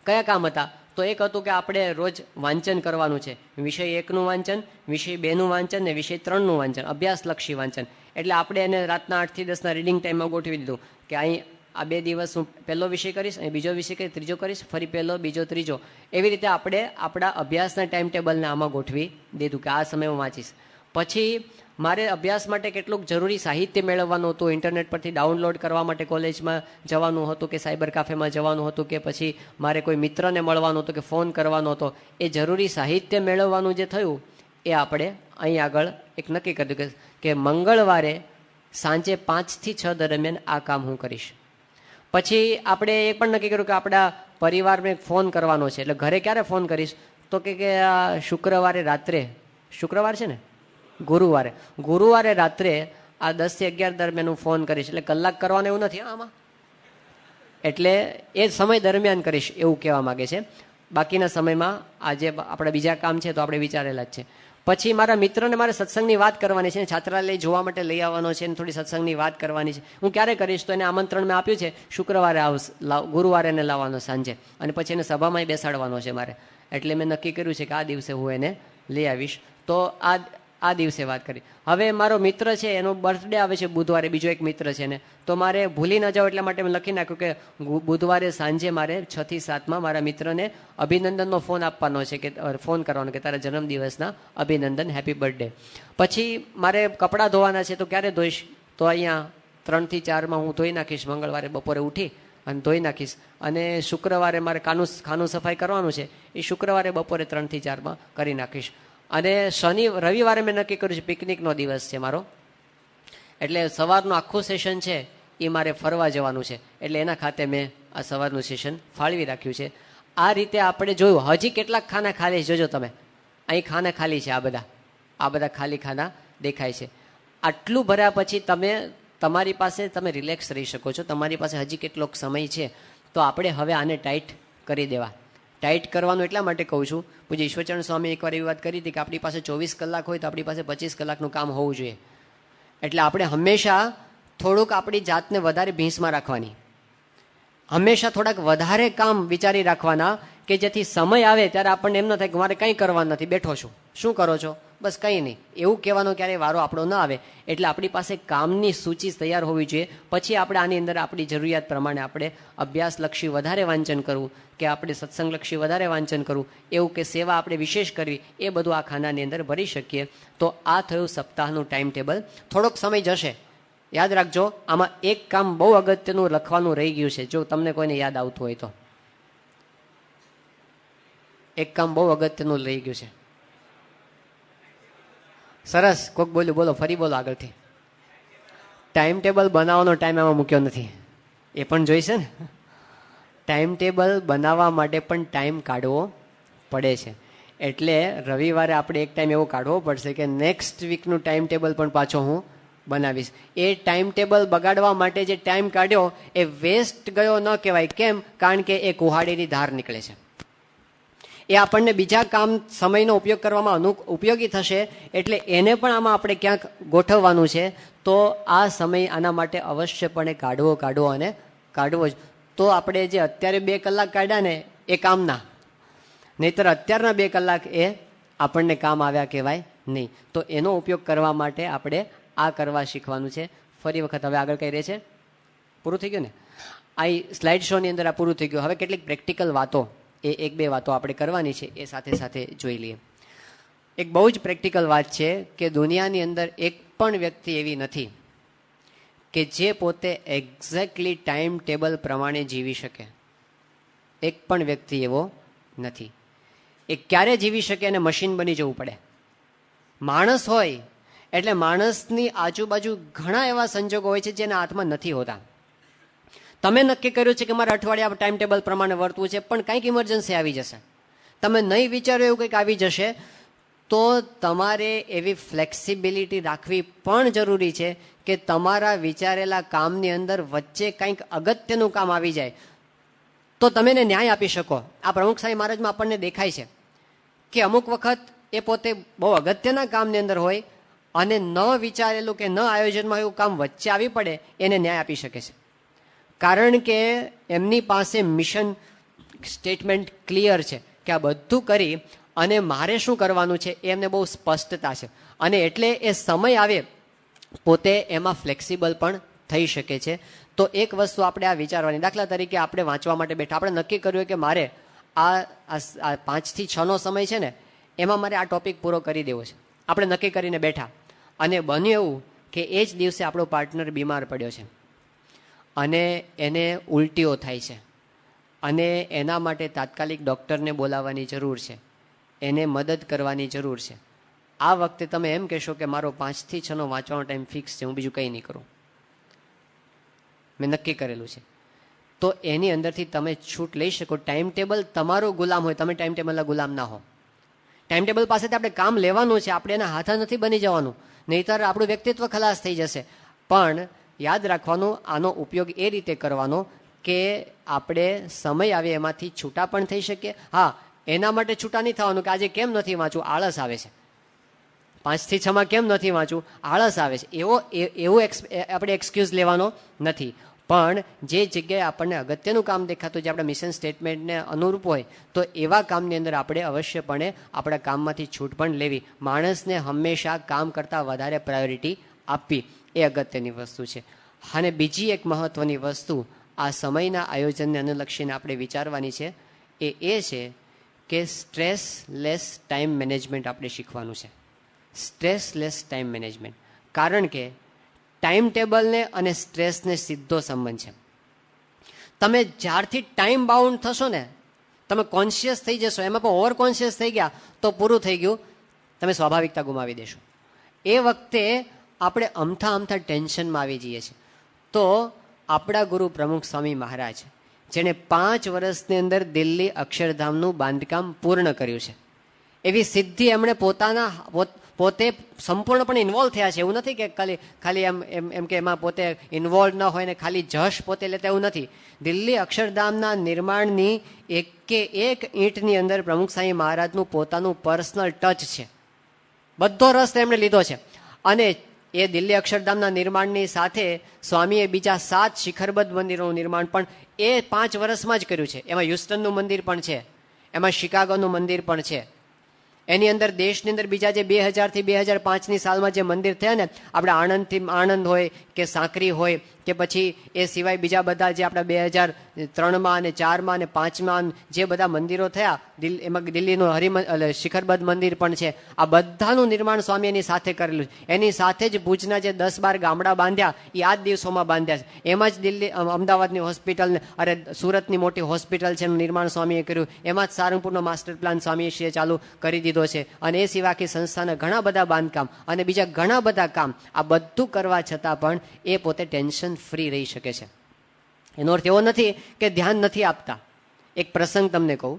કયા કામ હતા, તો એક હતું કે આપણે રોજ વાંચન કરવાનું છે. વિષય 1નું વાંચન, વિષય 2નું વાંચન ને વિષય 3નું વાંચન, અભ્યાસલક્ષી વાંચન. એટલે આપણે એને રાતના 8 થી 10 રીડિંગ ટાઈમમાં ગોઠવી દીધું કે અહીં આ 2 દિવસ હું પહેલો વિષય કરીશ, અહીં બીજો વિષય કરીશ, ત્રીજો કરીશ, ફરી પહેલો, બીજો, ત્રીજો. એવી રીતે આપણે આપણા અભ્યાસના ટાઈમ ટેબલને આમાં ગોઠવી દીધું કે આ સમય હું વાંચીશ. પછી મારે અભ્યાસ માટે કેટલુંક જરૂરી સાહિત્ય મેળવવાનું હતું, ઇન્ટરનેટ પરથી ડાઉનલોડ કરવા માટે કોલેજમાં જવાનું હતું, કે સાયબર કાફેમાં જવાનું હતું, કે પછી મારે કોઈ મિત્રને મળવાનું હતું, કે ફોન કરવાનો હતો. એ જરૂરી સાહિત્ય મેળવવાનું જે થયું એ આપણે અહીં આગળ એક નક્કી કર્યું કે મંગળવારે સાંજે 5 થી 6 દરમિયાન આ કામ હું કરીશ. પછી આપણે એ પણ નક્કી કર્યું કે આપણા પરિવારને ફોન કરવાનો છે, એટલે ઘરે ક્યારે ફોન કરીશ, તો કે આ શુક્રવારે રાત્રે, શુક્રવાર છે ને, ગુરુવારે રાત્રે આ 10 થી 11 દરમિયાન હું ફોન કરીશ. એટલે કલાક કરવાનો એવું નથી આમાં, એટલે એ સમય દરમિયાન કરીશ એવું કહેવા માગે છે. બાકીના સમયમાં આ જે આપણા બીજા કામ છે તો આપણે વિચારેલા જ છે. પછી મારા મિત્રને મારે સત્સંગની વાત કરવાની છે, છાત્રાલય જોવા માટે લઈ આવવાનો છે, થોડી સત્સંગની વાત કરવાની છે. હું ક્યારે કરીશ? તો એને આમંત્રણ મેં આપ્યું છે, શુક્રવારે ગુરુવારે એને લાવવાનો સાંજે, અને પછી એને સભામાં બેસાડવાનો છે મારે. એટલે મેં નક્કી કર્યું છે કે આ દિવસે હું એને લઈ આવીશ. તો આ દિવસે વાત કરી. હવે મારો મિત્ર છે, એનો બર્થડે આવે છે બુધવારે, બીજો એક મિત્ર છે ને, તો મારે ભૂલી ન જાવ એટલા માટે મેં લખી નાખ્યું કે બુધવારે સાંજે મારે 6 થી 7 મારા મિત્રને અભિનંદનનો ફોન આપવાનો છે, કે ફોન કરવાનો કે તારા જન્મદિવસના અભિનંદન, હેપી બર્થડે. પછી મારે કપડાં ધોવાના છે, તો ક્યારે ધોઈશ? તો અહીંયા 3 થી 4 હું ધોઈ નાખીશ, મંગળવારે બપોરે ઉઠી અને ધોઈ નાખીશ. અને શુક્રવારે મારે ખાનું સફાઈ કરવાનું છે, એ શુક્રવારે બપોરે 3 થી 4 કરી નાખીશ. અને રવિવારે મેં નક્કી કર્યું છે પિકનિકનો દિવસ છે મારો, એટલે સવારનું આખું સેશન છે એ મારે ફરવા જવાનું છે, એટલે એના ખાતે મેં આ સવારનું સેશન ફાળવી રાખ્યું છે. આ રીતે આપણે જોયું. હજી કેટલાક ખાના ખાલી જોજો તમે, અહીં ખાના ખાલી છે, આ બધા ખાલી ખાના દેખાય છે. આટલું ભર્યા પછી તમારી પાસે તમે રિલેક્સ રહી શકો છો. તમારી પાસે હજી કેટલોક સમય છે, તો આપણે હવે આને ટાઈટ કરી દેવા. ટાઈટ કરવાનું એટલા માટે કહું છું, પૂજ્ય ઈશ્વરચરણ સ્વામી એકવાર એવી વાત કરી હતી કે આપણી પાસે 24 કલાક હોય તો આપણી પાસે 25 કલાકનું કામ હોવું જોઈએ. એટલે આપણે હંમેશા થોડુંક આપણી જાતને વધારે ભીંસમાં રાખવાની, હંમેશા થોડાક વધારે કામ વિચારી રાખવાના, કે જેથી સમય આવે ત્યારે આપણને એમ ન થાય કે મારે કંઈ કરવાનું નથી, બેઠો છું, શું કરો છો? બસ કંઈ નહીં, એવું કહેવાનો ક્યારેય વારો આપણો ન આવે. એટલે આપણી પાસે કામની સૂચિ તૈયાર હોવી જોઈએ. પછી આપણે આની અંદર આપણી જરૂરિયાત પ્રમાણે આપણે અભ્યાસલક્ષી વધારે વાંચન કરવું, કે આપણે સત્સંગલક્ષી વધારે વાંચન કરવું, એવું કે સેવા આપણે વિશેષ કરવી, એ બધું આ ખાનાની અંદર ભરી શકીએ. તો આ થયું સપ્તાહનું ટાઈમ ટેબલ. થોડોક સમય જશે, યાદ રાખજો. આમાં એક કામ બહુ અગત્યનું લખવાનું રહી ગયું છે, જો તમને કોઈને યાદ આવતું હોય તો. એક કામ બહુ અગત્યનું રહી ગયું છે. સરસ, કોક બોલ્યું, બોલો, ફરી બોલો આગળથી. ટાઈમ ટેબલ બનાવવાનો ટાઈમ એમાં મૂક્યો નથી, એ પણ જોઈશે ને. ટાઈમ ટેબલ બનાવવા માટે પણ ટાઈમ કાઢવો પડે છે. એટલે રવિવારે આપણે એક ટાઈમ એવો કાઢવો પડશે કે નેક્સ્ટ વીકનું ટાઈમ ટેબલ પણ પાછો હું બનાવીશ. એ ટાઈમ ટેબલ બગાડવા માટે જે ટાઈમ કાઢ્યો એ વેસ્ટ ગયો ન કહેવાય. કેમ? કારણ કે એ કુહાડીની ધાર નીકળે છે. એ આપણને બીજા કામ સમયનો ઉપયોગ કરવામાં ઉપયોગી થશે. એટલે એને પણ આમાં આપણે ક્યાંક ગોઠવવાનું છે. તો આ સમય આના માટે અવશ્યપણે કાઢવો અને કાઢવો જ. તો આપણે જે અત્યારે 2 કલાક કાઢ્યા ને એ કામના, નહીતર અત્યારના 2 કલાક એ આપણને કામ આવ્યા કહેવાય નહીં. તો એનો ઉપયોગ કરવા માટે આપણે આ કરવા શીખવાનું છે. ફરી વખત હવે આગળ કઈ રહે છે? પૂરું થઈ ગયું ને? આ સ્લાઇડ શોની અંદર આ પૂરું થઈ ગયું. હવે કેટલીક પ્રેક્ટિકલ વાતો, એ 1-2 વાતો આપણે કરવાની છે, એ સાથે સાથે જોઈ લઈએ. એક બહુ જ પ્રેક્ટિકલ વાત છે કે દુનિયાની અંદર એક પણ વ્યક્તિ એવી નથી કે જે પોતે એક્ઝેક્ટલી ટાઈમ ટેબલ પ્રમાણે જીવી શકે. એક પણ વ્યક્તિ એવો નથી. એ ક્યારે જીવી શકે અને મશીન બની જવું પડે. માણસ હોય એટલે માણસની આજુબાજુ ઘણા એવા સંજોગો હોય છે જેના હાથમાં નથી હોતા. તમે નક્કી કર્યું છે કે મારે અઠવાડિયા ટાઈમ ટેબલ પ્રમાણે વર્તવું છે, પણ કંઈક ઇમરજન્સી આવી જશે, તમે નહીં વિચાર્યું એવું કંઈક આવી જશે, તો તમારે એવી ફ્લેક્સિબિલિટી રાખવી પણ જરૂરી છે કે તમારા વિચારેલા કામની અંદર વચ્ચે કંઈક અગત્યનું કામ આવી જાય તો તમે એને ન્યાય આપી શકો. આ પ્રમુખ સાહેબ મહારાજમાં આપણને દેખાય છે કે અમુક વખત એ પોતે બહુ અગત્યના કામની અંદર હોય અને ન વિચારેલું કે ન આયોજનમાં એવું કામ વચ્ચે આવી પડે, એને ન્યાય આપી શકે છે. કારણ કે એમની પાસે મિશન સ્ટેટમેન્ટ ક્લિયર છે કે આ બધું કરી અને મારે શું કરવાનું છે એ એમને બહુ સ્પષ્ટતા છે. અને એટલે એ સમય આવે પોતે એમાં ફ્લેક્સિબલ પણ થઈ શકે છે. તો એક વસ્તુ આપણે આ વિચારવાની, દાખલા તરીકે આપણે વાંચવા માટે બેઠા, આપણે નક્કી કર્યું કે મારે આ 5 થી 6નો સમય છે ને એમાં મારે આ ટોપિક પૂરો કરી દેવો છે. આપણે નક્કી કરીને બેઠા અને બન્યું એવું કે એ જ દિવસે આપણો પાર્ટનર બીમાર પડ્યો છે અને એને ઉલટીઓ થાય છે અને એના માટે તાત્કાલિક ડૉક્ટરને બોલાવવાની જરૂર છે, એને મદદ કરવાની જરૂર છે. આ વખતે તમે એમ કહેશો કે મારો 5 થી 6નો વાંચવાનો ટાઈમ ફિક્સ છે, હું બીજું કંઈ નહીં કરું, મેં નક્કી કરેલું છે. તો એની અંદરથી તમે છૂટ લઈ શકો. ટાઈમ ટેબલ તમારો ગુલામ હોય, તમે ટાઈમ ટેબલના ગુલામ ના હો. ટાઈમ ટેબલ પાસેથી આપણે કામ લેવાનું છે, આપણે એના હાથા નથી બની જવાનું, નહીંતર આપણું વ્યક્તિત્વ ખલાસ થઈ જશે. પણ યાદ રાખવાનું, આનો ઉપયોગ એ રીતે કરવાનો કે આપણે સમય આવે એમાંથી છૂટા પણ થઈ શકીએ. હા, એના માટે છૂટા નહીં થવાનું કે આજે કેમ નથી વાંચવું, આળસ આવે છે, 5 થી 6 કેમ નથી વાંચવું, આળસ આવે છે, એવું આપણે એક્સક્યુઝ લેવાનો નથી. પણ જે જગ્યાએ આપણને અગત્યનું કામ દેખાતું, જે આપણા મિશન સ્ટેટમેન્ટને અનુરૂપ હોય, તો એવા કામની અંદર આપણે અવશ્યપણે આપણા કામમાંથી છૂટ પણ લેવી. માણસને હંમેશા કામ કરતાં વધારે પ્રાયોરિટી આપવી એ અગત્યની વસ્તુ છે. અને બીજી એક મહત્વની વસ્તુ આ સમયના આયોજનને અનુલક્ષીને આપણે વિચારવાની છે, એ છે કે સ્ટ્રેસલેસ ટાઈમ મેનેજમેન્ટ આપણે શીખવાનું છે. સ્ટ્રેસલેસ ટાઈમ મેનેજમેન્ટ. કારણ કે ટાઈમ ટેબલને અને સ્ટ્રેસને સીધો સંબંધ છે. તમે જ્યારથી ટાઈમ બાઉન્ડ થશો ને, તમે કોન્શિયસ થઈ જશો, એમાં પણ ઓવર કોન્શિયસ થઈ ગયા તો પૂરું થઈ ગયું, તમે સ્વાભાવિકતા ગુમાવી દેશો. એ વખતે આપણે અમથા ટેન્શનમાં આવી જઈએ છીએ. તો આપણા ગુરુ પ્રમુખ સ્વામી મહારાજ, જેણે 5 વર્ષની અંદર દિલ્હી અક્ષરધામનું બાંધકામ પૂર્ણ કર્યું છે, એવી સિદ્ધિ એમણે પોતે સંપૂર્ણપણે ઇન્વોલ્વ થયા છે. એવું નથી કે ખાલી એમ કે એમાં પોતે ઇન્વોલ્વ ન હોય ને ખાલી જશ પોતે લેતા, એવું નથી. દિલ્હી અક્ષરધામના નિર્માણની એક ઈંટની અંદર પ્રમુખ સ્વામી મહારાજનું પોતાનું પર્સનલ ટચ છે. બધો રસ એમણે લીધો છે. અને એ દિલ્હી અક્ષરધામના નિર્માણની સાથે સ્વામીએ બીજા 7 શિખરબદ્ધ મંદિરોનું નિર્માણ પણ એ 5 વર્ષમાં જ કર્યું છે. એમાં હ્યુસ્ટનનું મંદિર પણ છે, એમાં શિકાગોનું મંદિર પણ છે. એની અંદર દેશની અંદર બીજા જે 2000 થી 2005ની સાલમાં જે મંદિર થયા ને, આપણે આણંદ હોય કે સાંકરી હોય કે પછી એ સિવાય બીજા બધા જે આપણા 2003માં અને 4માં અને 5માં જે બધા મંદિરો થયા, એમાં દિલ્હીનું શિખરબદ્ધ મંદિર પણ છે. આ બધાનું નિર્માણ સ્વામી એની સાથે કરેલું છે. એની સાથે જ ભુજના જે 10-12 ગામડા બાંધ્યા, એ આ જ દિવસોમાં બાંધ્યા છે. એમાં જ અમદાવાદની હોસ્પિટલ, સુરતની મોટી હોસ્પિટલ છે, એનું નિર્માણ સ્વામીએ કર્યું. એમાં જ સારંગપુરનો માસ્ટર પ્લાન સ્વામીશ્રીએ ચાલુ કરી દીધો છે. અને એ સિવાય આખી સંસ્થાના ઘણા બધા બાંધકામ અને બીજા ઘણા બધા કામ, આ બધું કરવા છતાં પણ એ પોતે ટેન્શન ફ્રી રહી શકે છે. એનો અર્થ એવો નથી કે ધ્યાન નથી આપતા. એક પ્રસંગ તમને કહું.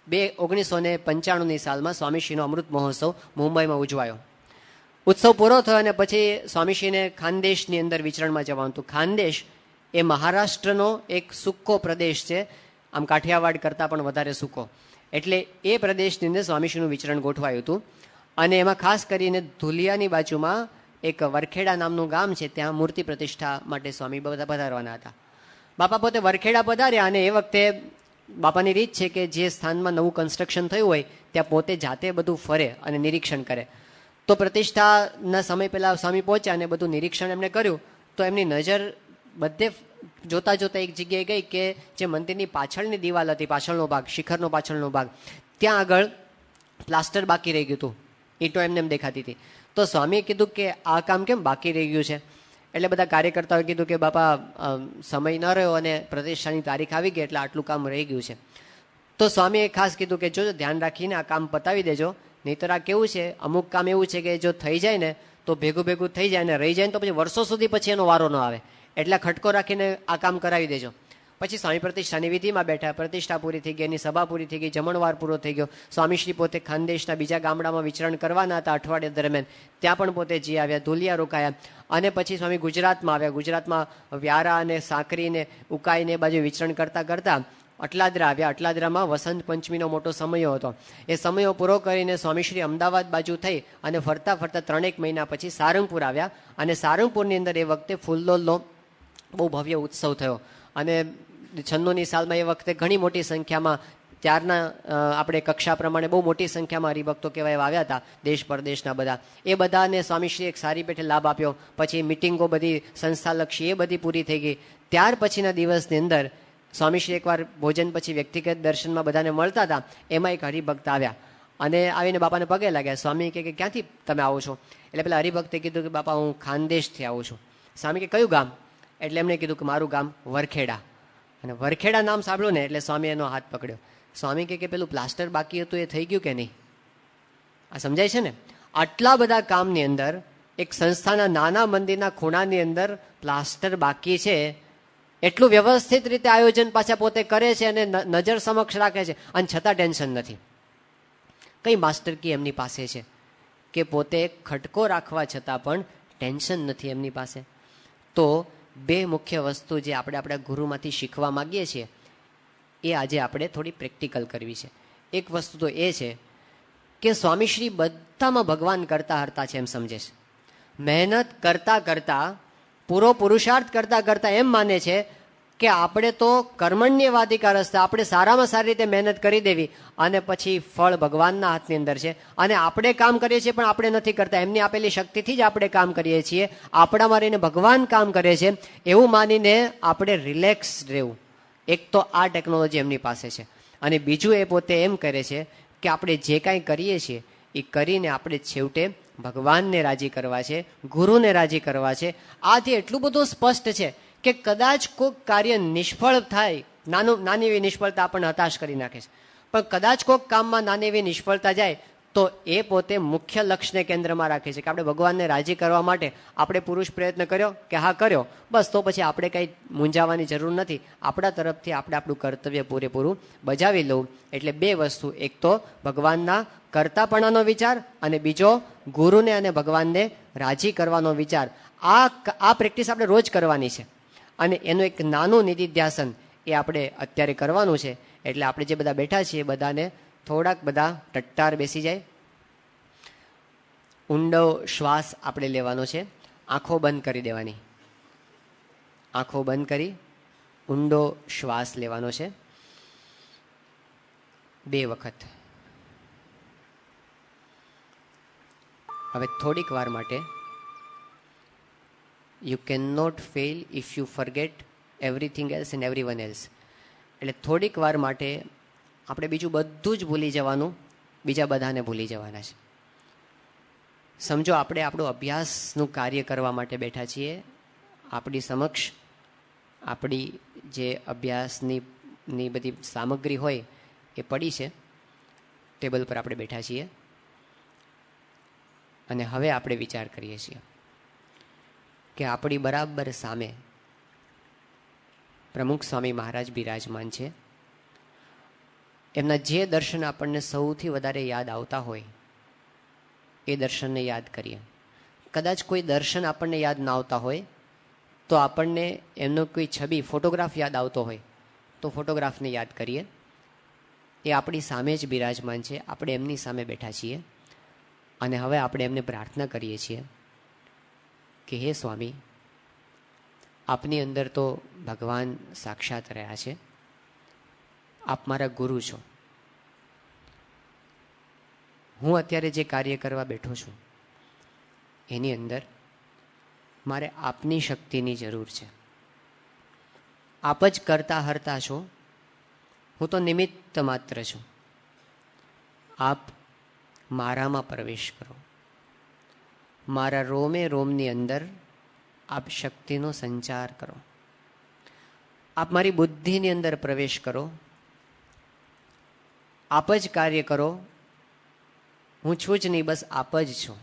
1995ની સાલમાં સ્વામીશ્રીનો અમૃત મહોત્સવ મુંબઈમાં ઉજવાયો. ઉત્સવ પૂરો થયો અને પછી સ્વામીશ્રીને ખાનદેશની અંદર વિચરણમાં જવાનું હતું. ખાનદેશ એ મહારાષ્ટ્રનો એક સૂકો પ્રદેશ છે, આમ કાઠિયાવાડ કરતાં પણ વધારે સૂકો. એટલે એ પ્રદેશની અંદર સ્વામીશ્રીનું વિચરણ ગોઠવાયું હતું. અને એમાં ખાસ કરીને ધુલિયાની બાજુમાં એક વરખેડા નામનું ગામ છે, ત્યાં મૂર્તિ પ્રતિષ્ઠા માટે સ્વામી બધા પધારવાના હતા. બાપા પોતે વરખેડા પધાર્યા અને એ વખતે બાપાની રીત છે કે જે સ્થાનમાં નવું કન્સ્ટ્રક્શન થયું હોય ત્યાં પોતે જાતે બધું ફરે અને નિરીક્ષણ કરે. તો પ્રતિષ્ઠાના સમય પહેલાં સ્વામી પહોંચ્યા અને બધું નિરીક્ષણ એમણે કર્યું. તો એમની નજર બધે જોતા જોતા એક જગ્યાએ ગઈ કે જે મંદિરની પાછળની દિવાલ હતી, પાછળનો ભાગ, શિખરનો પાછળનો ભાગ, ત્યાં આગળ પ્લાસ્ટર બાકી રહી ગયું હતું. ઈંટો એમને એમ દેખાતી હતી. તો સ્વામીએ કીધું કે આ કામ કેમ બાકી રહી ગયું છે? એટલે બધા કાર્યકર્તાઓએ કીધું કે બાપા સમય ન રહ્યો અને પ્રતિષ્ઠાની તારીખ આવી ગઈ એટલે આટલું કામ રહી ગયું છે. તો સ્વામીએ ખાસ કીધું કે જોજો ધ્યાન રાખીને આ કામ પતાવી દેજો, નહીંતર આ કેવું છે, અમુક કામ એવું છે કે જો થઈ જાય ને તો ભેગું થઈ જાય, ને રહી જાય ને તો પછી વર્ષો સુધી પછી એનો વારો ન આવે. એટલે ખટકો રાખીને આ કામ કરાવી દેજો. પછી સ્વામી પ્રતિષ્ઠાની વિધિમાં બેઠા, પ્રતિષ્ઠા પૂરી થઈ ગઈ, એની સભા પૂરી થઈ ગઈ, જમણવાર પૂરો થઈ ગયો. સ્વામીશ્રી પોતે ખાનદેશના બીજા ગામડામાં વિચરણ કરવાના હતા અઠવાડિયા દરમિયાન, ત્યાં પણ પોતે જઈ આવ્યા, ધુલિયા રોકાયા. અને પછી સ્વામી ગુજરાતમાં આવ્યા. ગુજરાતમાં વ્યારા અને સાંકરીને ઉકાઈને એ બાજુ વિચરણ કરતાં અટલાદરા આવ્યા. અટલાદરામાં વસંત પંચમીનો મોટો સમયો હતો. એ સમયો પૂરો કરીને સ્વામીશ્રી અમદાવાદ બાજુ થઈ અને ફરતા 3 મહિના પછી સારંગપુર આવ્યા. અને સારંગપુરની અંદર એ વખતે ફૂલદોલનો બહુ ભવ્ય ઉત્સવ થયો. અને 96ની સાલમાં એ વખતે ઘણી મોટી સંખ્યામાં, ત્યારના આપણે કક્ષા પ્રમાણે બહુ મોટી સંખ્યામાં હરિભક્તો કહેવાય એવા આવ્યા હતા, દેશ પરદેશના બધા. એ બધાને સ્વામીશ્રી એક સારી પેઠે લાભ આપ્યો. પછી મિટિંગો બધી સંસ્થાલક્ષી એ બધી પૂરી થઈ ગઈ. ત્યાર પછીના દિવસની અંદર સ્વામીશ્રી એકવાર ભોજન પછી વ્યક્તિગત દર્શનમાં બધાને મળતા હતા. એમાં એક હરિભક્ત આવ્યા અને આવીને બાપાને પગે લાગ્યા. સ્વામી કે ક્યાંથી તમે આવો છો? એટલે પેલા હરિભક્તે કીધું કે બાપા હું ખાનદેશથી આવું છું. સ્વામી કે કયું ગામ? એટલે એમણે કીધું કે મારું ગામ વરખેડા. અને વરખેડા નામ સાંભળ્યું ને એટલે સ્વામી એનો હાથ પકડ્યો. સ્વામી કે પેલું પ્લાસ્ટર બાકી હતું એ થઈ ગયું કે નહીં? આ સમજાય છે ને? આટલા બધા કામની અંદર એક સંસ્થાના નાના મંદિરના ખૂણાની અંદર પ્લાસ્ટર બાકી છે, એટલું વ્યવસ્થિત રીતે આયોજન પાછા પોતે કરે છે અને નજર સમક્ષ રાખે છે, અને છતાં ટેન્શન નથી. કઈ માસ્ટર કી એમની પાસે છે કે પોતે ખટકો રાખવા છતાં પણ ટેન્શન નથી એમની પાસે. તો 2 મુખ્ય વસ્તુ જે આપણે આપણા ગુરુમાંથી શીખવા માગીએ છીએ એ આજે આપણે થોડી પ્રેક્ટિકલ કરવી છે. એક વસ્તુ તો એ છે કે સ્વામીશ્રી બધામાં ભગવાન કરતા હરતા છે એમ સમજે છે. મહેનત કરતા કરતા, પૂરો પુરુષાર્થ કરતા કરતા એમ માને છે કે આપણે તો કર્મણ્યવાધિકાર હસ્તે, આપણે સારામાં સારી રીતે મહેનત કરી દેવી અને પછી ફળ ભગવાનના હાથની અંદર છે. અને આપણે કામ કરીએ છીએ પણ આપણે નથી કરતા, એમની આપેલી શક્તિથી જ આપણે કામ કરીએ છીએ, આપણામાં રહીને ભગવાન કામ કરે છે એવું માનીને આપણે રિલેક્સ રહેવું. એક તો આ ટેકનોલોજી એમની પાસે છે. અને બીજું એ પોતે એમ કરે છે કે આપણે જે કાંઈ કરીએ છીએ એ કરીને આપણે છેવટે ભગવાનને રાજી કરવા છે, ગુરુને રાજી કરવા છે. આથી એટલું બધું સ્પષ્ટ છે કે કદાચ કોઈક કાર્ય નિષ્ફળ થાય, નાની એવી નિષ્ફળતા આપણને હતાશ કરી નાખે છે, પણ કદાચ કોઈક કામમાં નાની એવી નિષ્ફળતા જાય તો એ પોતે મુખ્ય લક્ષ્યને કેન્દ્રમાં રાખે છે કે આપણે ભગવાનને રાજી કરવા માટે આપણે પુરુષ પ્રયત્ન કર્યો કે હા કર્યો, બસ તો પછી આપણે કંઈ મૂંઝાવાની જરૂર નથી. આપણા તરફથી આપણે આપણું કર્તવ્ય પૂરેપૂરું બજાવી લઉં. એટલે બે વસ્તુ, એક તો ભગવાનના કરતાપણાનો વિચાર અને બીજો ગુરુને અને ભગવાનને રાજી કરવાનો વિચાર. આ પ્રેક્ટિસ આપણે રોજ કરવાની છે. અને એનું એક નાનું નિધિધ્યાસન એ આપણે અત્યારે કરવાનું છે. એટલે આપણે જે બધા બેઠા છીએ બધાને થોડાક બધા ટટ્ટાર બેસી જાય. ઊંડો શ્વાસ આપણે લેવાનો છે, આંખો બંધ કરી દેવાની. આંખો બંધ કરી ઊંડો શ્વાસ લેવાનો છે 2 વખત. હવે થોડીક વાર માટે you can not fail if you forget everything else and everyone else. એટલે થોડીક વાર માટે આપણે બીજું બધું જ ભૂલી જવાનું, બીજા બધાને ભૂલી જવાના છે. સમજો આપણે આપણું અભ્યાસનું કાર્ય કરવા માટે બેઠા છીએ. આપણી સમક્ષ આપણી જે અભ્યાસની બધી સામગ્રી હોય એ પડી છે, ટેબલ પર આપણે બેઠા છીએ. અને હવે આપણે વિચાર કરીએ છીએ કે આપણી બરાબર સામે પ્રમુખ સ્વામી મહારાજ બિરાજમાન છે. એમના જે દર્શન આપણને સૌથી વધારે યાદ આવતા હોય એ દર્શનને યાદ કરીએ. કદાચ કોઈ દર્શન આપણને યાદ ના આવતા હોય તો આપણને એમનો કોઈ છબી, ફોટોગ્રાફ યાદ આવતો હોય તો ફોટોગ્રાફને યાદ કરીએ. એ આપણી સામે જ બિરાજમાન છે, આપણે એમની સામે બેઠા છીએ. અને હવે આપણે એમને પ્રાર્થના કરીએ છીએ કે હે સ્વામી, આપની અંદર તો ભગવાન સાક્ષાત રહ્યા છે, આપ મારા ગુરુ છો. હું અત્યારે જે કાર્ય કરવા બેઠો છું એની અંદર મારે આપની શક્તિની જરૂર છે. આપ જ કરતા હરતા છો, હું તો નિમિત્ત માત્ર છું. આપ મારામાં પ્રવેશ કરો, મારા રોમે રોમની અંદર આપ શક્તિનો સંચાર કરો. આપ મારી બુદ્ધિની અંદર પ્રવેશ કરો, આપ જ કાર્ય કરો. હું છું જ નહીં, બસ આપ જ છો.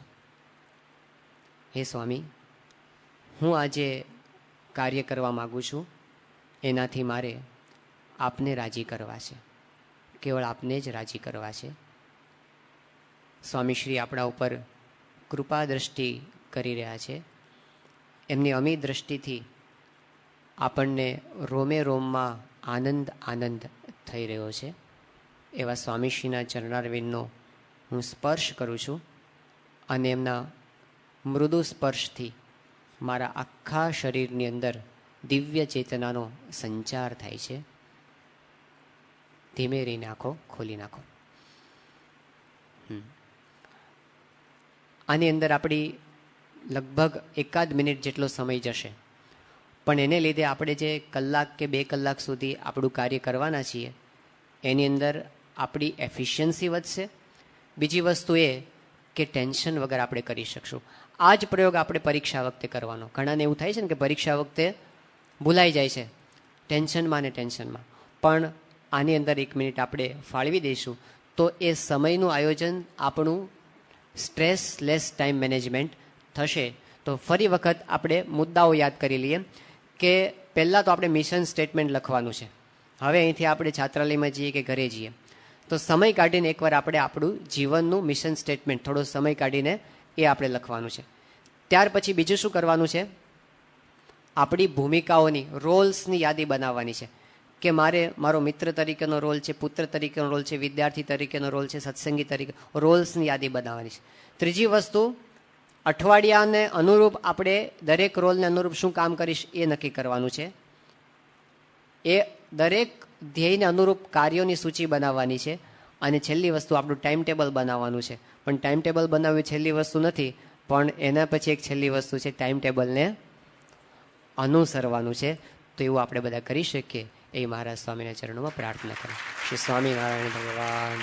હે સ્વામી, હું આજે કાર્ય કરવા માગું છું, એનાથી મારે આપને રાજી કરવા છે, કેવળ આપને જ રાજી કરવા છે. સ્વામીશ્રી આપણા ઉપર કૃપા દ્રષ્ટિ કરી રહ્યા છે. એમની અમી દ્રષ્ટિથી આપણને રોમે રોમમાં આનંદ આનંદ થઈ રહ્યો છે. એવા સ્વામીશ્રીના ચરણારવિંદનો હું સ્પર્શ કરું છું અને એમના મૃદુ સ્પર્શથી મારા આખા શરીરની અંદર દિવ્ય ચેતનાનો સંચાર થાય છે. ધીમે રહીને આંખો ખોલી નાખો. આની અંદર આપણી લગભગ 1 મિનિટ જેટલો સમય જશે, પણ એને લીધે આપણે જે કલાક કે 2 કલાક સુધી આપણું કાર્ય કરવાના છીએ એની અંદર આપણી એફિશિયન્સી વધશે. બીજી વસ્તુ એ કે ટેન્શન વગર આપણે કરી શકશું. આ જ પ્રયોગ આપણે પરીક્ષા વખતે કરવાનો. ઘણાને એવું થાય છે ને કે પરીક્ષા વખતે ભૂલાઈ જાય છે ટેન્શનમાં ને ટેન્શનમાં, પણ આની અંદર 1 મિનિટ આપણે ફાળવી દઈશું તો એ સમયનું આયોજન, આપણું સ્ટ્રેસલેસ ટાઈમ મેનેજમેન્ટ થશે. તો ફરી વખત આપણે મુદ્દાઓ યાદ કરી લઈએ કે પહેલાં તો આપણે મિશન સ્ટેટમેન્ટ લખવાનું છે. હવે અહીંથી આપણે છાત્રાલયમાં જઈએ કે ઘરે જઈએ તો સમય કાઢીને એકવાર આપણે આપણું જીવનનું મિશન સ્ટેટમેન્ટ થોડો સમય કાઢીને એ આપણે લખવાનું છે. ત્યાર પછી બીજું શું કરવાનું છે? આપણી ભૂમિકાઓની, રોલ્સની યાદી બનાવવાની છે કે મારે મારો મિત્ર તરીકેનો રોલ છે, પુત્ર તરીકેનો રોલ છે, વિદ્યાર્થી તરીકેનો રોલ છે, સત્સંગી તરીકે રોલ્સની યાદી બનાવવાની છે. ત્રીજી વસ્તુ, અઠવાડિયાને અનુરૂપ આપણે દરેક રોલને અનુરૂપ શું કામ કરીશ એ નક્કી કરવાનું છે. એ દરેક ધ્યેયને અનુરૂપ કાર્યોની સૂચિ બનાવવાની છે. અને છેલ્લી વસ્તુ આપણું ટાઈમ ટેબલ બનાવવાનું છે. પણ ટાઈમ ટેબલ બનાવવી છેલ્લી વસ્તુ નથી, પણ એના પછી એક છેલ્લી વસ્તુ છે ટાઈમ ટેબલને અનુસરવાનું છે. તો એવું આપણે બધા કરી શકીએ એ મહારાજ સ્વામીના ચરણોમાં પ્રાર્થના કરો. શ્રી સ્વામિનારાયણ ભગવાન.